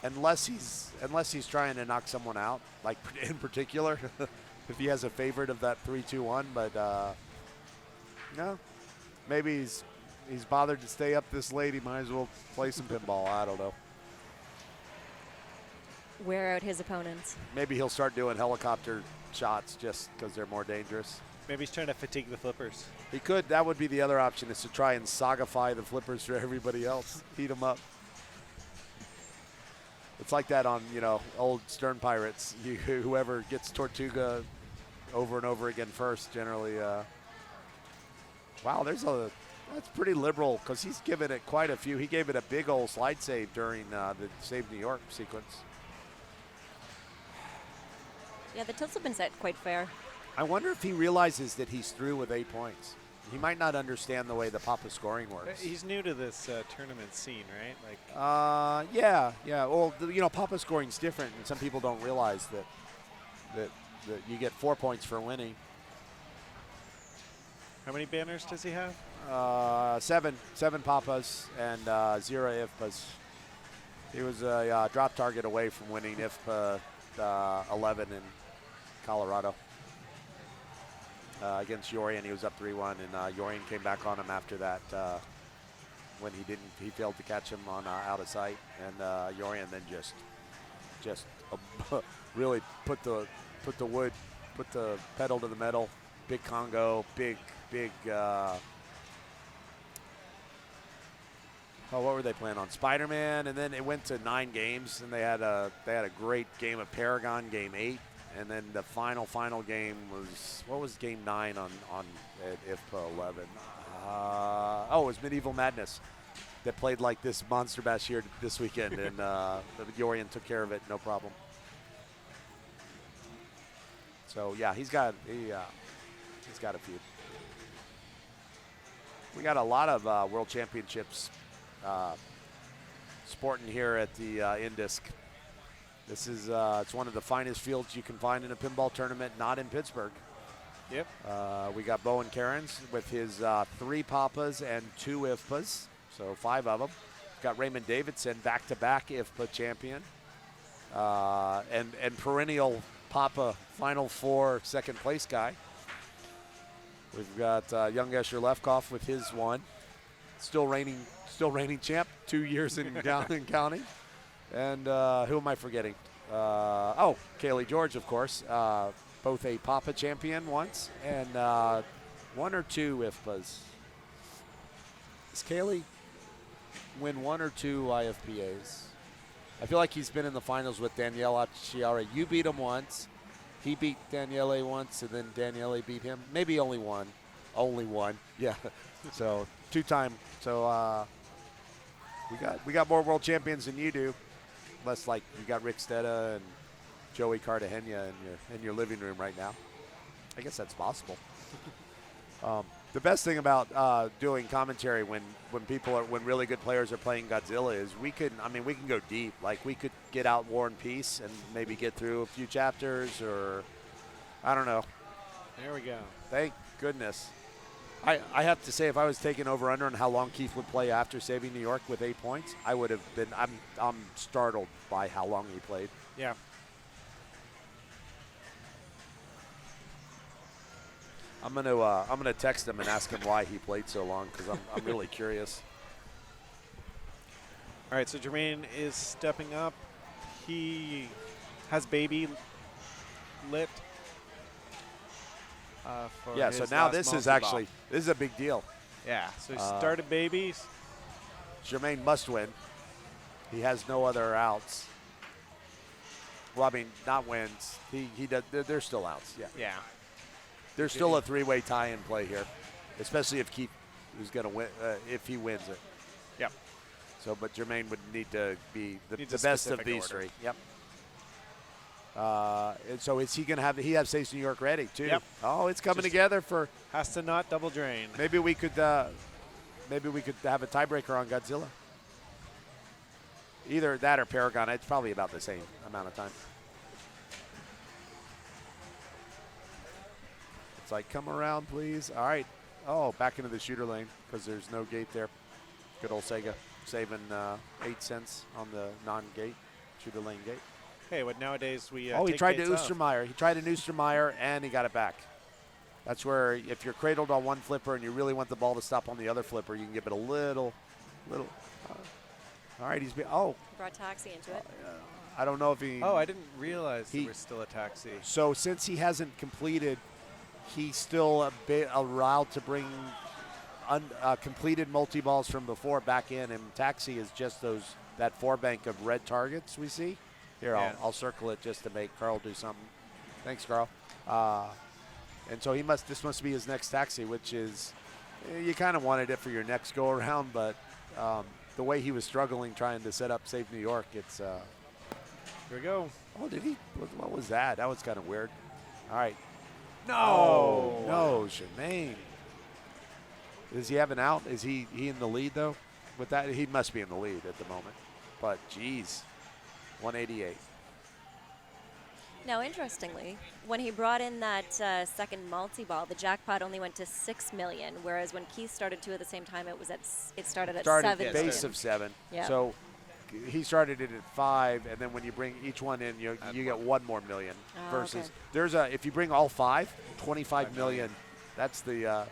Speaker 3: unless he's trying to knock someone out. In particular, if he has a favorite of that 3-2-1. But no, maybe he's bothered to stay up this late. He might as well play some pinball. I don't know.
Speaker 6: Wear out his opponents.
Speaker 3: Maybe he'll start doing helicopter shots just because they're more dangerous.
Speaker 1: Maybe he's trying to fatigue the flippers.
Speaker 3: He could. That would be the other option, is to try and sagify the flippers for everybody else. Heat them up. It's like that on, old Stern Pirates. Whoever gets Tortuga over and over again first generally. Wow, that's pretty liberal because he's given it quite a few. He gave it a big old slide save during the Save New York sequence.
Speaker 6: Yeah, the tilts have been set quite fair.
Speaker 3: I wonder if he realizes that he's through with 8 points. He might not understand the way the Papa scoring works.
Speaker 1: He's new to this tournament scene, right?
Speaker 3: Yeah. Well, Papa scoring's different, and some people don't realize that you get 4 points for winning.
Speaker 1: How many banners does he have?
Speaker 3: 7 Papas and 0 IFPAs. He was a drop target away from winning IFPA 11 in Colorado. Against Yorian, he was up 3-1, and Yorian came back on him after that when he failed to catch him on out of sight, and Yorian then just really put the pedal to the metal. Big Congo, big. What were they playing on? Spider-Man, and then it went to 9 games, and they had a great game of Paragon, game 8. And then the final game was game 9 on IFPA 11? It was Medieval Madness that played like this Monster Bash here this weekend, and Yorian took care of it, no problem. So yeah, he's got a few. We got a lot of World Championships sporting here at the INDISC. This is it's one of the finest fields you can find in a pinball tournament, not in Pittsburgh.
Speaker 1: Yep.
Speaker 3: We got Bowen Cairns with his 3 Papas and 2 IFPAs, so 5 of them. Got Raymond Davidson, back-to-back IFPA champion, and perennial Papa Final Four second place guy. We've got young Escher Lefkoff with his 1, still reigning champ, 2 years in counting. And who am I forgetting? Kaylee George, of course. Both a Papa champion once and 1 or 2 IFPAs. Does Kaylee win 1 or 2 IFPAs? I feel like he's been in the finals with Danielle Achiara. You beat him once. He beat Daniele once, and then Daniele beat him. Maybe only one. Only one. Yeah. So 2-time. So we got more world champions than you do. Less like you got Rick Stetta and Joey Cartagena in your living room right now. I guess that's possible. The best thing about doing commentary when really good players are playing Godzilla is we can go deep. Like we could get out War and Peace and maybe get through a few chapters, or I don't know.
Speaker 1: There we go.
Speaker 3: Thank goodness. I have to say, if I was taking over under on how long Keith would play after saving New York with 8 points, I would have been. I'm startled by how long he played.
Speaker 1: Yeah.
Speaker 3: I'm gonna text him and ask him why he played so long, because I'm really curious.
Speaker 1: All right, so Jermaine is stepping up. He has baby lit.
Speaker 3: Yeah, so now this is a big deal.
Speaker 1: Yeah, so he started babies.
Speaker 3: Jermaine must win. He has no other outs. Well, I mean, not wins. He does. They're still outs. Yeah.
Speaker 1: Yeah.
Speaker 3: There's still a 3-way tie in play here, especially if Keith is going to win. If he wins it.
Speaker 1: Yep.
Speaker 3: So, but Jermaine would need to be the
Speaker 1: Needs a
Speaker 3: best of
Speaker 1: specific
Speaker 3: these
Speaker 1: order.
Speaker 3: 3. Yep. And so is he going to have? He has Saves New York ready too.
Speaker 1: Yep.
Speaker 3: Oh, it's coming together for.
Speaker 1: Has to not double drain.
Speaker 3: Maybe we could have a tiebreaker on Godzilla. Either that or Paragon. It's probably about the same amount of time. It's like, come around, please. All right. Oh, back into the shooter lane because there's no gate there. Good old Sega saving 8 cents on the non-gate, shooter lane gate.
Speaker 1: Hey, what nowadays we
Speaker 3: he
Speaker 1: take
Speaker 3: tried to
Speaker 1: gates out.
Speaker 3: Oostermeyer. He tried an Oostermeyer, and he got it back. That's where if you're cradled on one flipper and you really want the ball to stop on the other flipper, you can give it a little. All right,
Speaker 6: Brought Taxi into it.
Speaker 3: I don't know if he.
Speaker 4: Oh, I didn't realize
Speaker 3: He-
Speaker 4: there was still a taxi.
Speaker 3: So since he hasn't completed, he's still allowed to bring completed multi-balls from before back in, and taxi is just that 4 bank of red targets we see. Here,
Speaker 1: Yeah.
Speaker 3: I'll circle it just to make Carl do something. Thanks, Carl. And so this must be his next taxi, which is, you kind of wanted it for your next go around, but the way he was struggling trying to set up Save New York, it's.
Speaker 1: Here we go.
Speaker 3: Oh, did he? What was that? That was kind of weird. All right.
Speaker 1: No.
Speaker 3: Oh, no, Jermaine. Does he have an out? Is he in the lead, though? With that, he must be in the lead at the moment. But, geez, 188.
Speaker 6: Now, interestingly, when he brought in that second multi-ball, the jackpot only went to 6 million, whereas when Keith started 2 at the same time, it started at 7
Speaker 3: base
Speaker 6: million.
Speaker 3: of 7.
Speaker 6: Yeah.
Speaker 3: So he started it at 5, and then when you bring each one in, you get 1 more million.
Speaker 6: Oh,
Speaker 3: Versus
Speaker 6: okay.
Speaker 3: if you bring all 5, 25 million. That's the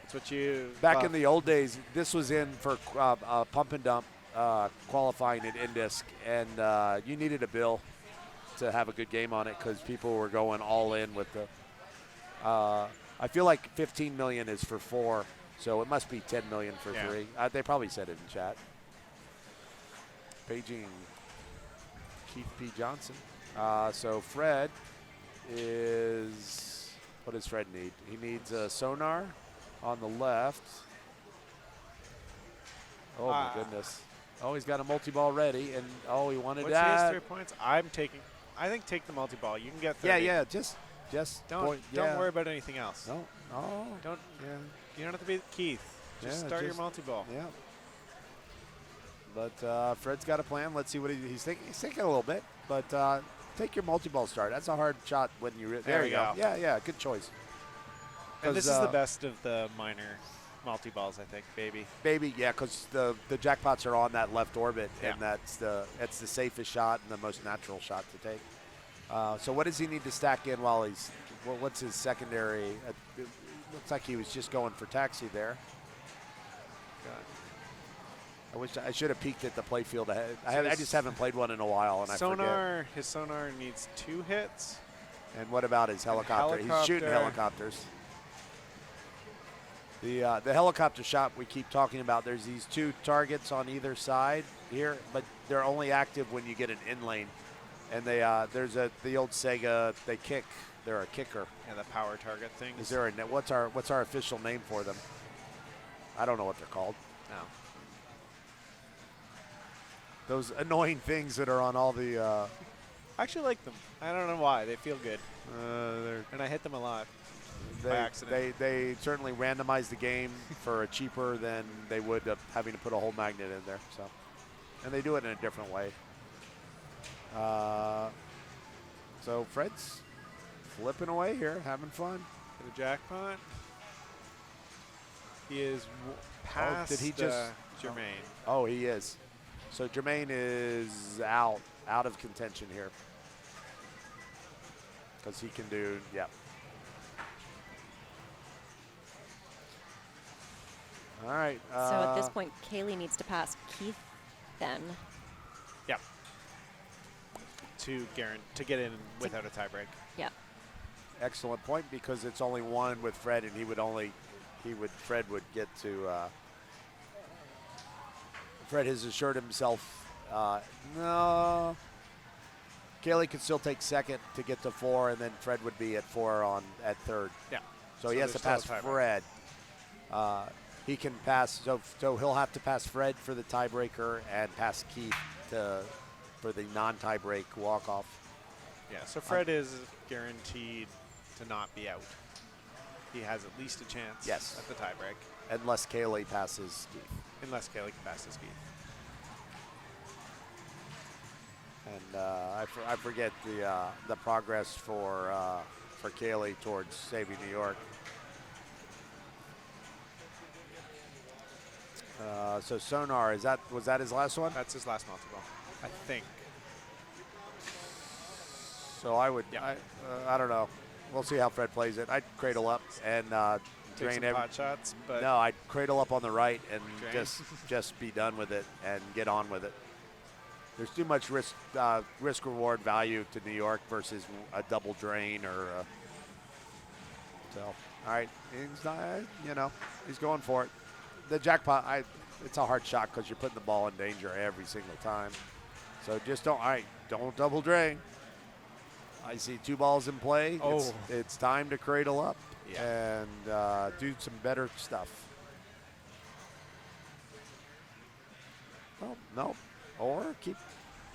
Speaker 1: That's what you.
Speaker 3: back in the old days. This was in for pump and dump qualifying at INDISC, and you needed a bill to have a good game on it because people were going all in with the. I feel like 15 million is for 4, so it must be 10 million for
Speaker 1: Yeah.
Speaker 3: 3. They probably said it in chat. Paging Keith P. Johnson. So Fred is. What does Fred need? He needs a sonar on the left. Oh my goodness. Oh, he's got a multi-ball ready, and he wanted
Speaker 1: What's
Speaker 3: that.
Speaker 1: his 3 points? I think take the multi-ball. You can get 30.
Speaker 3: Yeah, just
Speaker 1: Don't worry about anything else.
Speaker 3: No,
Speaker 1: Don't.
Speaker 3: yeah,
Speaker 1: You don't have to be Keith. Just
Speaker 3: Yeah,
Speaker 1: start your
Speaker 3: just-
Speaker 1: multi-ball.
Speaker 3: yeah. But Fred's got a plan. Let's see what he's thinking. He's thinking a little bit, but take your multi-ball start. That's a hard shot when you.
Speaker 1: There
Speaker 3: you
Speaker 1: you go.
Speaker 3: Yeah, good choice.
Speaker 1: And this
Speaker 3: 'Cause,
Speaker 1: is the best of the minor multi-balls, I think, baby.
Speaker 3: Baby, yeah, because the jackpots are on that left orbit,
Speaker 1: Yeah.
Speaker 3: and that's the safest shot and the most natural shot to take. So what does he need to stack in while he's? What's his secondary? It looks like he was just going for taxi there. I wish I should have peeked at the play field ahead. I just haven't played one in a while, and I forget.
Speaker 1: His sonar needs 2 hits.
Speaker 3: And what about his helicopter? He's shooting helicopters. The helicopter shot we keep talking about, there's these 2 targets on either side here, but they're only active when you get an in lane. And there's the old Sega, they kick. They're a kicker.
Speaker 1: Yeah, the power target thing.
Speaker 3: Is there what's our official name for them? I don't know what they're called.
Speaker 1: No.
Speaker 3: Those annoying things that are on all the.
Speaker 1: I actually like them. I don't know why. They feel good. And I hit them a lot. By accident.
Speaker 3: They certainly randomize the game for a cheaper than they would having to put a whole magnet in there. So, and they do it in a different way. So Fred's flipping away here, having fun.
Speaker 1: For the jackpot. He is past
Speaker 3: did he just
Speaker 1: Jermaine.
Speaker 3: Oh, he is. So Jermaine is out of contention here because he can do All right.
Speaker 6: So at this point, Kaylee needs to pass Keith then.
Speaker 1: Yep. To get in without a tiebreak.
Speaker 6: Yeah.
Speaker 3: Excellent point because it's only 1 with Fred, and Fred would get to. Fred has assured himself, no. Kaylee could still take second to get to 4, and then Fred would be at 4 at third.
Speaker 1: Yeah.
Speaker 3: So he has to
Speaker 1: there's
Speaker 3: pass
Speaker 1: still a tiebreak.
Speaker 3: Fred. He can pass, so he'll have to pass Fred for the tiebreaker and pass Keith for the non-tiebreak walk-off.
Speaker 1: Yeah, so Fred is guaranteed to not be out. He has at least a chance
Speaker 3: Yes.
Speaker 1: at the tiebreak.
Speaker 3: Unless Kaylee passes Keith.
Speaker 1: Unless Kelly can pass his Keith.
Speaker 3: And I forget the progress for Kaylee towards saving New York. So sonar, was that his last one?
Speaker 1: That's his last multi-ball, I think.
Speaker 3: So I would,
Speaker 1: Yeah.
Speaker 3: I don't know. We'll see how Fred plays it. I'd cradle up and
Speaker 1: Take some pot shots, but
Speaker 3: No, I'd cradle up on the right and
Speaker 1: Drain.
Speaker 3: just be done with it and get on with it. There's too much risk reward value to New York versus a double drain or so. All right, he's not, he's going for it. The jackpot, it's a hard shot because you're putting the ball in danger every single time. So just don't double drain. I see 2 balls in play.
Speaker 1: Oh.
Speaker 3: It's time to cradle up
Speaker 1: Yeah.
Speaker 3: and do some better stuff. Oh, no. Or keep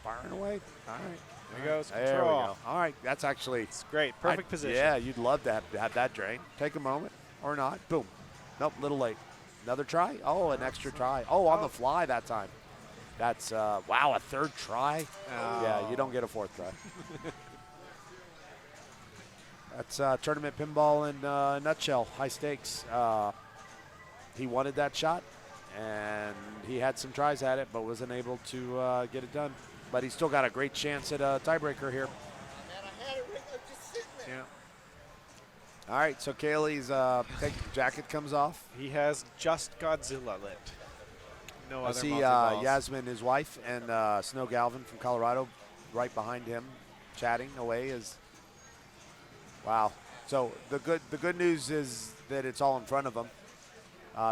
Speaker 3: firing away. All right.
Speaker 1: There goes
Speaker 3: There we
Speaker 1: control.
Speaker 3: go. All right. That's actually
Speaker 1: It's great. Perfect position.
Speaker 3: Yeah, you'd love to have that drain. Take a moment or not. Boom. Nope, little late. Another try. Oh, an extra try. Oh, on the fly that time. That's, wow, a 3rd try.
Speaker 1: Oh.
Speaker 3: Yeah, you don't get a 4th try. That's tournament pinball in a nutshell. High stakes. He wanted that shot, and he had some tries at it, but wasn't able to get it done. But he's still got a great chance at a tiebreaker here.
Speaker 1: Yeah.
Speaker 3: All right, so Kaylee's jacket comes off.
Speaker 1: He has just Godzilla lit. No
Speaker 3: I
Speaker 1: other
Speaker 3: see
Speaker 1: multi-balls.
Speaker 3: Yasmin, his wife, and Snow Galvin from Colorado right behind him, chatting away. Wow. So the good news is that it's all in front of him.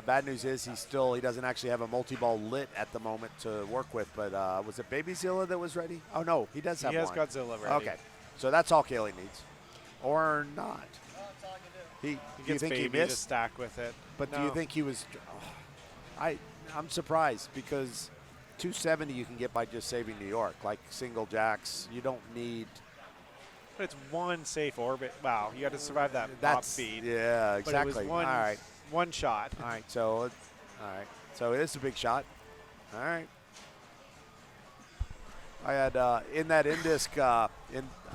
Speaker 3: Bad news is he doesn't actually have a multi-ball lit at the moment to work with. But was it Baby Zilla that was ready? Oh no, he does have
Speaker 1: He has
Speaker 3: one.
Speaker 1: Godzilla ready.
Speaker 3: Okay, so that's all Kaylee needs, or not. Do
Speaker 1: He
Speaker 3: you
Speaker 1: gets
Speaker 3: think he
Speaker 1: Baby to
Speaker 3: missed?
Speaker 1: stack with it.
Speaker 3: But do
Speaker 1: No.
Speaker 3: you think he was? I'm surprised because 270 you can get by just saving New York, like single jacks. You don't need.
Speaker 1: But it's one safe orbit. Wow, you got to survive that pop
Speaker 3: That's
Speaker 1: speed.
Speaker 3: yeah,
Speaker 1: But it was
Speaker 3: exactly.
Speaker 1: one,
Speaker 3: All right,
Speaker 1: one shot.
Speaker 3: all right. So it is a big shot. All right. I had in that INDISC, I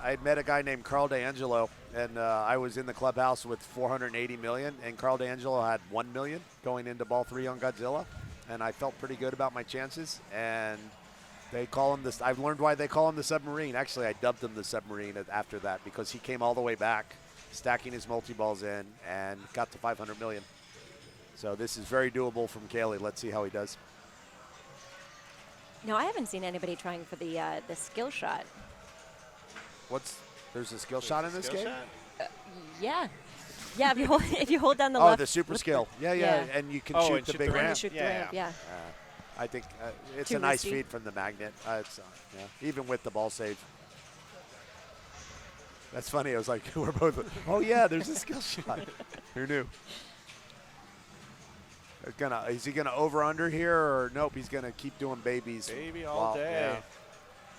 Speaker 3: had met a guy named Carl D'Angelo, and I was in the clubhouse with 480 million, and Carl D'Angelo had 1 million going into ball 3 on Godzilla, and I felt pretty good about my chances. And they call him this. I've learned why they call him the submarine. Actually, I dubbed him the submarine after that because he came all the way back, stacking his multi-balls in, and got to 500 million. So this is very doable from Kaylee. Let's see how he does.
Speaker 6: No, I haven't seen anybody trying for the skill shot.
Speaker 3: There's a skill shot in this
Speaker 1: Skill
Speaker 3: game?
Speaker 6: Uh, Yeah. Yeah, if you hold down the
Speaker 3: Oh,
Speaker 6: left.
Speaker 3: the super
Speaker 6: with
Speaker 3: skill. Yeah,
Speaker 6: yeah.
Speaker 3: and you can
Speaker 1: Oh,
Speaker 3: shoot
Speaker 1: and
Speaker 3: the
Speaker 1: shoot
Speaker 3: big
Speaker 1: the
Speaker 6: the, and
Speaker 3: ramp.
Speaker 6: shoot the
Speaker 1: Yeah,
Speaker 6: ramp, yeah.
Speaker 3: I think it's
Speaker 6: Too
Speaker 3: a nice
Speaker 6: risky.
Speaker 3: feed from the magnet. Even with the ball save. That's funny. I was like, we're both. Oh yeah, there's a skill shot. Who knew? Is he gonna over under here or nope? He's gonna keep doing babies.
Speaker 1: Baby all
Speaker 3: Wow,
Speaker 1: day.
Speaker 3: yeah.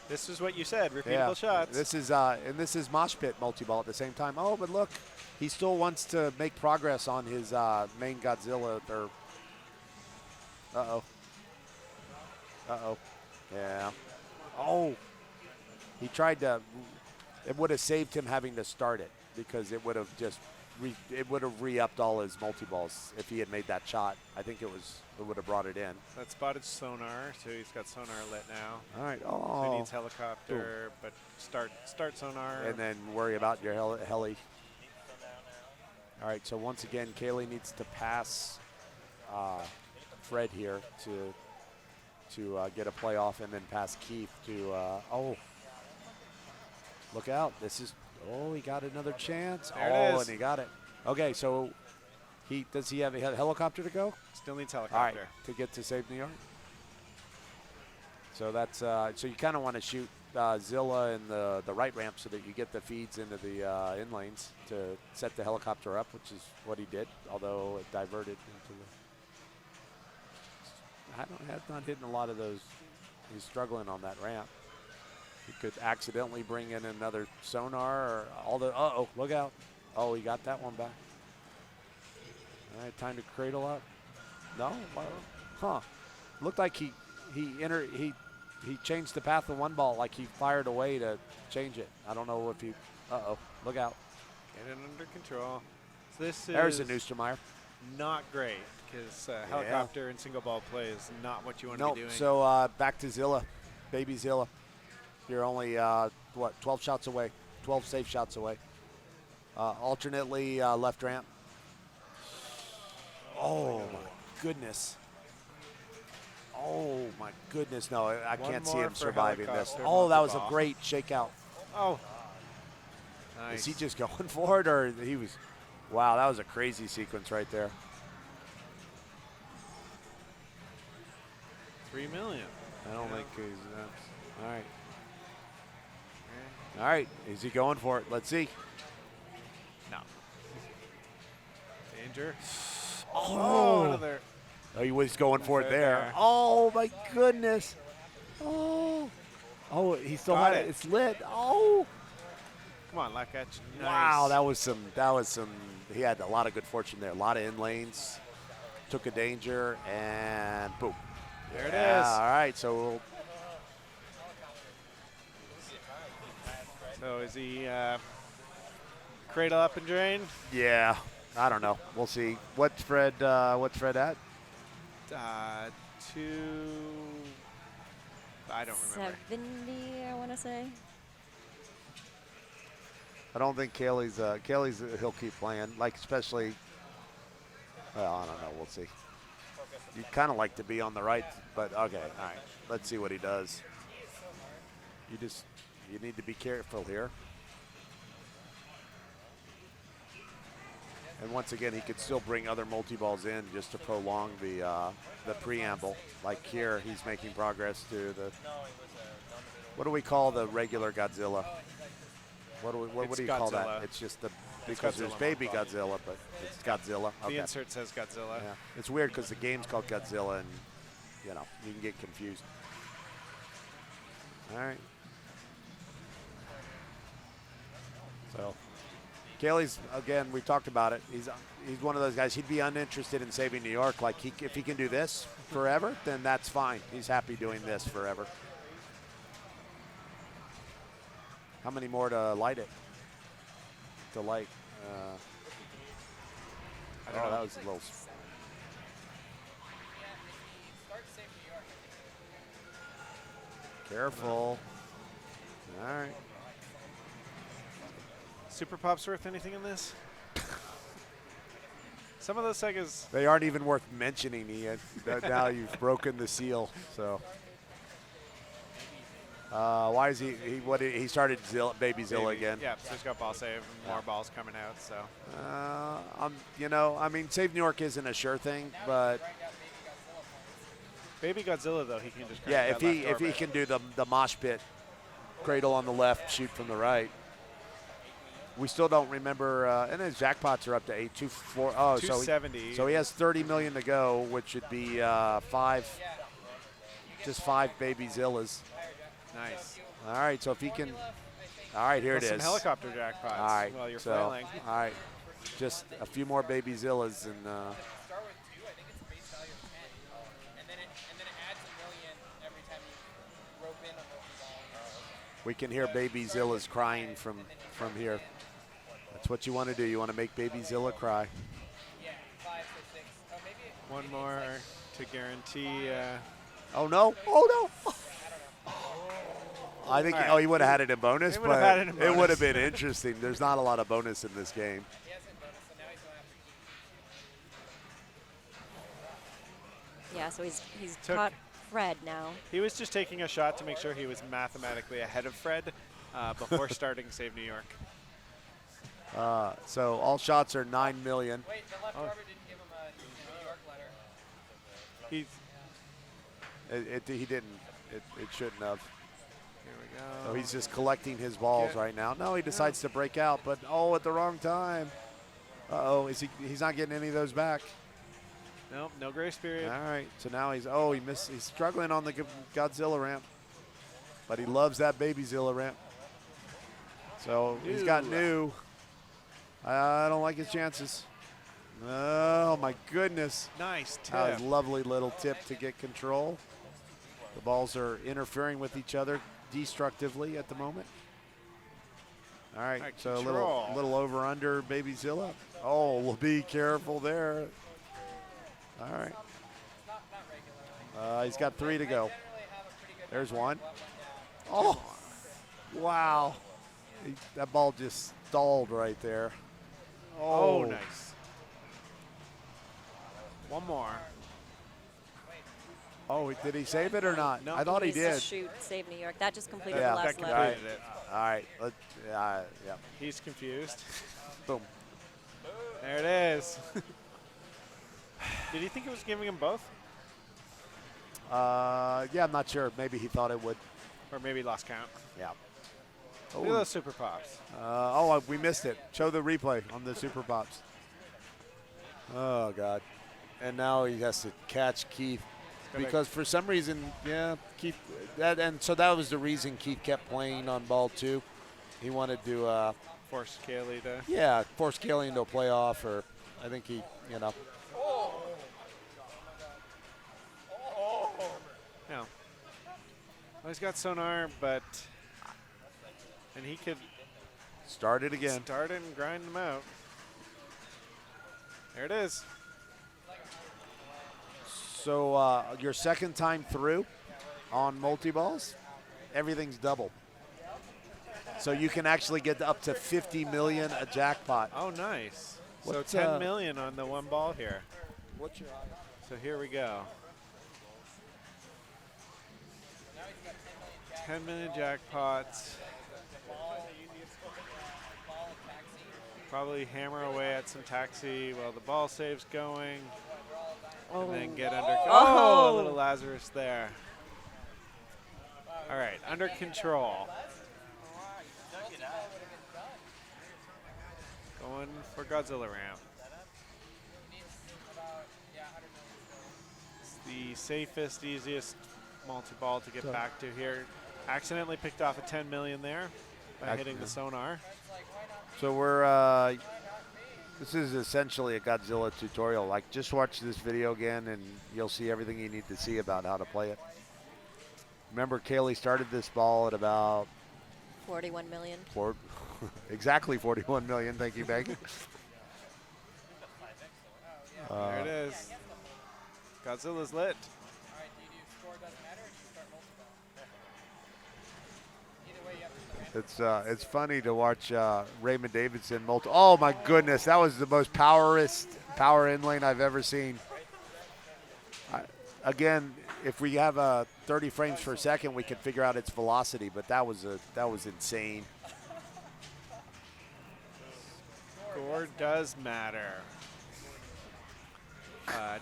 Speaker 1: This is what you said. Repeatable
Speaker 3: Yeah.
Speaker 1: shots.
Speaker 3: This is Mosh Pit multi-ball at the same time. Oh, but look, he still wants to make progress on his main Godzilla. Uh-oh. Uh-oh. Yeah. Oh. He tried to. It would have saved him having to start it because it would have just re-upped all his multi-balls if he had made that shot. I think it would have brought it in.
Speaker 1: That spotted sonar, so he's got sonar lit now.
Speaker 3: All right.
Speaker 1: So he
Speaker 3: Oh.
Speaker 1: needs helicopter, but start sonar.
Speaker 3: And then worry about your heli. All right, so once again, Kaylee needs to pass Fred here to get a playoff, and then pass Keith to. Look out! He got another chance.
Speaker 1: There it is.
Speaker 3: And he got it. Okay, so does he have a helicopter to go?
Speaker 1: Still needs
Speaker 3: All right,
Speaker 1: helicopter.
Speaker 3: to get to save New York. So that's so you kind of want to shoot Zilla in the right ramp so that you get the feeds into the in lanes to set the helicopter up, which is what he did. Although it diverted into the. Not hitting a lot of those. He's struggling on that ramp. He could accidentally bring in another sonar or all the. Uh-oh, look out! Oh, he got that one back. All right, time to cradle up. No, huh? Looked like he changed the path of one ball, like he fired away to change it. I don't know if he. Uh-oh, look out!
Speaker 1: Get it under control. So this
Speaker 3: There's
Speaker 1: is
Speaker 3: a Neustermeyer.
Speaker 1: not great because helicopter and single ball play is not what you want to
Speaker 3: Nope.
Speaker 1: be doing.
Speaker 3: So back to Zilla, baby Zilla. You're only 12 shots away, 12 safe shots away. Alternately left ramp. Oh my goodness. Oh my goodness, no, I
Speaker 1: One
Speaker 3: can't see
Speaker 1: more
Speaker 3: him
Speaker 1: for
Speaker 3: surviving this.
Speaker 1: helicopter
Speaker 3: Oh, that was a
Speaker 1: multi-ball.
Speaker 3: great shakeout.
Speaker 1: Oh. Nice.
Speaker 3: Is he just going for it, or he was? Wow, that was a crazy sequence right there.
Speaker 1: $3 million.
Speaker 3: I don't think he's. All right. All right, is he going for it? Let's see.
Speaker 1: No. Danger.
Speaker 3: Oh,
Speaker 1: Another.
Speaker 3: oh, he was going for it
Speaker 1: Right
Speaker 3: there.
Speaker 1: there.
Speaker 3: Oh my goodness. Oh, oh, he still
Speaker 1: Got
Speaker 3: had it.
Speaker 1: it.
Speaker 3: It's lit. Oh,
Speaker 1: Come on, luck catch. Nice.
Speaker 3: wow, that was some. That was some. He had a lot of good fortune there. A lot of in lanes. Took a danger and boom.
Speaker 1: There it
Speaker 3: Yeah,
Speaker 1: is.
Speaker 3: all right, so we'll.
Speaker 1: So is he cradle up and drain?
Speaker 3: Yeah, I don't know. We'll see. What's Fred at?
Speaker 1: 2. I don't remember.
Speaker 6: 70, I want to say.
Speaker 3: I don't think Kaylee's he'll keep playing, like especially. Well, I don't know. We'll see. You'd kind of like to be on the right, but okay. All right. Let's see what he does. You need to be careful here. And once again, he could still bring other multi-balls in just to prolong the preamble. Like here, he's making progress to the. What do we call the regular Godzilla? What do you call that?
Speaker 1: Godzilla.
Speaker 3: It's just the
Speaker 1: It's
Speaker 3: because there's
Speaker 1: Godzilla.
Speaker 3: baby Godzilla, but it's Godzilla.
Speaker 1: The
Speaker 3: Okay.
Speaker 1: insert says Godzilla.
Speaker 3: Yeah. It's weird because the game's called Godzilla, and you can get confused. All right. So, Kaylee's again. We talked about it. He's one of those guys. He'd be uninterested in saving New York. Like if he can do this forever, then that's fine. He's happy doing this forever. How many more to light it? To light.
Speaker 1: I don't know.
Speaker 3: That was a little. Careful. All right.
Speaker 1: Super Pop's worth anything in this? Some of those Segas.
Speaker 3: They aren't even worth mentioning, Ian. Now you've broken the seal. So, why is he started Baby Zilla again?
Speaker 1: Yeah, so he's got ball save. More balls coming out. So.
Speaker 3: I mean, Save New York isn't a sure thing, but
Speaker 1: Baby Godzilla though, he can just.
Speaker 3: yeah,
Speaker 1: crank
Speaker 3: if
Speaker 1: that
Speaker 3: he
Speaker 1: left
Speaker 3: can do the mosh pit, cradle on the left, shoot from the right. We still don't remember, and his jackpots are up to 824. Oh, so
Speaker 1: 270.
Speaker 3: he has 30 million to go, which would be just five Baby Zillas.
Speaker 1: Nice.
Speaker 3: All right, so if he can, all right, here it
Speaker 1: Some
Speaker 3: is.
Speaker 1: helicopter jackpots.
Speaker 3: All right,
Speaker 1: While you're
Speaker 3: so,
Speaker 1: flailing.
Speaker 3: all right, just a few more Baby Zillas, and we can hear Baby Zilla's crying from here. That's what you want to do. You want to make Baby Zilla cry.
Speaker 1: One more to guarantee.
Speaker 3: Oh no! Oh no! I think
Speaker 1: All right.
Speaker 3: he would have had it in bonus,
Speaker 1: He would've
Speaker 3: but
Speaker 1: had it in
Speaker 3: it would
Speaker 1: bonus.
Speaker 3: have been interesting. There's not a lot of bonus in this game.
Speaker 6: Yeah, so he's
Speaker 1: Took-
Speaker 6: caught Fred now.
Speaker 1: He was just taking a shot to make sure he was mathematically ahead of Fred before starting Save New York.
Speaker 3: So all shots are 9 million.
Speaker 2: Wait, the left rubber didn't give him a New York letter.
Speaker 1: He's
Speaker 3: He didn't. It shouldn't have.
Speaker 1: here we go.
Speaker 3: So he's just collecting his balls
Speaker 1: Yeah.
Speaker 3: right now. No, he decides to break out, but at the wrong time. Uh-oh, he's not getting any of those back.
Speaker 1: Nope, no grace period.
Speaker 3: All right, so now he missed. He's struggling on the Godzilla ramp, but he loves that Baby Zilla ramp. So he's got new. I don't like his chances. Oh my goodness.
Speaker 1: Nice tip.
Speaker 3: That was a lovely little tip to get control. The balls are interfering with each other destructively at the moment. All right,
Speaker 1: All right,
Speaker 3: so a
Speaker 1: control.
Speaker 3: little over under Baby Zilla. Oh, we'll be careful there. All right. He's got 3 to go. There's one. Oh, wow. That ball just stalled right there.
Speaker 1: Oh, nice. One more.
Speaker 3: Oh, did he save it or not?
Speaker 1: No.
Speaker 3: I thought he
Speaker 6: Needs to
Speaker 3: did.
Speaker 6: shoot, save New York. That just completed
Speaker 3: Yeah.
Speaker 6: the
Speaker 1: That
Speaker 6: last level.
Speaker 1: completed it.
Speaker 3: All right. Yeah.
Speaker 1: He's confused.
Speaker 3: Boom.
Speaker 1: There it is. Did he think it was giving him both?
Speaker 3: Yeah, I'm not sure. Maybe he thought it would.
Speaker 1: Or maybe lost count.
Speaker 3: Yeah.
Speaker 1: Look at those super pops.
Speaker 3: We missed it. Show the replay on the Super Pops. Oh, God. And now he has to catch Keith. Because for some reason, Keith, so that was the reason Keith kept playing on ball 2. He wanted to,
Speaker 1: Force Kaylee to.
Speaker 3: force Kaylee into a playoff, or I think he,
Speaker 1: No. Well, he's got sonar, and he could
Speaker 3: start it again.
Speaker 1: start it and grind them out. There it is.
Speaker 3: So your second time through on multi-balls, everything's double. So you can actually get up to 50 million a jackpot.
Speaker 1: Oh, nice.
Speaker 3: What's,
Speaker 1: so 10 million on the one ball here.
Speaker 3: What's your
Speaker 1: So here we go. 10 million jackpots. Probably hammer away at some taxi while the ball save's going. And then get under. Oh, a little Lazarus there. All right, under control. Going for Godzilla ramp. It's the safest, easiest multi-ball to get back to here. Accidentally picked off a 10 million there by hitting the sonar.
Speaker 3: So we're, this is essentially a Godzilla tutorial. Like, just watch this video again and you'll see everything you need to see about how to play it. Remember, Kaylee started this ball at about
Speaker 6: 41 million.
Speaker 3: exactly 41 million. Thank you, Megan.
Speaker 1: There it is. Godzilla's lit.
Speaker 3: It's funny to watch Raymond Davidson Oh my goodness, that was the most power in lane I've ever seen. Again, if we have 30 frames per second, we can figure out its velocity. But that was insane.
Speaker 1: Score does matter.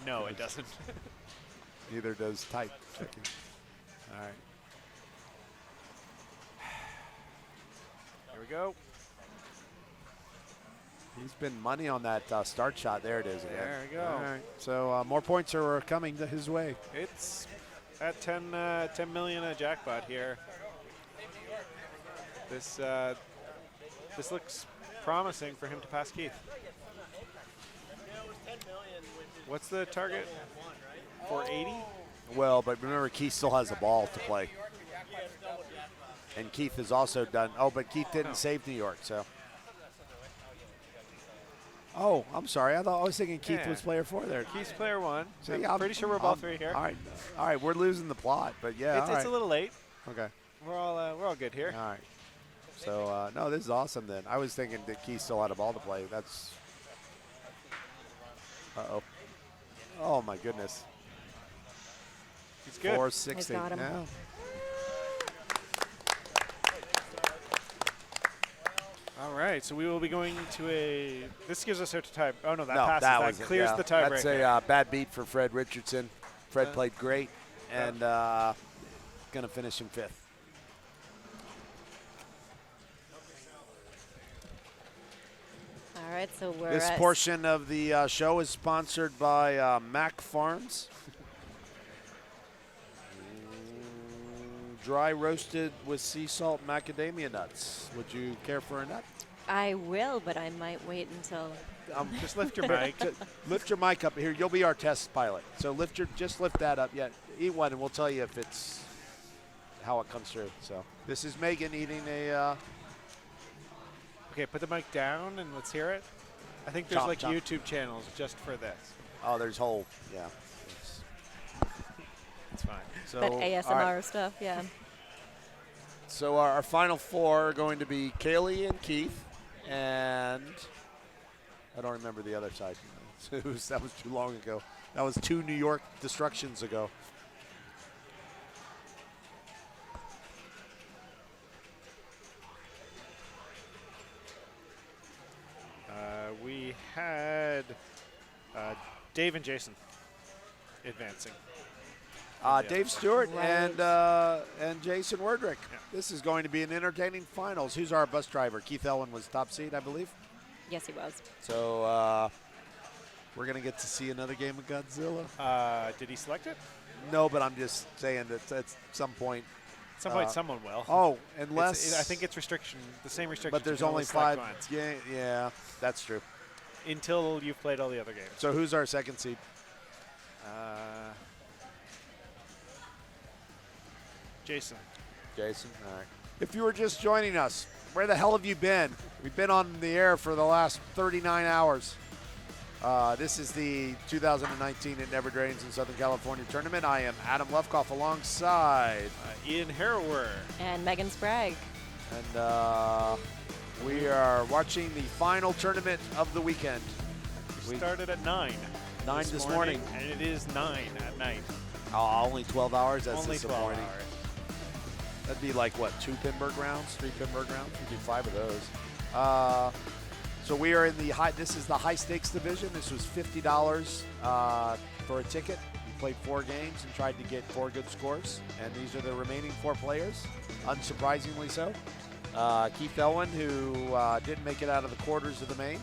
Speaker 1: No, it doesn't.
Speaker 3: Neither does type checking. All right.
Speaker 1: Here we go.
Speaker 3: He's been money on that start shot. There it is again.
Speaker 1: There we go.
Speaker 3: All right. So more points are coming his way.
Speaker 1: It's at 10 million a jackpot here. This looks promising for him to pass Keith. What's the target? 480?
Speaker 3: Well, but remember, Keith still has a ball to play. And Keith has also done. Oh, but Keith didn't save New York, so. Oh, I'm sorry. I was thinking Keith was player 4 there.
Speaker 1: Keith's player 1.
Speaker 3: So,
Speaker 1: I'm pretty sure we're ball 3 here.
Speaker 3: All right. We're losing the plot, but yeah.
Speaker 1: It's a little late.
Speaker 3: Okay.
Speaker 1: We're all good here.
Speaker 3: All right. So no, this is awesome. Then I was thinking that Keith still had a ball to play. That's. Oh my goodness.
Speaker 1: He's good.
Speaker 3: 460
Speaker 6: He's got him.
Speaker 3: now.
Speaker 1: All right, so we will be going to a. This gives us a tie. Oh no, that
Speaker 3: No,
Speaker 1: passes.
Speaker 3: that
Speaker 1: That clears
Speaker 3: yeah.
Speaker 1: the tiebreaker.
Speaker 3: That's a bad beat for Fred Richardson. Fred played great, and gonna finish in 5th.
Speaker 6: All right, so we're
Speaker 3: This
Speaker 6: at
Speaker 3: portion of the show is sponsored by Mac Farms. Dry roasted with sea salt macadamia nuts. Would you care for a nut?
Speaker 6: I will, but I might wait until.
Speaker 1: Just lift your mic.
Speaker 3: Lift your mic up here. You'll be our test pilot. So just lift that up. Yeah, eat one, and we'll tell you if it's how it comes through. So this is Megan eating a.
Speaker 1: Okay, put the mic down and let's hear it. I think there's
Speaker 3: Chop.
Speaker 1: YouTube channels just for this.
Speaker 3: Oh, there's whole. Yeah.
Speaker 1: It's fine.
Speaker 3: So
Speaker 6: That
Speaker 3: all
Speaker 6: ASMR
Speaker 3: right.
Speaker 6: stuff, yeah.
Speaker 3: So our final 4 are going to be Kaylee and Keith, and I don't remember the other side. That was too long ago. That was 2 New York destructions ago.
Speaker 1: had Dave and Jason advancing.
Speaker 3: Dave Stewart and Jason Werdrick.
Speaker 1: Yeah.
Speaker 3: This is going to be an entertaining finals. Who's our bus driver? Keith Elwin was top seed, I believe.
Speaker 6: Yes, he was.
Speaker 3: So we're going to get to see another game of Godzilla.
Speaker 1: Did he select it?
Speaker 3: No, but I'm just saying that at some point.
Speaker 1: At some point, someone will.
Speaker 3: Oh, unless.
Speaker 1: I think it's the same restriction.
Speaker 3: But there's
Speaker 1: you can
Speaker 3: only
Speaker 1: select
Speaker 3: 5
Speaker 1: once
Speaker 3: games. Yeah, that's true.
Speaker 1: until you've played all the other games.
Speaker 3: So who's our second seed?
Speaker 1: Jason.
Speaker 3: Jason. All right. If you were just joining us, where the hell have you been? We've been on the air for the last 39 hours. This is the 2019 It Never Drains in Southern California tournament. I am Adam Lefkoff alongside.
Speaker 1: Ian Harrower.
Speaker 6: And Megan Sprague.
Speaker 3: And we are watching the final tournament of the weekend.
Speaker 1: We started at 9.
Speaker 3: 9 this morning.
Speaker 1: And it is 9 at night.
Speaker 3: Oh, only 12 hours? That's
Speaker 1: Only 12
Speaker 3: disappointing.
Speaker 1: hours.
Speaker 3: That'd be like, what, 2 Pinburg rounds, 3 Pinburg rounds? We do 5 of those. So we are in the this is the high stakes division. This was $50 for a ticket. We played 4 games and tried to get 4 good scores. And these are the remaining 4 players, unsurprisingly so. Keith Elwin, who didn't make it out of the quarters of the main.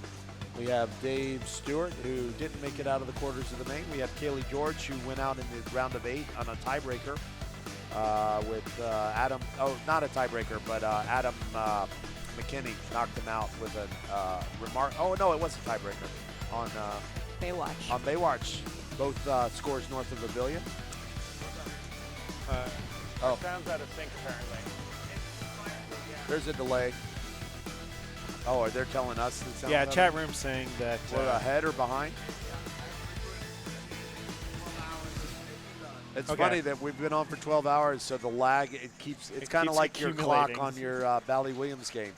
Speaker 3: We have Dave Stewart, who didn't make it out of the quarters of the main. We have Kaylee George, who went out in the round of 8 on a tiebreaker with Adam. Oh, not a tiebreaker, but Adam McKinney knocked him out with a remark. Oh, no, it was a tiebreaker on
Speaker 6: Baywatch.
Speaker 3: On Baywatch. Both scores north of $1 billion.
Speaker 1: Sounds out of sync, apparently.
Speaker 3: There's a delay. Oh, they're telling us. It sounds
Speaker 1: Yeah,
Speaker 3: better?
Speaker 1: chat room saying that
Speaker 3: We're ahead or behind? It's
Speaker 1: Okay.
Speaker 3: funny that we've been on for 12 hours, so the lag, it's kind of
Speaker 1: keeps
Speaker 3: like your clock
Speaker 1: accumulating.
Speaker 3: on your Bally Williams game.